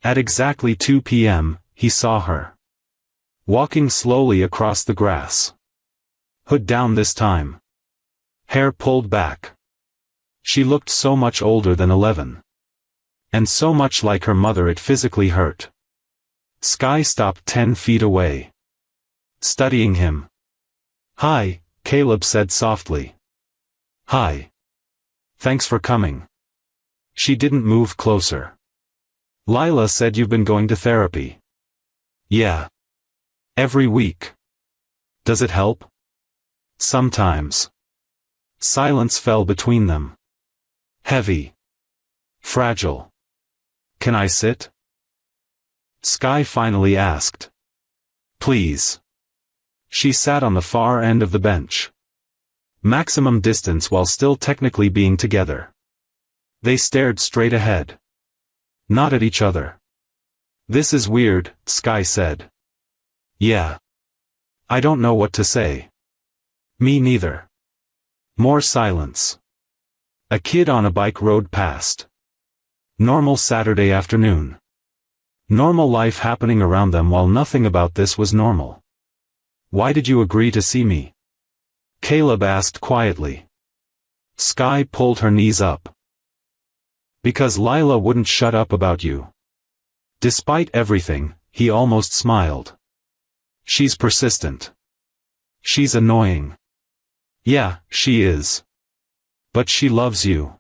At exactly 2 p.m., he saw her. Walking slowly across the grass. Hood down this time. Hair pulled back. She looked so much older than 11. And so much like her mother it physically hurt. Sky stopped 10 feet away. Studying him. Hi, Caleb said softly. Hi. Thanks for coming. She didn't move closer. Lila said you've been going to therapy. Yeah. Every week. Does it help? Sometimes. Silence fell between them. Heavy. Fragile. Can I sit? Sky finally asked. Please. She sat on the far end of the bench. Maximum distance while still technically being together. They stared straight ahead. Not at each other. This is weird, Sky said. Yeah. I don't know what to say. Me neither. More silence. A kid on a bike rode past. Normal Saturday afternoon. Normal life happening around them while nothing about this was normal. Why did you agree to see me? Caleb asked quietly. Sky pulled her knees up. Because Lila wouldn't shut up about you. Despite everything, he almost smiled. She's persistent. She's annoying. Yeah, she is. But she loves you.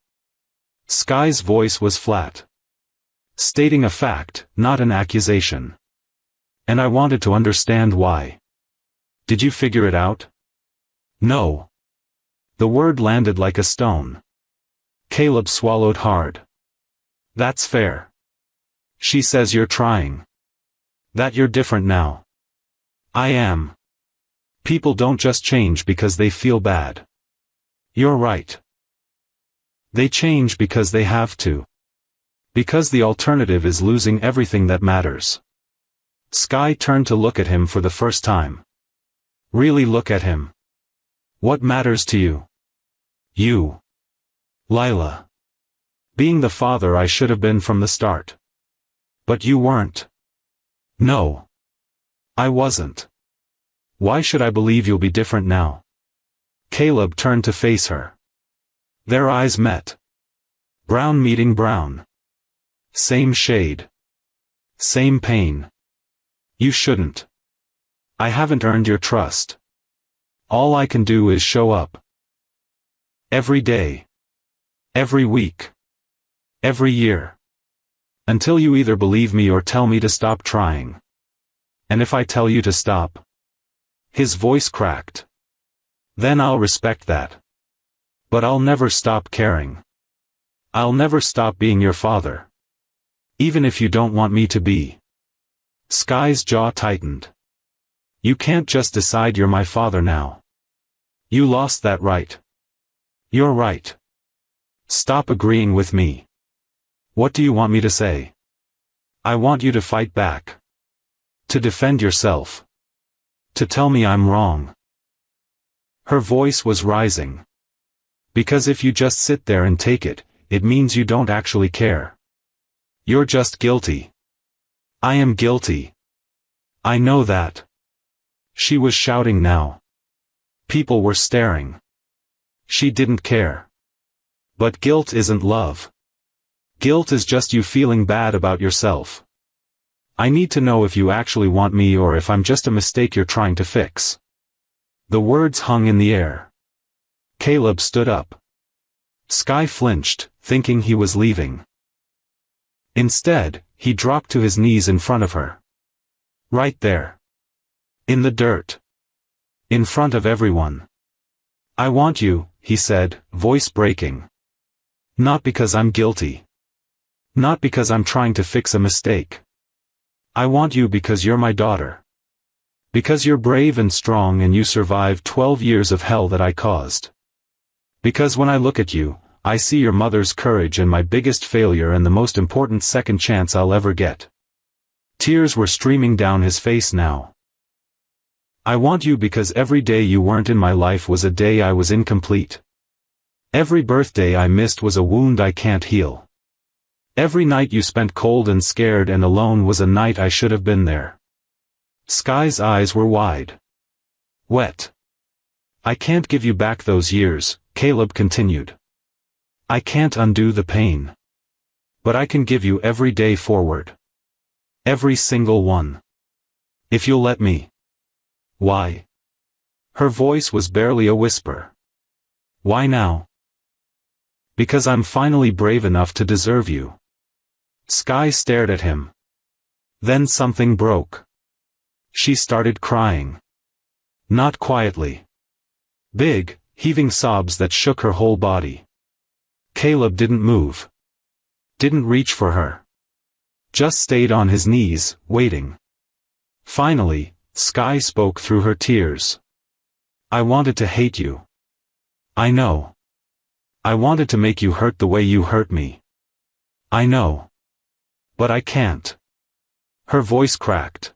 Sky's voice was flat. Stating a fact, not an accusation. And I wanted to understand why. Did you figure it out? No. The word landed like a stone. Caleb swallowed hard. That's fair. She says you're trying. That you're different now. I am. People don't just change because they feel bad. You're right. They change because they have to. Because the alternative is losing everything that matters. Sky turned to look at him for the first time. Really look at him. What matters to you? You. Lila. Being the father I should have been from the start. But you weren't. No. I wasn't. Why should I believe you'll be different now? Caleb turned to face her. Their eyes met. Brown meeting brown. Same shade. Same pain. You shouldn't. I haven't earned your trust. All I can do is show up. Every day. Every week. Every year. Until you either believe me or tell me to stop trying. And if I tell you to stop. His voice cracked. Then I'll respect that. But I'll never stop caring. I'll never stop being your father. Even if you don't want me to be. Sky's jaw tightened. You can't just decide you're my father now. You lost that right. You're right. Stop agreeing with me. What do you want me to say? I want you to fight back. To defend yourself. To tell me I'm wrong. Her voice was rising. Because if you just sit there and take it, it means you don't actually care. You're just guilty. I am guilty. I know that. She was shouting now. People were staring. She didn't care. But guilt isn't love. Guilt is just you feeling bad about yourself. I need to know if you actually want me or if I'm just a mistake you're trying to fix. The words hung in the air. Caleb stood up. Sky flinched, thinking he was leaving. Instead, he dropped to his knees in front of her. Right there. In the dirt. In front of everyone. I want you, he said, voice breaking. Not because I'm guilty. Not because I'm trying to fix a mistake. I want you because you're my daughter. Because you're brave and strong and you survived 12 years of hell that I caused. Because when I look at you, I see your mother's courage and my biggest failure and the most important second chance I'll ever get. Tears were streaming down his face now. I want you because every day you weren't in my life was a day I was incomplete. Every birthday I missed was a wound I can't heal. Every night you spent cold and scared and alone was a night I should have been there. Sky's eyes were wide. Wet. I can't give you back those years, Caleb continued. I can't undo the pain. But I can give you every day forward. Every single one. If you'll let me. Why? Her voice was barely a whisper. Why now? Because I'm finally brave enough to deserve you. Sky stared at him. Then something broke. She started crying. Not quietly. Big, heaving sobs that shook her whole body. Caleb didn't move. Didn't reach for her. Just stayed on his knees, waiting. Finally, Sky spoke through her tears. I wanted to hate you. I know. I wanted to make you hurt the way you hurt me. I know. But I can't. Her voice cracked.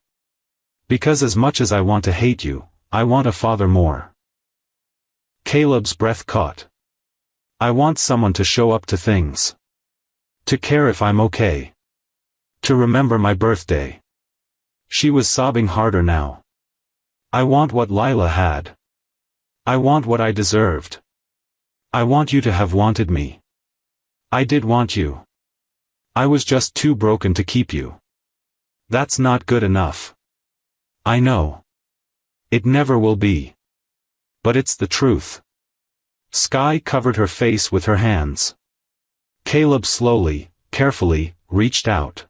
Because as much as I want to hate you, I want a father more. Caleb's breath caught. I want someone to show up to things. To care if I'm okay. To remember my birthday. She was sobbing harder now. I want what Lila had. I want what I deserved. I want you to have wanted me. I did want you. I was just too broken to keep you. That's not good enough. I know. It never will be. But it's the truth. Sky covered her face with her hands. Caleb slowly, carefully, reached out.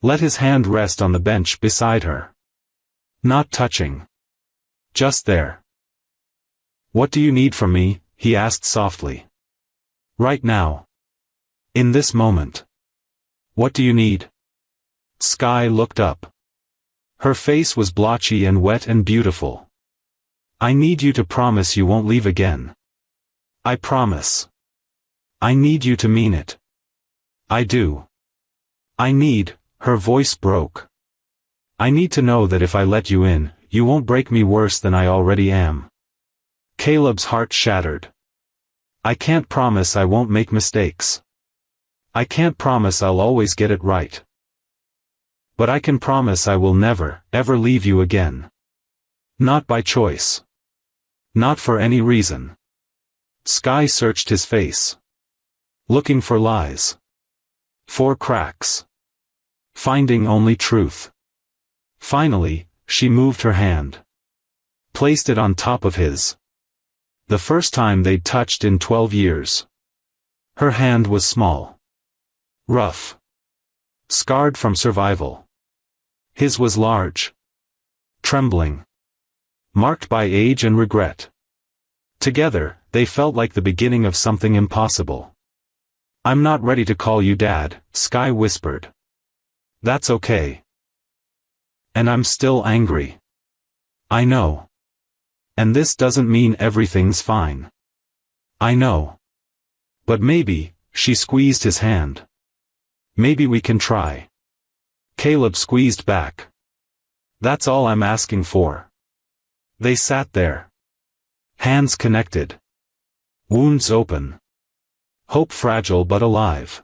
Let his hand rest on the bench beside her. Not touching. Just there. What do you need from me? He asked softly. Right now. In this moment. What do you need? Sky looked up. Her face was blotchy and wet and beautiful. I need you to promise you won't leave again. I promise. I need you to mean it. I do. I need, her voice broke. I need to know that if I let you in, you won't break me worse than I already am. Caleb's heart shattered. I can't promise I won't make mistakes. I can't promise I'll always get it right. But I can promise I will never, ever leave you again. Not by choice. Not for any reason. Sky searched his face. Looking for lies. For cracks. Finding only truth. Finally, she moved her hand. Placed it on top of his. The first time they'd touched in 12 years. Her hand was small. Rough. Scarred from survival. His was large. Trembling. Marked by age and regret. Together, they felt like the beginning of something impossible. I'm not ready to call you Dad, Sky whispered. That's okay. And I'm still angry. I know. And this doesn't mean everything's fine. I know. But maybe, she squeezed his hand. Maybe we can try. Caleb squeezed back. That's all I'm asking for. They sat there. Hands connected. Wounds open. Hope fragile but alive.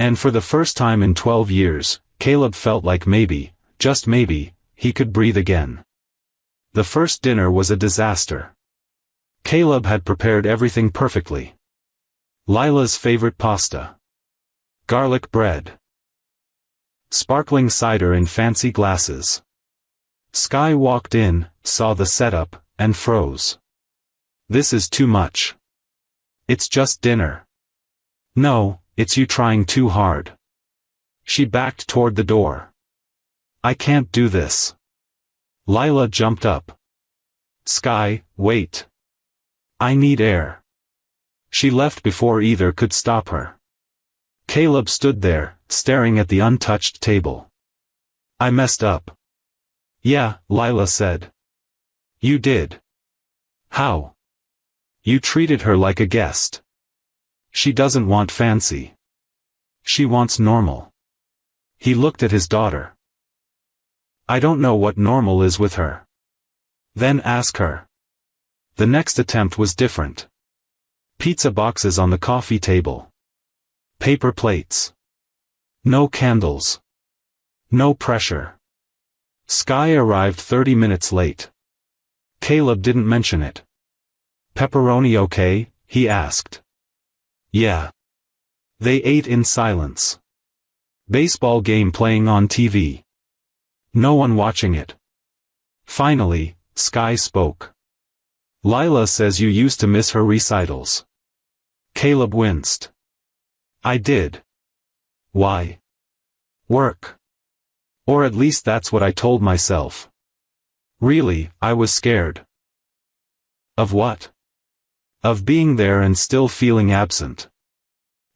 And for the first time in 12 years, Caleb felt like maybe, just maybe, he could breathe again. The first dinner was a disaster. Caleb had prepared everything perfectly. Lila's favorite pasta. Garlic bread. Sparkling cider in fancy glasses. Sky walked in, saw the setup, and froze. This is too much. It's just dinner. No, it's you trying too hard. She backed toward the door. I can't do this. Lila jumped up. Sky, wait. I need air. She left before either could stop her. Caleb stood there, staring at the untouched table. I messed up. Yeah, Lila said. You did. How? You treated her like a guest. She doesn't want fancy. She wants normal. He looked at his daughter. I don't know what normal is with her. Then ask her. The next attempt was different. Pizza boxes on the coffee table. Paper plates. No candles. No pressure. Sky arrived 30 minutes late. Caleb didn't mention it. Pepperoni okay? He asked. Yeah. They ate in silence. Baseball game playing on TV. No one watching it. Finally, Sky spoke. Lila says you used to miss her recitals. Caleb winced. I did. Why? Work. Or at least that's what I told myself. Really, I was scared. Of what? Of being there and still feeling absent.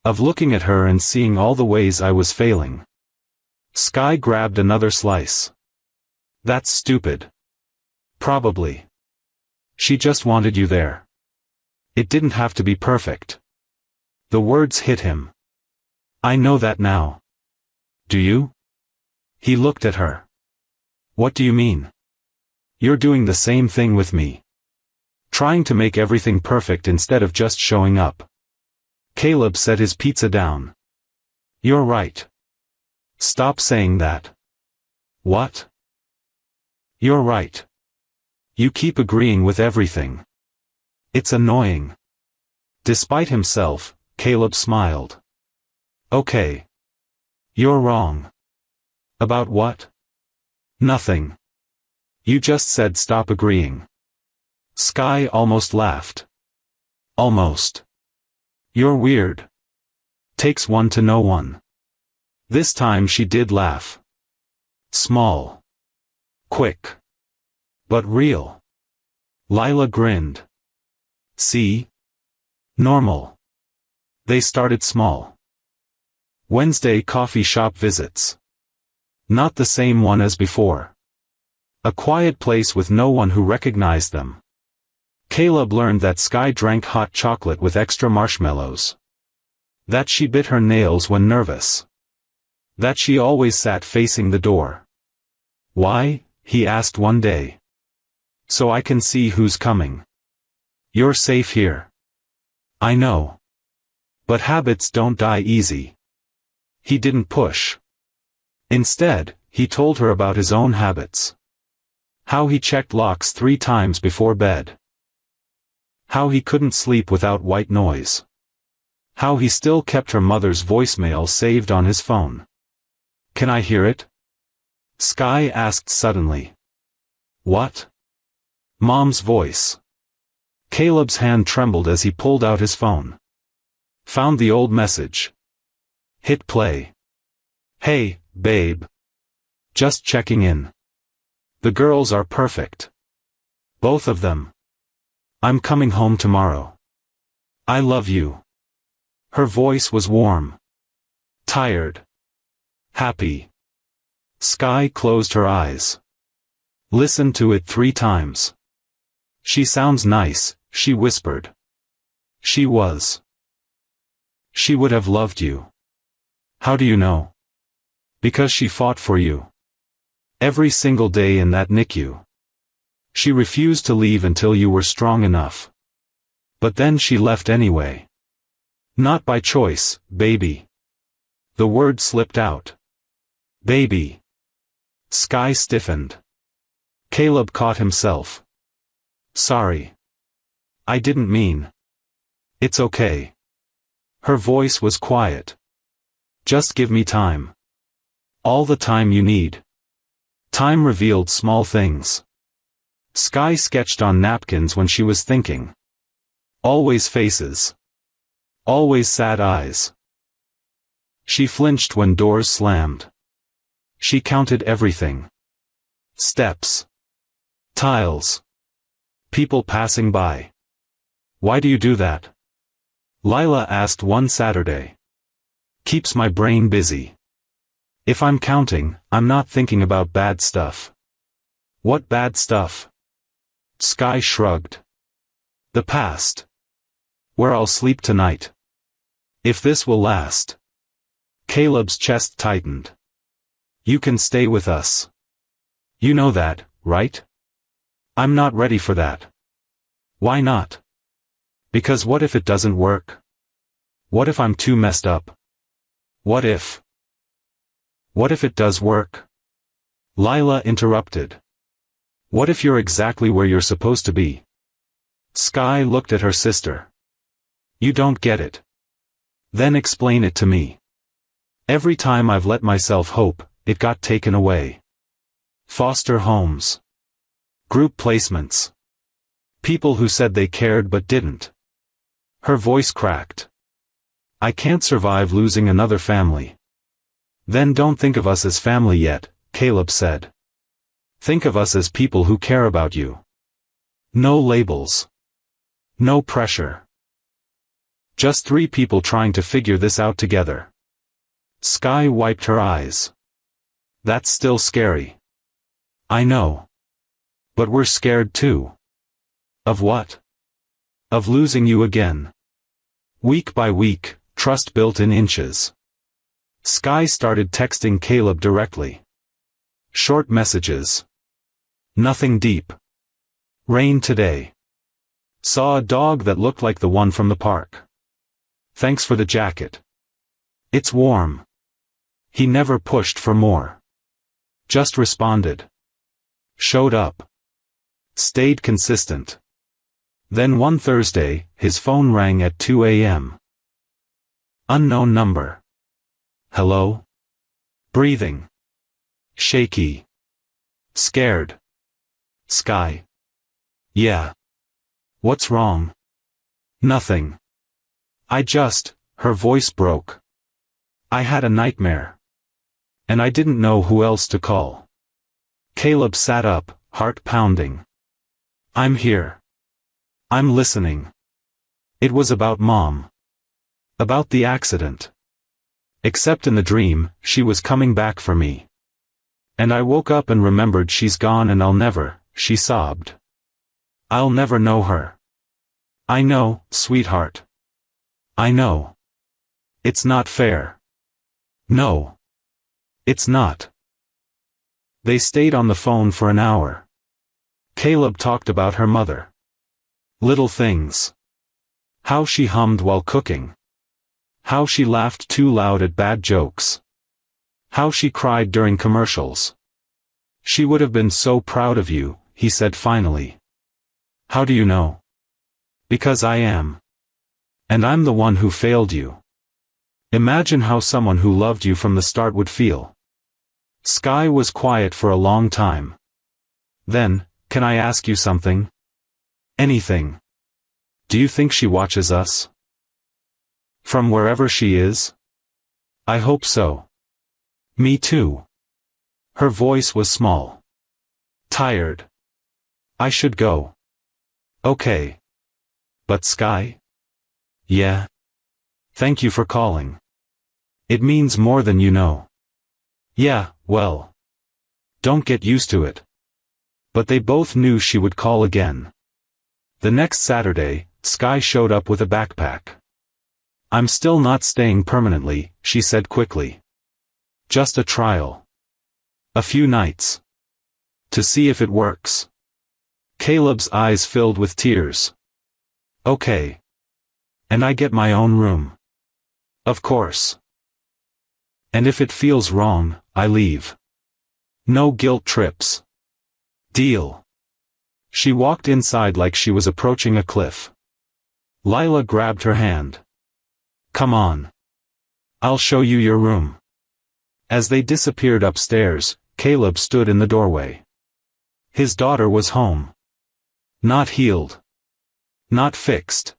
Of looking at her and seeing all the ways I was failing. Sky grabbed another slice. That's stupid. Probably. She just wanted you there. It didn't have to be perfect. The words hit him. I know that now. Do you? He looked at her. What do you mean? You're doing the same thing with me. Trying to make everything perfect instead of just showing up. Caleb set his pizza down. You're right. Stop saying that. What? You're right. You keep agreeing with everything. It's annoying. Despite himself, Caleb smiled. Okay. You're wrong. About what? Nothing. You just said stop agreeing. Sky almost laughed. Almost. You're weird. Takes one to know one. This time she did laugh. Small. Quick. But real. Lila grinned. See? Normal. They started small. Wednesday coffee shop visits. Not the same one as before. A quiet place with no one who recognized them. Caleb learned that Sky drank hot chocolate with extra marshmallows. That she bit her nails when nervous. That she always sat facing the door. Why? He asked one day. So I can see who's coming. You're safe here. I know. But habits don't die easy. He didn't push. Instead, he told her about his own habits. How he checked locks 3 times before bed. How he couldn't sleep without white noise. How he still kept her mother's voicemail saved on his phone. Can I hear it? Sky asked suddenly. What? Mom's voice. Caleb's hand trembled as he pulled out his phone. Found the old message. Hit play. Hey, babe. Just checking in. The girls are perfect. Both of them. I'm coming home tomorrow. I love you. Her voice was warm. Tired. Happy. Sky closed her eyes. Listened to it 3 times. She sounds nice, she whispered. She was. She would have loved you. How do you know? Because she fought for you. Every single day in that NICU. She refused to leave until you were strong enough. But then she left anyway. Not by choice, baby. The word slipped out. Baby. Sky stiffened. Caleb caught himself. Sorry. I didn't mean. It's okay. Her voice was quiet. Just give me time. All the time you need. Time revealed small things. Sky sketched on napkins when she was thinking. Always faces. Always sad eyes. She flinched when doors slammed. She counted everything. Steps. Tiles. People passing by. Why do you do that? Lila asked one Saturday. Keeps my brain busy. If I'm counting, I'm not thinking about bad stuff. What bad stuff? Sky shrugged. The past. Where I'll sleep tonight. If this will last. Caleb's chest tightened. You can stay with us. You know that, right? I'm not ready for that. Why not? Because what if it doesn't work? What if I'm too messed up? What if? What if it does work? Lila interrupted. What if you're exactly where you're supposed to be? Sky looked at her sister. You don't get it. Then explain it to me. Every time I've let myself hope, it got taken away. Foster homes. Group placements. People who said they cared but didn't. Her voice cracked. I can't survive losing another family. Then don't think of us as family yet, Caleb said. Think of us as people who care about you. No labels. No pressure. Just three people trying to figure this out together. Sky wiped her eyes. That's still scary. I know. But we're scared too. Of what? Of losing you again. Week by week, trust built in inches. Sky started texting Caleb directly. Short messages. Nothing deep. Rain today. Saw a dog that looked like the one from the park. Thanks for the jacket. It's warm. He never pushed for more. Just responded. Showed up. Stayed consistent. Then one Thursday, his phone rang at 2 a.m. Unknown number. Hello? Breathing. Shaky. Scared. Sky. Yeah. What's wrong? Nothing. Her voice broke. I had a nightmare. And I didn't know who else to call. Caleb sat up, heart pounding. I'm here. I'm listening. It was about Mom. About the accident. Except in the dream, she was coming back for me. And I woke up and remembered she's gone and I'll never, she sobbed. I'll never know her. I know, sweetheart. I know. It's not fair. No. It's not. They stayed on the phone for an hour. Caleb talked about her mother. Little things. How she hummed while cooking. How she laughed too loud at bad jokes. How she cried during commercials. She would have been so proud of you, he said finally. How do you know? Because I am. And I'm the one who failed you. Imagine how someone who loved you from the start would feel. Sky was quiet for a long time. Then, can I ask you something? Anything. Do you think she watches us? From wherever she is? I hope so. Me too. Her voice was small. Tired. I should go. Okay. But Sky? Yeah. Thank you for calling. It means more than you know. Yeah, well. Don't get used to it. But they both knew she would call again. The next Saturday, Sky showed up with a backpack. I'm still not staying permanently, she said quickly. Just a trial. A few nights. To see if it works. Caleb's eyes filled with tears. Okay. And I get my own room. Of course. And if it feels wrong, I leave. No guilt trips. Deal. She walked inside like she was approaching a cliff. Lila grabbed her hand. Come on. I'll show you your room. As they disappeared upstairs, Caleb stood in the doorway. His daughter was home. Not healed. Not fixed.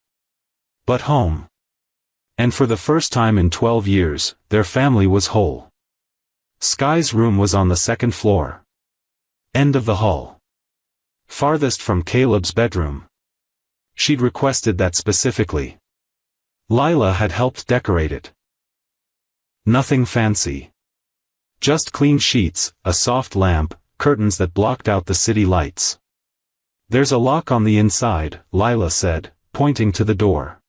But home. And for the first time in 12 years, their family was whole. Sky's room was on the second floor. End of the hall. Farthest from Caleb's bedroom. She'd requested that specifically. Lila had helped decorate it. Nothing fancy. Just clean sheets, a soft lamp, curtains that blocked out the city lights. "There's a lock on the inside," Lila said, pointing to the door.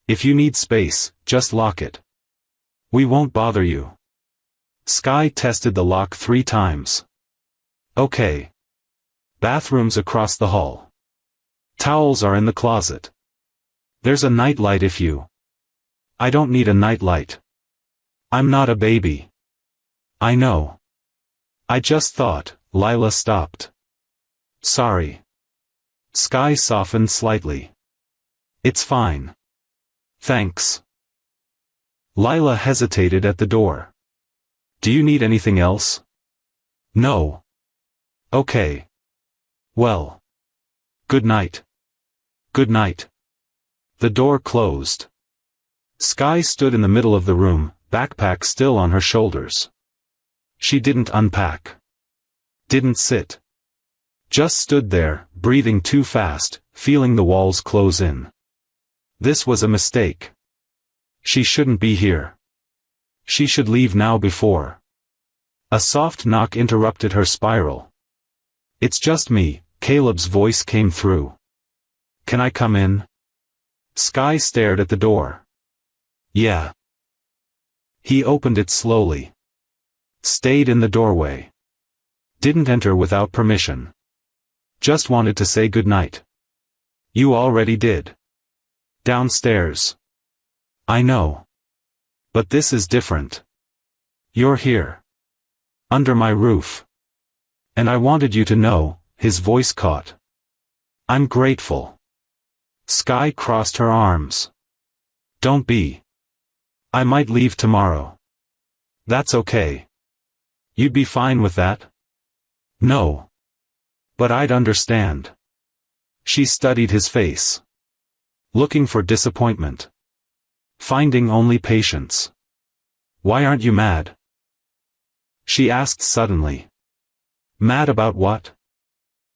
"If you need space, just lock it. We won't bother you." Sky tested the lock 3 times. "Okay." Bathrooms across the hall. Towels are in the closet. There's a nightlight if you... I don't need a nightlight. I'm not a baby. I know. I just thought. Lila stopped. "Sorry." Sky softened slightly. "It's fine. Thanks." Lila hesitated at the door. "Do you need anything else?" "No." "Okay. Well. Good night." "Good night." The door closed. Sky stood in the middle of the room, backpack still on her shoulders. She didn't unpack. Didn't sit. Just stood there, breathing too fast, feeling the walls close in. This was a mistake. She shouldn't be here. She should leave now before. A soft knock interrupted her spiral. "It's just me," Caleb's voice came through. "Can I come in?" Sky stared at the door. "Yeah." He opened it slowly. Stayed in the doorway. Didn't enter without permission. Just wanted to say goodnight. "You already did. Downstairs." "I know. But this is different. You're here. Under my roof. And I wanted you to know," his voice caught. "I'm grateful." Sky crossed her arms. "Don't be. I might leave tomorrow." "That's okay. You'd be fine with that?" "No. But I'd understand." She studied his face. Looking for disappointment. Finding only patience. "Why aren't you mad?" she asked suddenly. "Mad about what?"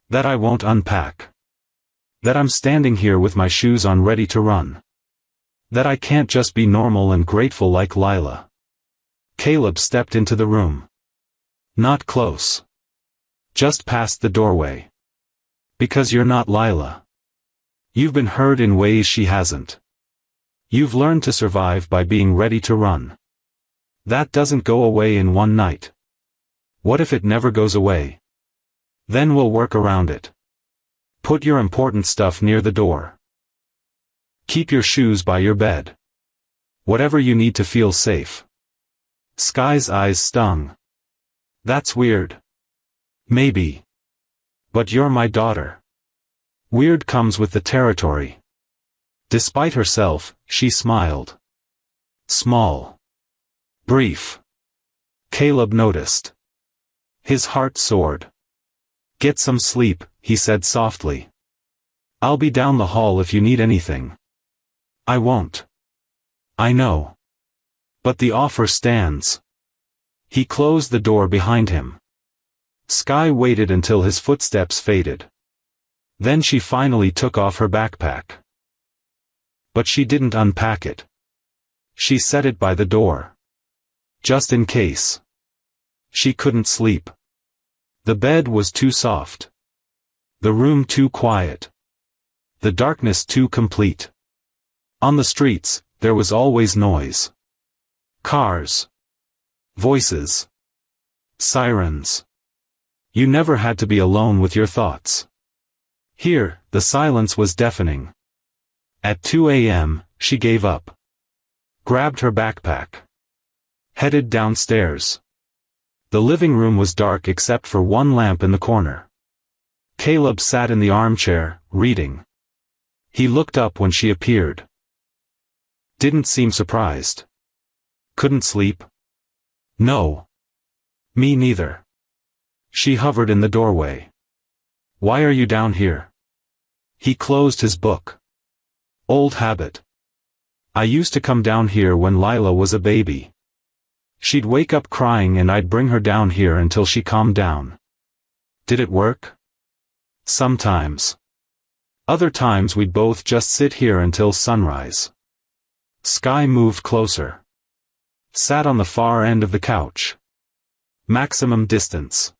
"That I won't unpack. That I'm standing here with my shoes on ready to run. That I can't just be normal and grateful like Lila." Caleb stepped into the room. Not close. Just past the doorway. "Because you're not Lila. You've been hurt in ways she hasn't. You've learned to survive by being ready to run. That doesn't go away in one night. What if it never goes away? Then we'll work around it. Put your important stuff near the door. Keep your shoes by your bed. Whatever you need to feel safe." Sky's eyes stung. "That's weird." "Maybe. But you're my daughter. Weird comes with the territory." Despite herself, she smiled. Small. Brief. Caleb noticed. His heart soared. "Get some sleep," he said softly. "I'll be down the hall if you need anything." "I won't." "I know. But the offer stands." He closed the door behind him. Sky waited until his footsteps faded. Then she finally took off her backpack. But she didn't unpack it. She set it by the door. Just in case. She couldn't sleep. The bed was too soft. The room too quiet. The darkness too complete. On the streets, there was always noise. Cars. Voices. Sirens. You never had to be alone with your thoughts. Here, the silence was deafening. At 2 a.m., she gave up. Grabbed her backpack. Headed downstairs. The living room was dark except for one lamp in the corner. Caleb sat in the armchair, reading. He looked up when she appeared. Didn't seem surprised. Couldn't sleep? No. Me neither. She hovered in the doorway. Why are you down here? He closed his book. Old habit. I used to come down here when Lila was a baby. She'd wake up crying and I'd bring her down here until she calmed down. Did it work? Sometimes. Other times we'd both just sit here until sunrise. Sky moved closer. Sat on the far end of the couch. Maximum distance.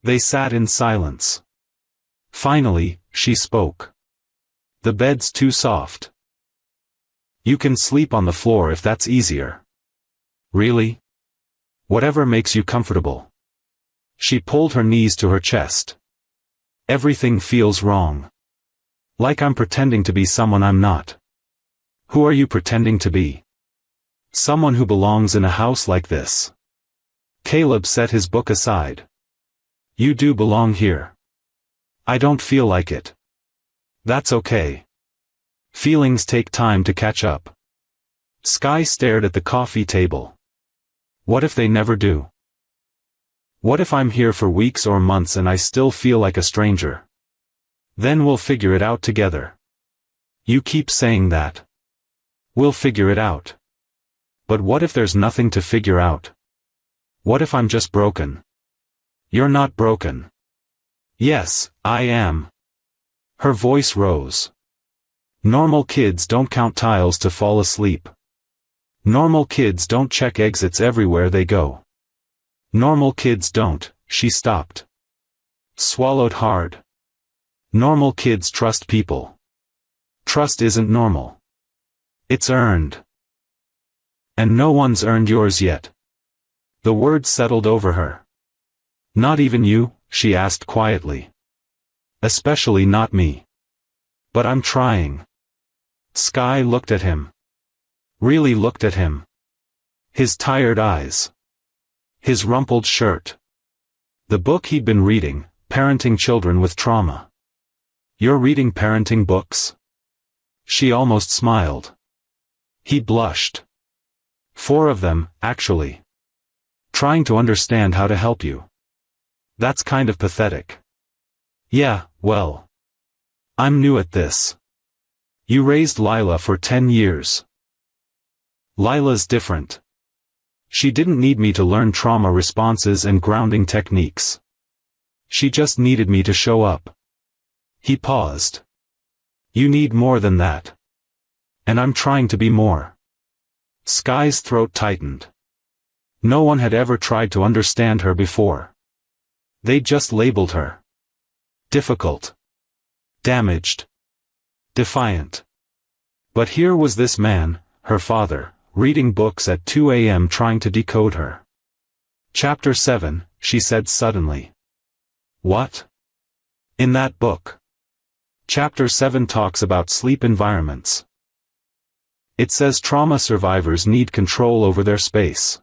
They sat in silence. Finally, she spoke. The bed's too soft. You can sleep on the floor if that's easier. Really? Whatever makes you comfortable. She pulled her knees to her chest. Everything feels wrong. Like I'm pretending to be someone I'm not. Who are you pretending to be? Someone who belongs in a house like this. Caleb set his book aside. You do belong here. I don't feel like it. That's okay. Feelings take time to catch up. Sky stared at the coffee table. What if they never do? What if I'm here for weeks or months and I still feel like a stranger? Then we'll figure it out together. You keep saying that. We'll figure it out. But what if there's nothing to figure out? What if I'm just broken? You're not broken. Yes, I am. Her voice rose. Normal kids don't count tiles to fall asleep. Normal kids don't check exits everywhere they go. Normal kids don't. She stopped. Swallowed hard. Normal kids trust people. Trust isn't normal. It's earned. And no one's earned yours yet. The words settled over her. Not even you? She asked quietly. Especially not me. But I'm trying. Sky looked at him. Really looked at him. His tired eyes. His rumpled shirt. The book he'd been reading, Parenting Children with Trauma. You're reading parenting books? She almost smiled. He blushed. 4 of them, actually. Trying to understand how to help you. That's kind of pathetic. Yeah, well. I'm new at this. You raised Lila for 10 years. Lila's different. She didn't need me to learn trauma responses and grounding techniques. She just needed me to show up. He paused. You need more than that. And I'm trying to be more. Sky's throat tightened. No one had ever tried to understand her before. They just labeled her. Difficult. Damaged. Defiant. But here was this man, her father, reading books at 2 a.m. trying to decode her. Chapter 7, she said suddenly. What? In that book. Chapter 7 talks about sleep environments. It says trauma survivors need control over their space.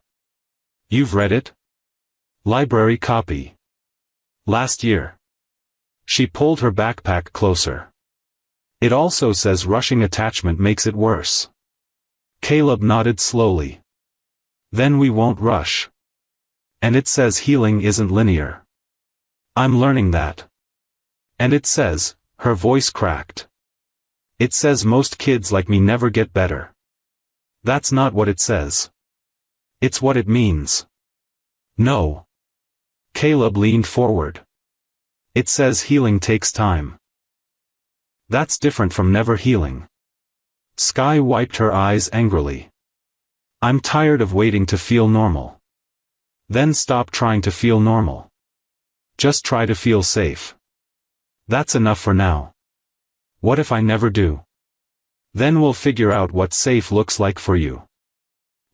You've read it? Library copy. Last year. She pulled her backpack closer. It also says rushing attachment makes it worse. Caleb nodded slowly. Then we won't rush. And it says healing isn't linear. I'm learning that. And it says, her voice cracked. It says most kids like me never get better. That's not what it says. It's what it means. No. Caleb leaned forward. It says healing takes time. That's different from never healing. Sky wiped her eyes angrily. I'm tired of waiting to feel normal. Then stop trying to feel normal. Just try to feel safe. That's enough for now. What if I never do? Then we'll figure out what safe looks like for you.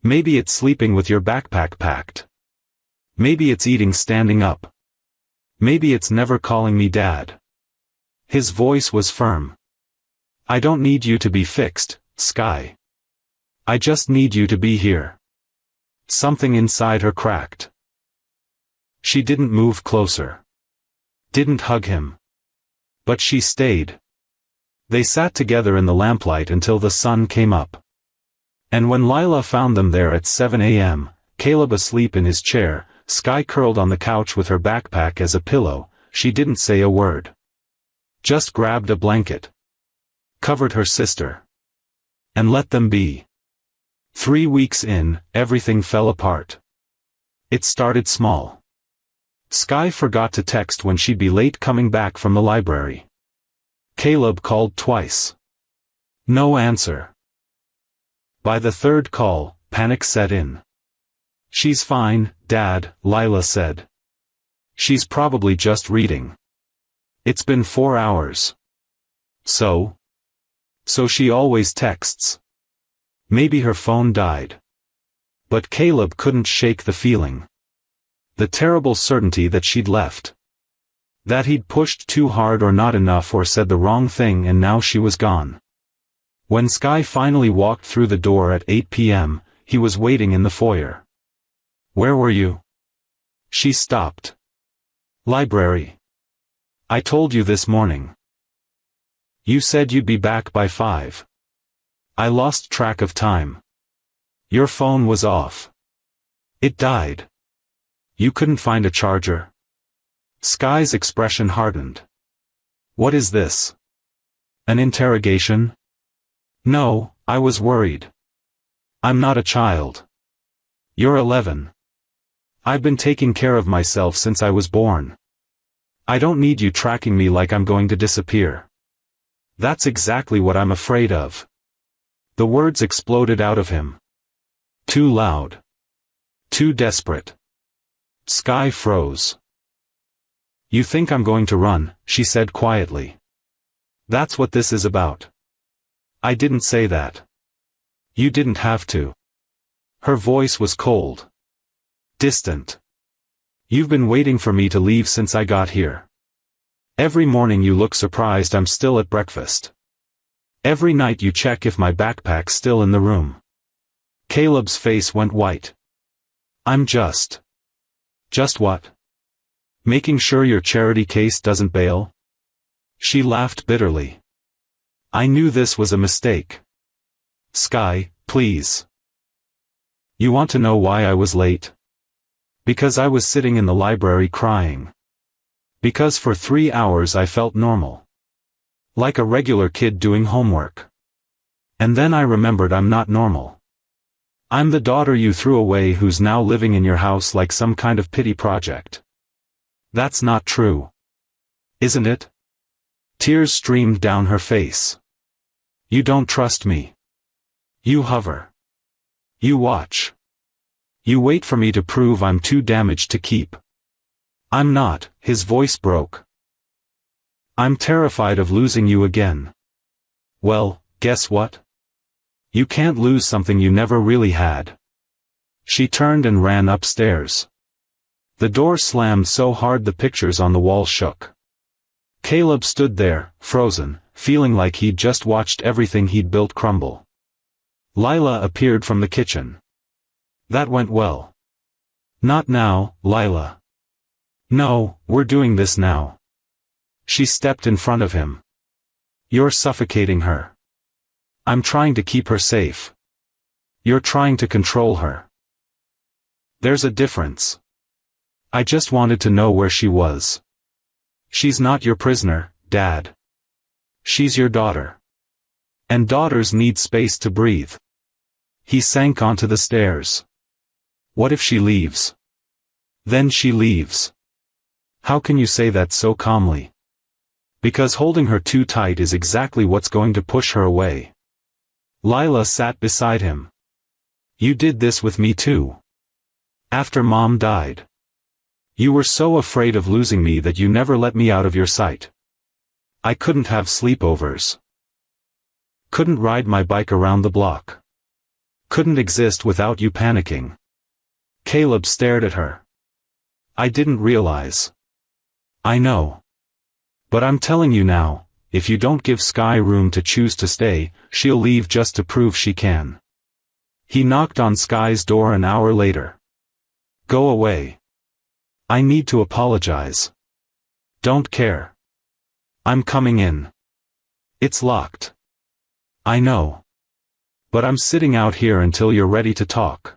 Maybe it's sleeping with your backpack packed. Maybe it's eating standing up. Maybe it's never calling me dad. His voice was firm. I don't need you to be fixed, Sky. I just need you to be here. Something inside her cracked. She didn't move closer. Didn't hug him. But she stayed. They sat together in the lamplight until the sun came up. And when Lila found them there at 7 a.m., Caleb asleep in his chair, Sky curled on the couch with her backpack as a pillow, she didn't say a word. Just grabbed a blanket. Covered her sister. And let them be. 3 weeks in, everything fell apart. It started small. Sky forgot to text when she'd be late coming back from the library. Caleb called twice. No answer. By the third call, panic set in. "She's fine, Dad," Lila said. "She's probably just reading. It's been 4 hours. So she always texts. Maybe her phone died." But Caleb couldn't shake the feeling. The terrible certainty that she'd left. That he'd pushed too hard or not enough or said the wrong thing and now she was gone. When Sky finally walked through the door at 8 p.m., he was waiting in the foyer. "Where were you?" She stopped. "Library. I told you this morning. You said you'd be back by 5. I lost track of time. Your phone was off. It died. You couldn't find a charger?" Sky's expression hardened. "What is this? An interrogation?" "No, I was worried. I'm not a child. You're 11. I've been taking care of myself since I was born. I don't need you tracking me like I'm going to disappear." "That's exactly what I'm afraid of." The words exploded out of him. Too loud. Too desperate. Sky froze. "You think I'm going to run," she said quietly. "That's what this is about." "I didn't say that. You didn't have to." Her voice was cold. Distant. "You've been waiting for me to leave since I got here. Every morning you look surprised I'm still at breakfast. Every night you check if my backpack's still in the room." Caleb's face went white. "I'm just what? Making sure your charity case doesn't bail?" She laughed bitterly. "I knew this was a mistake. Sky, please. You want to know why I was late? Because I was sitting in the library crying. Because for 3 hours I felt normal. Like a regular kid doing homework. And then I remembered I'm not normal. I'm the daughter you threw away who's now living in your house like some kind of pity project. That's not true. Isn't it?" Tears streamed down her face. "You don't trust me. You hover. You watch. You wait for me to prove I'm too damaged to keep." "I'm not," his voice broke. "I'm terrified of losing you again." "Well, guess what? You can't lose something you never really had." She turned and ran upstairs. The door slammed so hard the pictures on the wall shook. Caleb stood there, frozen, feeling like he'd just watched everything he'd built crumble. Lila appeared from the kitchen. "That went well." "Not now, Lila." "No, we're doing this now." She stepped in front of him. "You're suffocating her." "I'm trying to keep her safe." "You're trying to control her." "There's a difference. I just wanted to know where she was." "She's not your prisoner, Dad. She's your daughter. And daughters need space to breathe." He sank onto the stairs. "What if she leaves?" "Then she leaves." "How can you say that so calmly?" "Because holding her too tight is exactly what's going to push her away." Lila sat beside him. "You did this with me too. After Mom died. You were so afraid of losing me that you never let me out of your sight. I couldn't have sleepovers. Couldn't ride my bike around the block. Couldn't exist without you panicking." Caleb stared at her. "I didn't realize." "I know. But I'm telling you now, if you don't give Sky room to choose to stay, she'll leave just to prove she can." He knocked on Sky's door an hour later. "Go away. I need to apologize." "Don't care. I'm coming in. It's locked." "I know. But I'm sitting out here until you're ready to talk."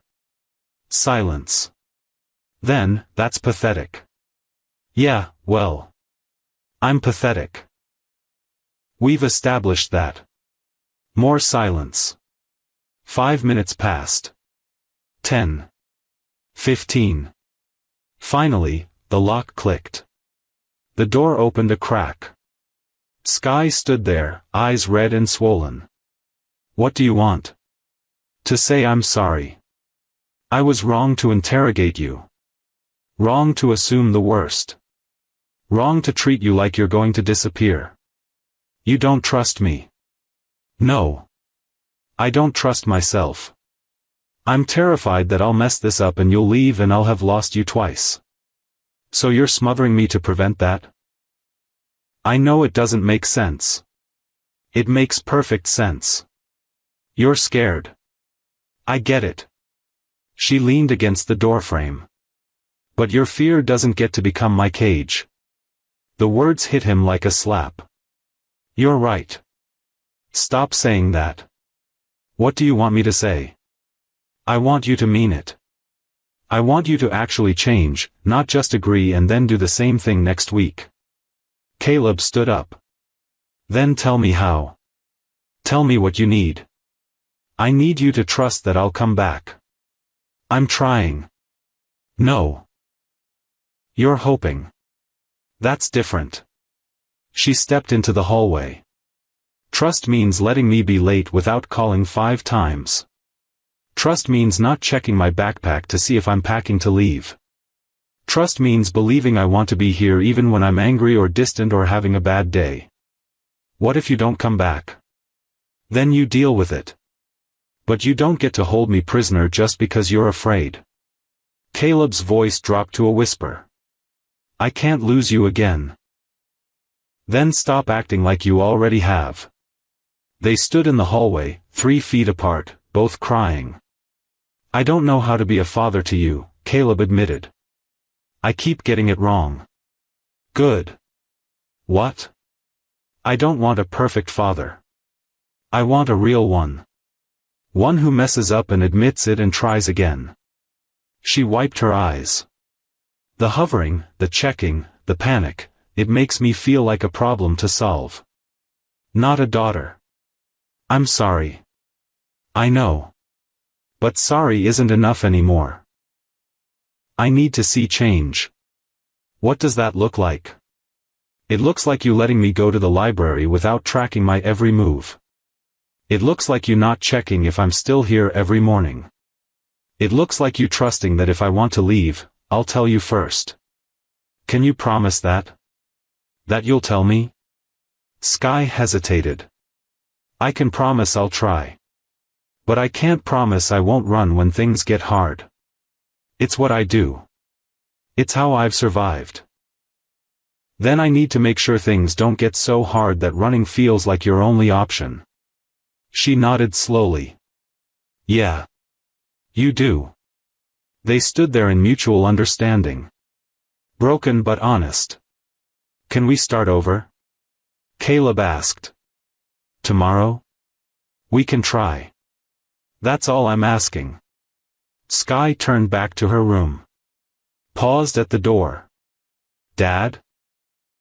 Silence. "Then, that's pathetic." "Yeah, well. I'm pathetic. We've established that." More silence. 5 minutes passed. 10. 15. Finally, the lock clicked. The door opened a crack. Sky stood there, eyes red and swollen. What do you want? To say I'm sorry. I was wrong to interrogate you. Wrong to assume the worst. Wrong to treat you like you're going to disappear. You don't trust me. No. I don't trust myself. I'm terrified that I'll mess this up and you'll leave and I'll have lost you twice. So you're smothering me to prevent that? I know it doesn't make sense. It makes perfect sense. You're scared. I get it. She leaned against the doorframe. But your fear doesn't get to become my cage. The words hit him like a slap. You're right. Stop saying that. What do you want me to say? I want you to mean it. I want you to actually change, not just agree and then do the same thing next week. Caleb stood up. Then tell me how. Tell me what you need. I need you to trust that I'll come back. I'm trying. No. You're hoping. That's different. She stepped into the hallway. Trust means letting me be late without calling 5 times. Trust means not checking my backpack to see if I'm packing to leave. Trust means believing I want to be here even when I'm angry or distant or having a bad day. What if you don't come back? Then you deal with it. But you don't get to hold me prisoner just because you're afraid. Caleb's voice dropped to a whisper. I can't lose you again. Then stop acting like you already have. They stood in the hallway, 3 feet apart, both crying. I don't know how to be a father to you, Caleb admitted. I keep getting it wrong. Good. What? I don't want a perfect father. I want a real one. One who messes up and admits it and tries again. She wiped her eyes. The hovering, the checking, the panic, it makes me feel like a problem to solve. Not a daughter. I'm sorry. I know. But sorry isn't enough anymore. I need to see change. What does that look like? It looks like you letting me go to the library without tracking my every move. It looks like you not checking if I'm still here every morning. It looks like you trusting that if I want to leave, I'll tell you first. Can you promise that? That you'll tell me? Sky hesitated. I can promise I'll try. But I can't promise I won't run when things get hard. It's what I do. It's how I've survived. Then I need to make sure things don't get so hard that running feels like your only option. She nodded slowly. Yeah. You do. They stood there in mutual understanding. Broken but honest. Can we start over? Caleb asked. Tomorrow? We can try. That's all I'm asking. Sky turned back to her room. Paused at the door. Dad?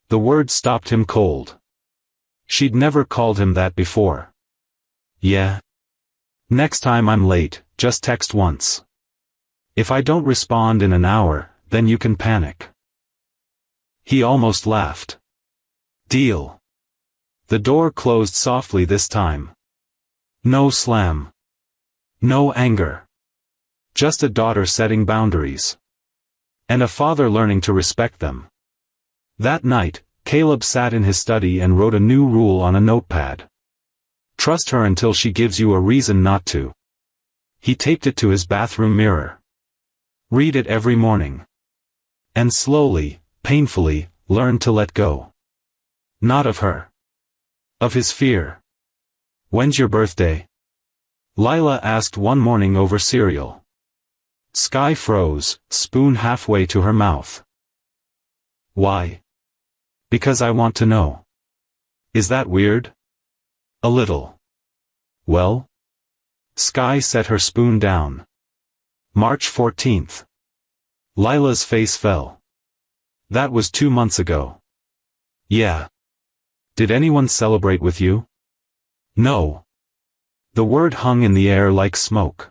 The word stopped him cold. She'd never called him that before. Yeah. Next time I'm late, just text once. If I don't respond in an hour, then you can panic. He almost laughed. Deal. The door closed softly this time. No slam. No anger. Just a daughter setting boundaries. And a father learning to respect them. That night, Caleb sat in his study and wrote a new rule on a notepad. Trust her until she gives you a reason not to. He taped it to his bathroom mirror. Read it every morning. And slowly, painfully, learn to let go. Not of her. Of his fear. When's your birthday? Lila asked one morning over cereal. Sky froze, spoon halfway to her mouth. Why? Because I want to know. Is that weird? A little. Well? Sky set her spoon down. March 14th. Lila's face fell. That was 2 months ago. Yeah. Did anyone celebrate with you? No. The word hung in the air like smoke.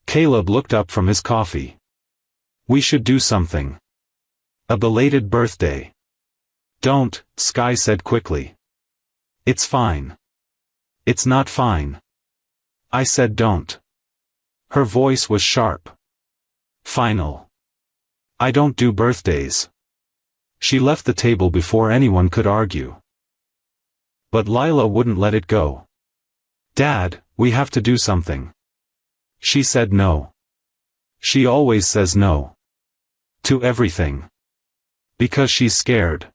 Caleb looked up from his coffee. We should do something. A belated birthday. Don't, Sky said quickly. It's fine. It's not fine. I said don't. Her voice was sharp. Final. I don't do birthdays. She left the table before anyone could argue. But Lila wouldn't let it go. Dad, we have to do something. She said no. She always says no. To everything. Because she's scared.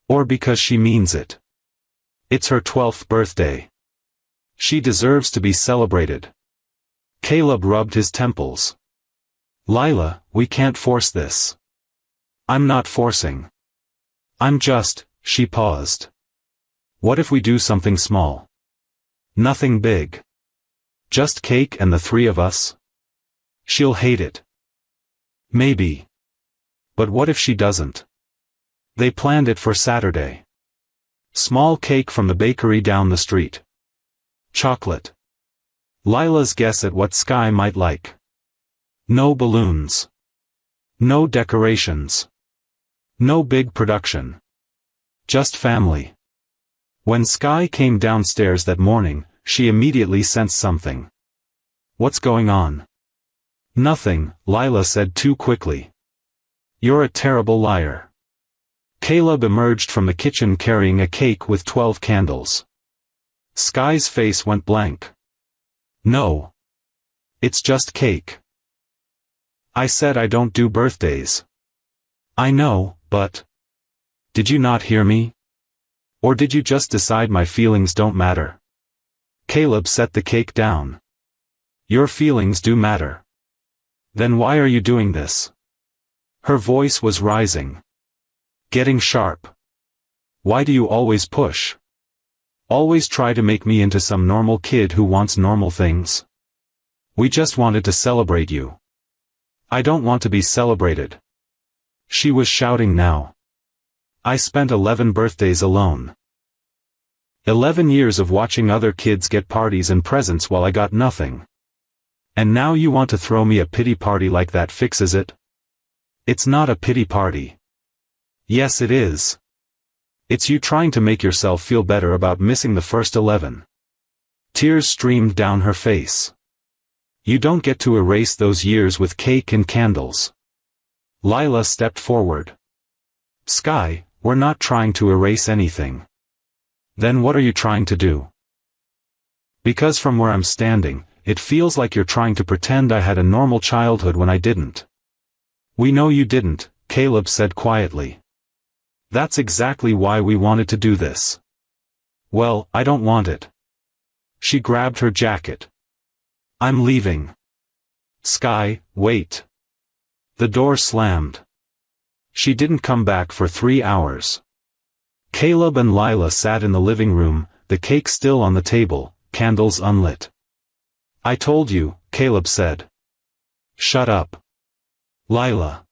Or because she means it. It's her 12th birthday. She deserves to be celebrated. Caleb rubbed his temples. Lila, we can't force this. I'm not forcing. I'm just, she paused. What if we do something small? Nothing big. Just cake and the three of us? She'll hate it. Maybe. But what if she doesn't? They planned it for Saturday. Small cake from the bakery down the street. Chocolate. Lila's guess at what Sky might like. No balloons. No decorations. No big production. Just family. When Sky came downstairs that morning, she immediately sensed something. What's going on? Nothing, Lila said too quickly. You're a terrible liar. Caleb emerged from the kitchen carrying a cake with 12 candles. Sky's face went blank. No. It's just cake. I said I don't do birthdays. I know, but... Did you not hear me? Or did you just decide my feelings don't matter? Caleb set the cake down. Your feelings do matter. Then why are you doing this? Her voice was rising. Getting sharp. Why do you always push? Always try to make me into some normal kid who wants normal things. We just wanted to celebrate you. I don't want to be celebrated. She was shouting now. I spent 11 birthdays alone. 11 years of watching other kids get parties and presents while I got nothing. And now you want to throw me a pity party like that fixes it? It's not a pity party. Yes it is. It's you trying to make yourself feel better about missing the first 11. Tears streamed down her face. You don't get to erase those years with cake and candles. Lila stepped forward. Sky, we're not trying to erase anything. Then what are you trying to do? Because from where I'm standing, it feels like you're trying to pretend I had a normal childhood when I didn't. We know you didn't, Caleb said quietly. That's exactly why we wanted to do this. Well, I don't want it. She grabbed her jacket. I'm leaving. Sky, wait. The door slammed. She didn't come back for 3 hours. Caleb and Lila sat in the living room, the cake still on the table, candles unlit. I told you, Caleb said. Shut up. Lila.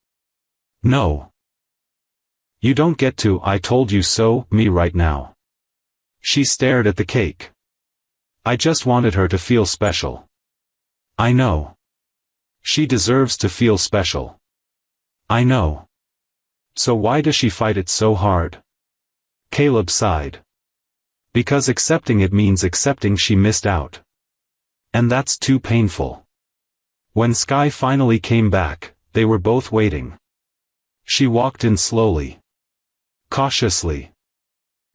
No. You don't get to I told you so me right now. She stared at the cake. I just wanted her to feel special. I know. She deserves to feel special. I know. So why does she fight it so hard? Caleb sighed. Because accepting it means accepting she missed out. And that's too painful. When Sky finally came back, they were both waiting. She walked in slowly. Cautiously.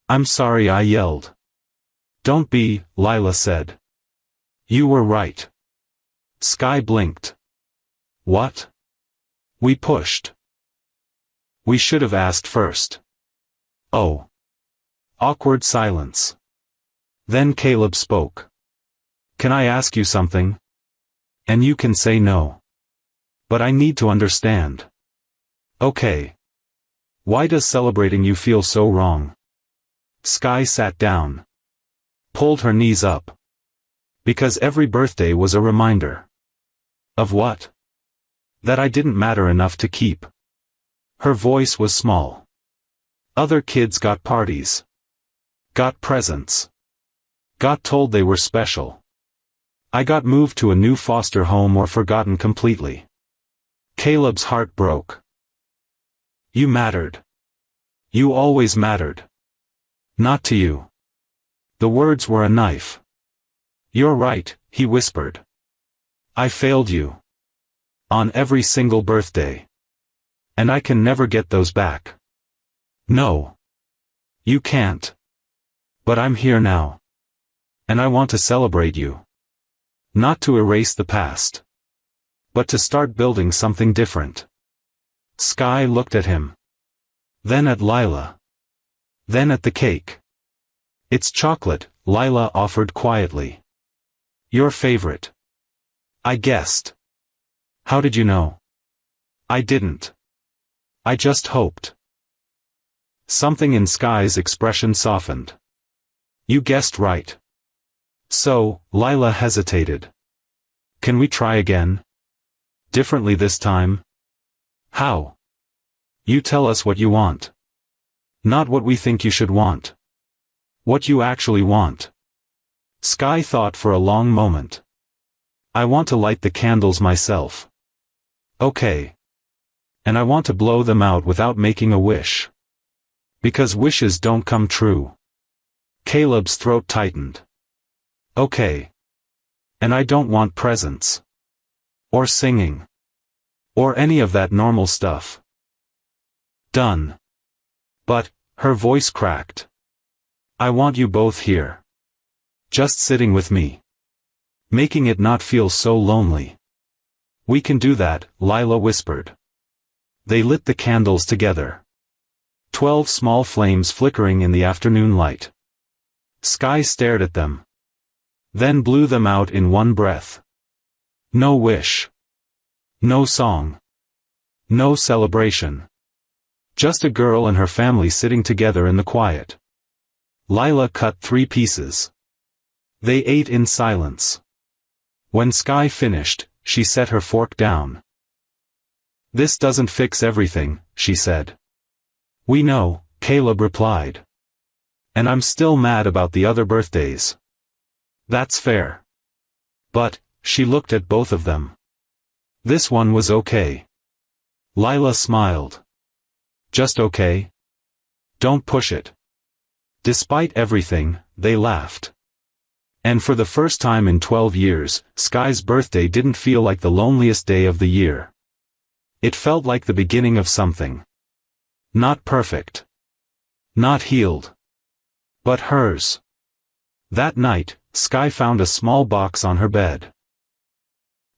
I'm sorry I yelled. Don't be, Lila said. You were right. Sky blinked. What? We pushed. We should have asked first. Oh. Awkward silence. Then Caleb spoke. Can I ask you something? And you can say no. But I need to understand. Okay. Why does celebrating you feel so wrong? Sky sat down. Pulled her knees up. Because every birthday was a reminder. Of what? That I didn't matter enough to keep. Her voice was small. Other kids got parties. Got presents. Got told they were special. I got moved to a new foster home or forgotten completely. Caleb's heart broke. You mattered. You always mattered. Not to you. The words were a knife. "You're right," he whispered. "I failed you. On every single birthday. And I can never get those back." "No. You can't. But I'm here now. And I want to celebrate you. Not to erase the past. But to start building something different." Sky looked at him. Then at Lila. Then at the cake. "It's chocolate," Lila offered quietly. "Your favorite." "I guessed." "How did you know?" "I didn't. I just hoped." Something in Sky's expression softened. "You guessed right." "So," Lila hesitated. "Can we try again? Differently this time?" "How?" "You tell us what you want. Not what we think you should want. What you actually want." Sky thought for a long moment. "I want to light the candles myself." "Okay. And I want to blow them out without making a wish. Because wishes don't come true." Caleb's throat tightened. "Okay. And I don't want presents. Or singing. Or any of that normal stuff." "Done." "But," her voice cracked. "I want you both here. Just sitting with me. Making it not feel so lonely." "We can do that," Lila whispered. They lit the candles together. 12 small flames flickering in the afternoon light. Sky stared at them. Then blew them out in one breath. No wish. No song. No celebration. Just a girl and her family sitting together in the quiet. Lila cut 3 pieces. They ate in silence. When Sky finished, she set her fork down. "This doesn't fix everything," she said. "We know," Caleb replied. "And I'm still mad about the other birthdays." "That's fair." But, she looked at both of them. "This one was okay." Lila smiled. "Just okay? Don't push it." Despite everything, they laughed. And for the first time in 12 years, Sky's birthday didn't feel like the loneliest day of the year. It felt like the beginning of something. Not perfect. Not healed. But hers. That night, Sky found a small box on her bed.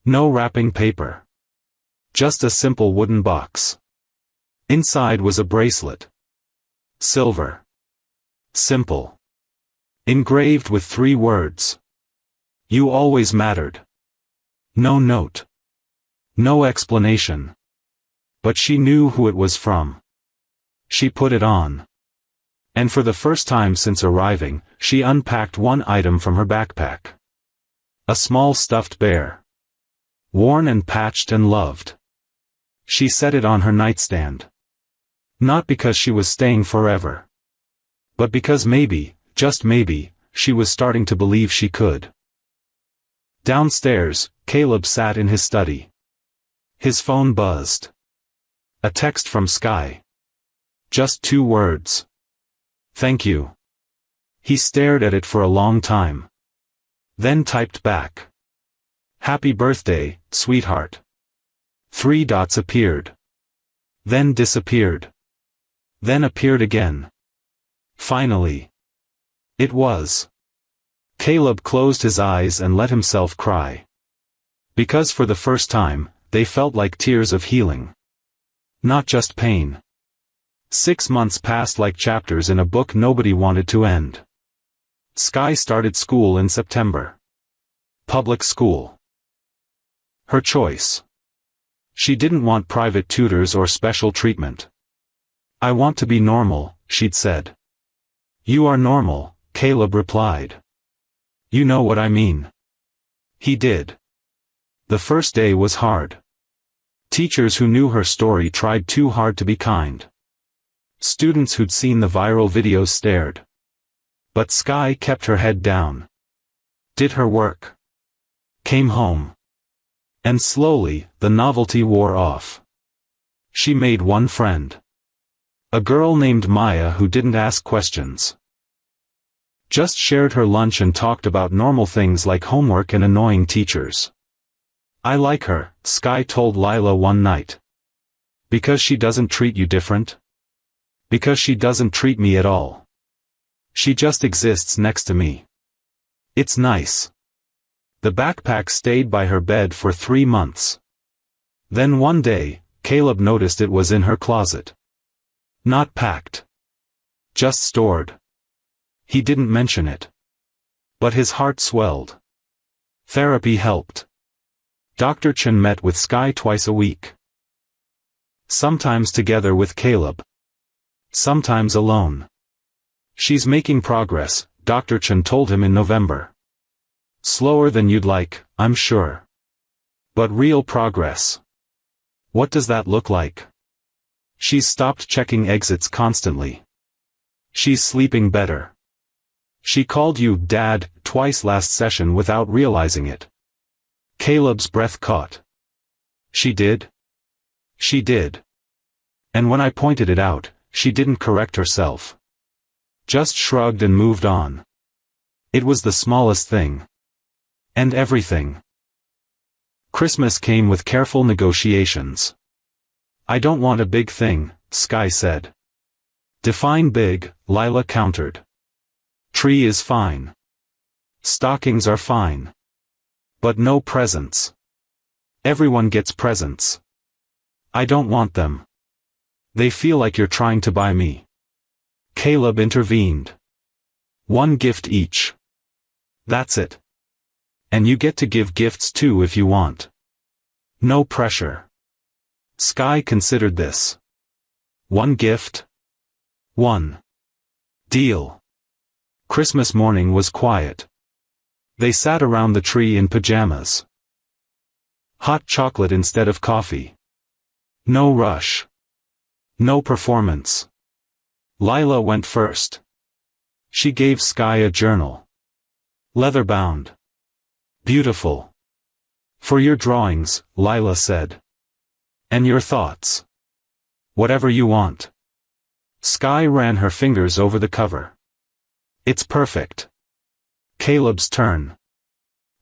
No wrapping paper. Just a simple wooden box. Inside was a bracelet. Silver. Simple. Engraved with 3 words. "You always mattered." No note. No explanation. But she knew who it was from. She put it on. And for the first time since arriving, she unpacked one item from her backpack. A small stuffed bear. Worn and patched and loved. She set it on her nightstand. Not because she was staying forever. But because maybe, just maybe, she was starting to believe she could. Downstairs, Caleb sat in his study. His phone buzzed. A text from Sky. Just 2 words. "Thank you." He stared at it for a long time. Then typed back. "Happy birthday, sweetheart." 3 dots appeared. Then disappeared. Then appeared again. Finally. It was. Caleb closed his eyes and let himself cry. Because for the first time, they felt like tears of healing. Not just pain. 6 months passed like chapters in a book nobody wanted to end. Sky started school in September. Public school. Her choice. She didn't want private tutors or special treatment. "I want to be normal," she'd said. "You are normal," Caleb replied. "You know what I mean." He did. The first day was hard. Teachers who knew her story tried too hard to be kind. Students who'd seen the viral videos stared. But Sky kept her head down. Did her work. Came home. And slowly, the novelty wore off. She made one friend. A girl named Maya who didn't ask questions. Just shared her lunch and talked about normal things like homework and annoying teachers. I like her, Sky told Lila one night. Because she doesn't treat you different? Because she doesn't treat me at all. She just exists next to me. It's nice. The backpack stayed by her bed for 3 months. Then one day, Caleb noticed it was in her closet. Not packed. Just stored. He didn't mention it. But his heart swelled. Therapy helped. Dr. Chen met with Sky twice a week. Sometimes together with Caleb. Sometimes alone. She's making progress, Dr. Chen told him in November. Slower than you'd like, I'm sure. But real progress. What does that look like? She's stopped checking exits constantly. She's sleeping better. She called you Dad twice last session without realizing it. Caleb's breath caught. She did? She did. And when I pointed it out, she didn't correct herself. Just shrugged and moved on. It was the smallest thing. And everything. Christmas came with careful negotiations. I don't want a big thing, Sky said. Define big, Lila countered. Tree is fine. Stockings are fine. But no presents. Everyone gets presents. I don't want them. They feel like you're trying to buy me. Caleb intervened. 1 gift each. That's it. And you get to give gifts too if you want. No pressure. Sky considered this. 1 gift? 1. Deal. Christmas morning was quiet. They sat around the tree in pajamas. Hot chocolate instead of coffee. No rush. No performance. Lila went first. She gave Sky a journal. Leather-bound. Beautiful. For your drawings, Lila said. And your thoughts. Whatever you want. Sky ran her fingers over the cover. It's perfect. Caleb's turn.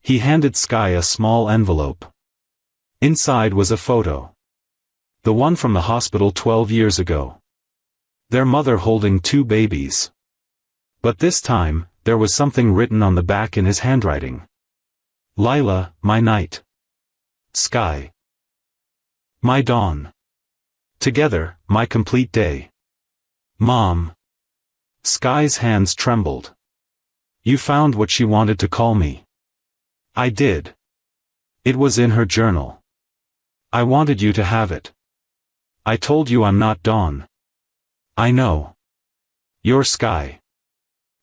He handed Sky a small envelope. Inside was a photo. The one from the hospital 12 years ago. Their mother holding 2 babies. But this time, there was something written on the back in his handwriting. Lila, my night. Sky. My dawn. Together, my complete day. Mom. Sky's hands trembled. You found what she wanted to call me. I did. It was in her journal. I wanted you to have it. I told you I'm not Dawn. I know. You're Sky.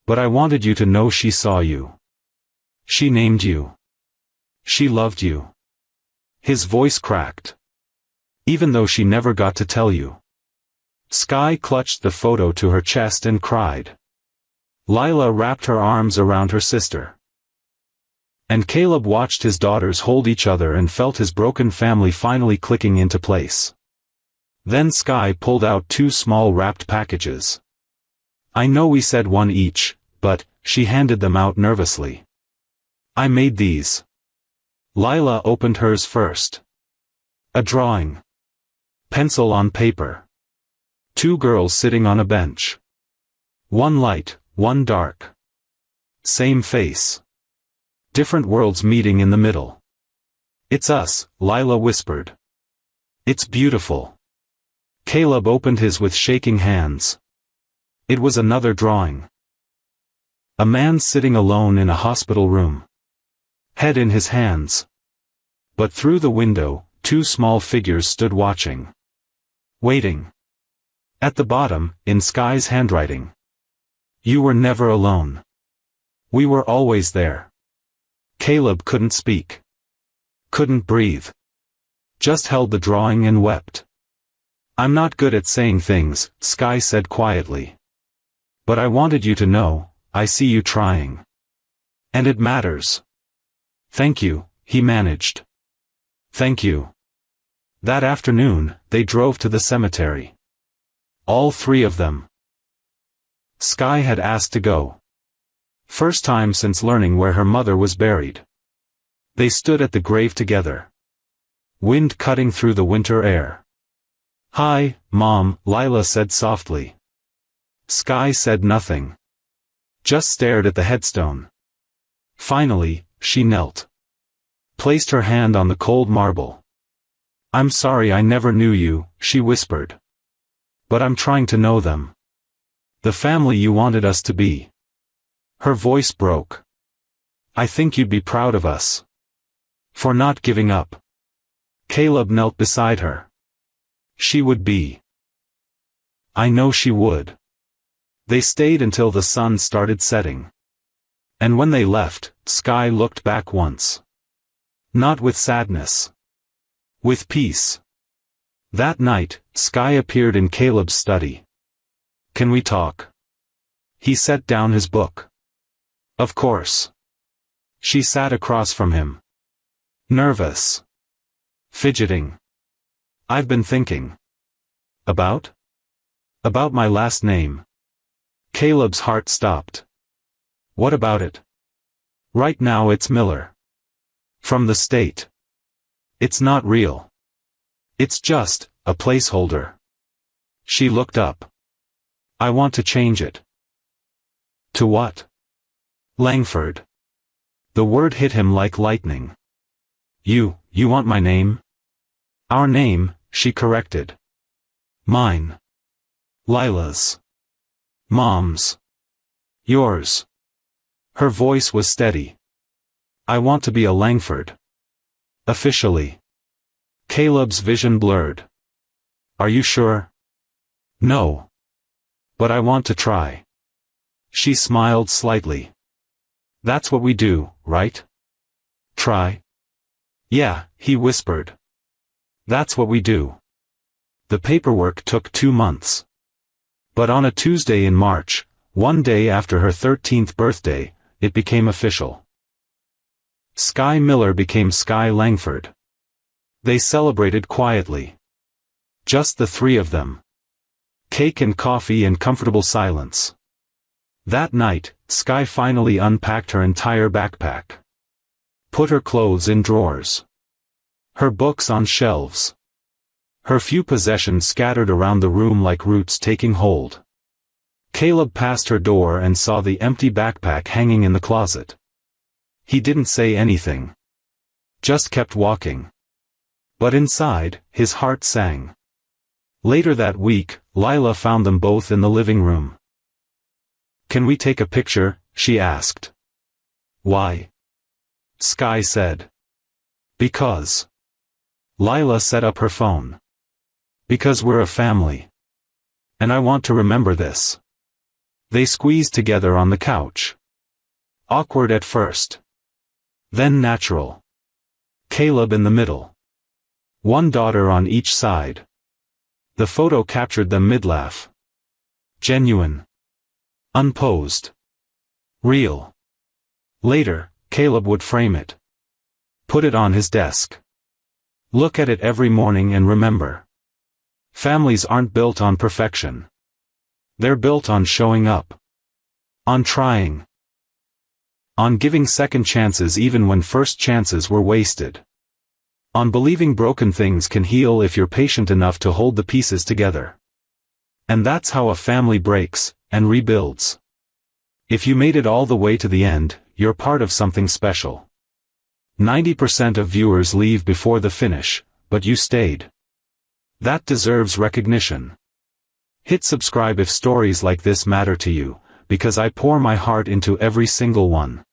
But I wanted you to know she saw you. She named you. She loved you. His voice cracked. Even though she never got to tell you. Sky clutched the photo to her chest and cried. Lila wrapped her arms around her sister. And Caleb watched his daughters hold each other and felt his broken family finally clicking into place. Then Sky pulled out 2 small wrapped packages. I know we said 1 each, but, she handed them out nervously. I made these. Lila opened hers first. A drawing. Pencil on paper. 2 girls sitting on a bench. 1 light, 1 dark. Same face. Different worlds meeting in the middle. It's us, Lila whispered. It's beautiful. Caleb opened his with shaking hands. It was another drawing. A man sitting alone in a hospital room. Head in his hands. But through the window, 2 small figures stood watching. Waiting. At the bottom, in Sky's handwriting. You were never alone. We were always there. Caleb couldn't speak. Couldn't breathe. Just held the drawing and wept. I'm not good at saying things, Sky said quietly. But I wanted you to know, I see you trying. And it matters. Thank you, he managed. Thank you. That afternoon, they drove to the cemetery. All 3 of them. Sky had asked to go. First time since learning where her mother was buried. They stood at the grave together. Wind cutting through the winter air. "Hi, Mom," Lila said softly. Sky said nothing. Just stared at the headstone. Finally, she knelt. Placed her hand on the cold marble. "I'm sorry I never knew you," she whispered. "But I'm trying to know them. The family you wanted us to be." Her voice broke. "I think you'd be proud of us. For not giving up." Caleb knelt beside her. "She would be." "I know she would." They stayed until the sun started setting. And when they left, Sky looked back once. Not with sadness. With peace. That night, Sky appeared in Caleb's study. "Can we talk?" He set down his book. "Of course." She sat across from him. Nervous. Fidgeting. "I've been thinking." "About?" "About my last name." Caleb's heart stopped. "What about it?" "Right now it's Miller. From the state. It's not real. It's just a placeholder." She looked up. "I want to change it." "To what?" "Langford." The word hit him like lightning. You want my name?" "Our name," she corrected. "Mine." "Lila's." "Mom's." "Yours." Her voice was steady. "I want to be a Langford. Officially." Caleb's vision blurred. "Are you sure?" "No. But I want to try." She smiled slightly. "That's what we do, right? Try?" "Yeah," he whispered. "That's what we do." The paperwork took 2 months. But on a Tuesday in March, one day after her 13th birthday, it became official. Sky Miller became Sky Langford. They celebrated quietly. Just the three of them. Cake and coffee and comfortable silence. That night, Sky finally unpacked her entire backpack. Put her clothes in drawers. Her books on shelves. Her few possessions scattered around the room like roots taking hold. Caleb passed her door and saw the empty backpack hanging in the closet. He didn't say anything. Just kept walking. But inside, his heart sang. Later that week, Lila found them both in the living room. "Can we take a picture?" she asked. "Why?" Sky said. "Because." Lila set up her phone. "Because we're a family. And I want to remember this." They squeezed together on the couch. Awkward at first. Then natural. Caleb in the middle. One daughter on each side. The photo captured them mid-laugh. Genuine. Unposed. Real. Later, Caleb would frame it. Put it on his desk. Look at it every morning and remember. Families aren't built on perfection. They're built on showing up. On trying. On giving second chances even when first chances were wasted. On believing broken things can heal if you're patient enough to hold the pieces together. And that's how a family breaks, and rebuilds. If you made it all the way to the end, you're part of something special. 90% of viewers leave before the finish, but you stayed. That deserves recognition. Hit subscribe if stories like this matter to you, because I pour my heart into every single one.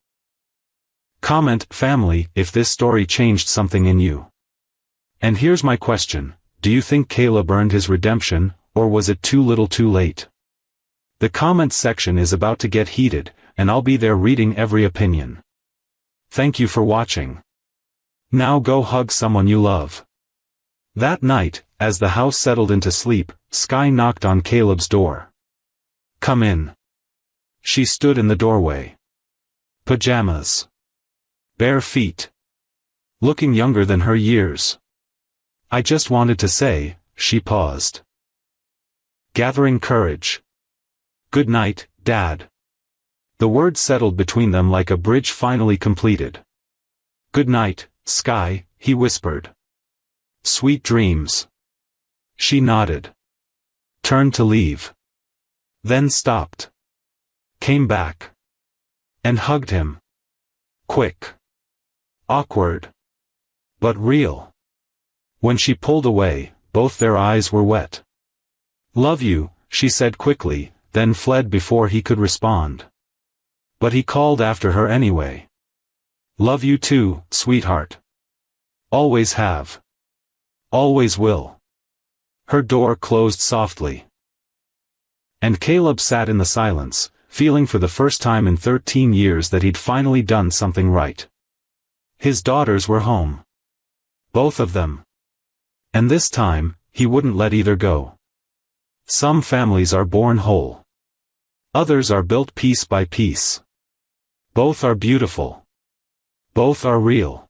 Comment, family, if this story changed something in you. And here's my question, do you think Caleb earned his redemption, or was it too little too late? The comments section is about to get heated, and I'll be there reading every opinion. Thank you for watching. Now go hug someone you love. That night, as the house settled into sleep, Sky knocked on Caleb's door. "Come in." She stood in the doorway. Pajamas. Bare feet. Looking younger than her years. "I just wanted to say," she paused. Gathering courage. "Good night, Dad." The words settled between them like a bridge finally completed. "Good night, Sky," he whispered. "Sweet dreams." She nodded. Turned to leave. Then stopped. Came back. And hugged him. Quick. Awkward. But real. When she pulled away, both their eyes were wet. "Love you," she said quickly, then fled before he could respond. But he called after her anyway. "Love you too, sweetheart. Always have. Always will." Her door closed softly. And Caleb sat in the silence, feeling for the first time in 13 years that he'd finally done something right. His daughters were home. Both of them. And this time, he wouldn't let either go. Some families are born whole. Others are built piece by piece. Both are beautiful. Both are real.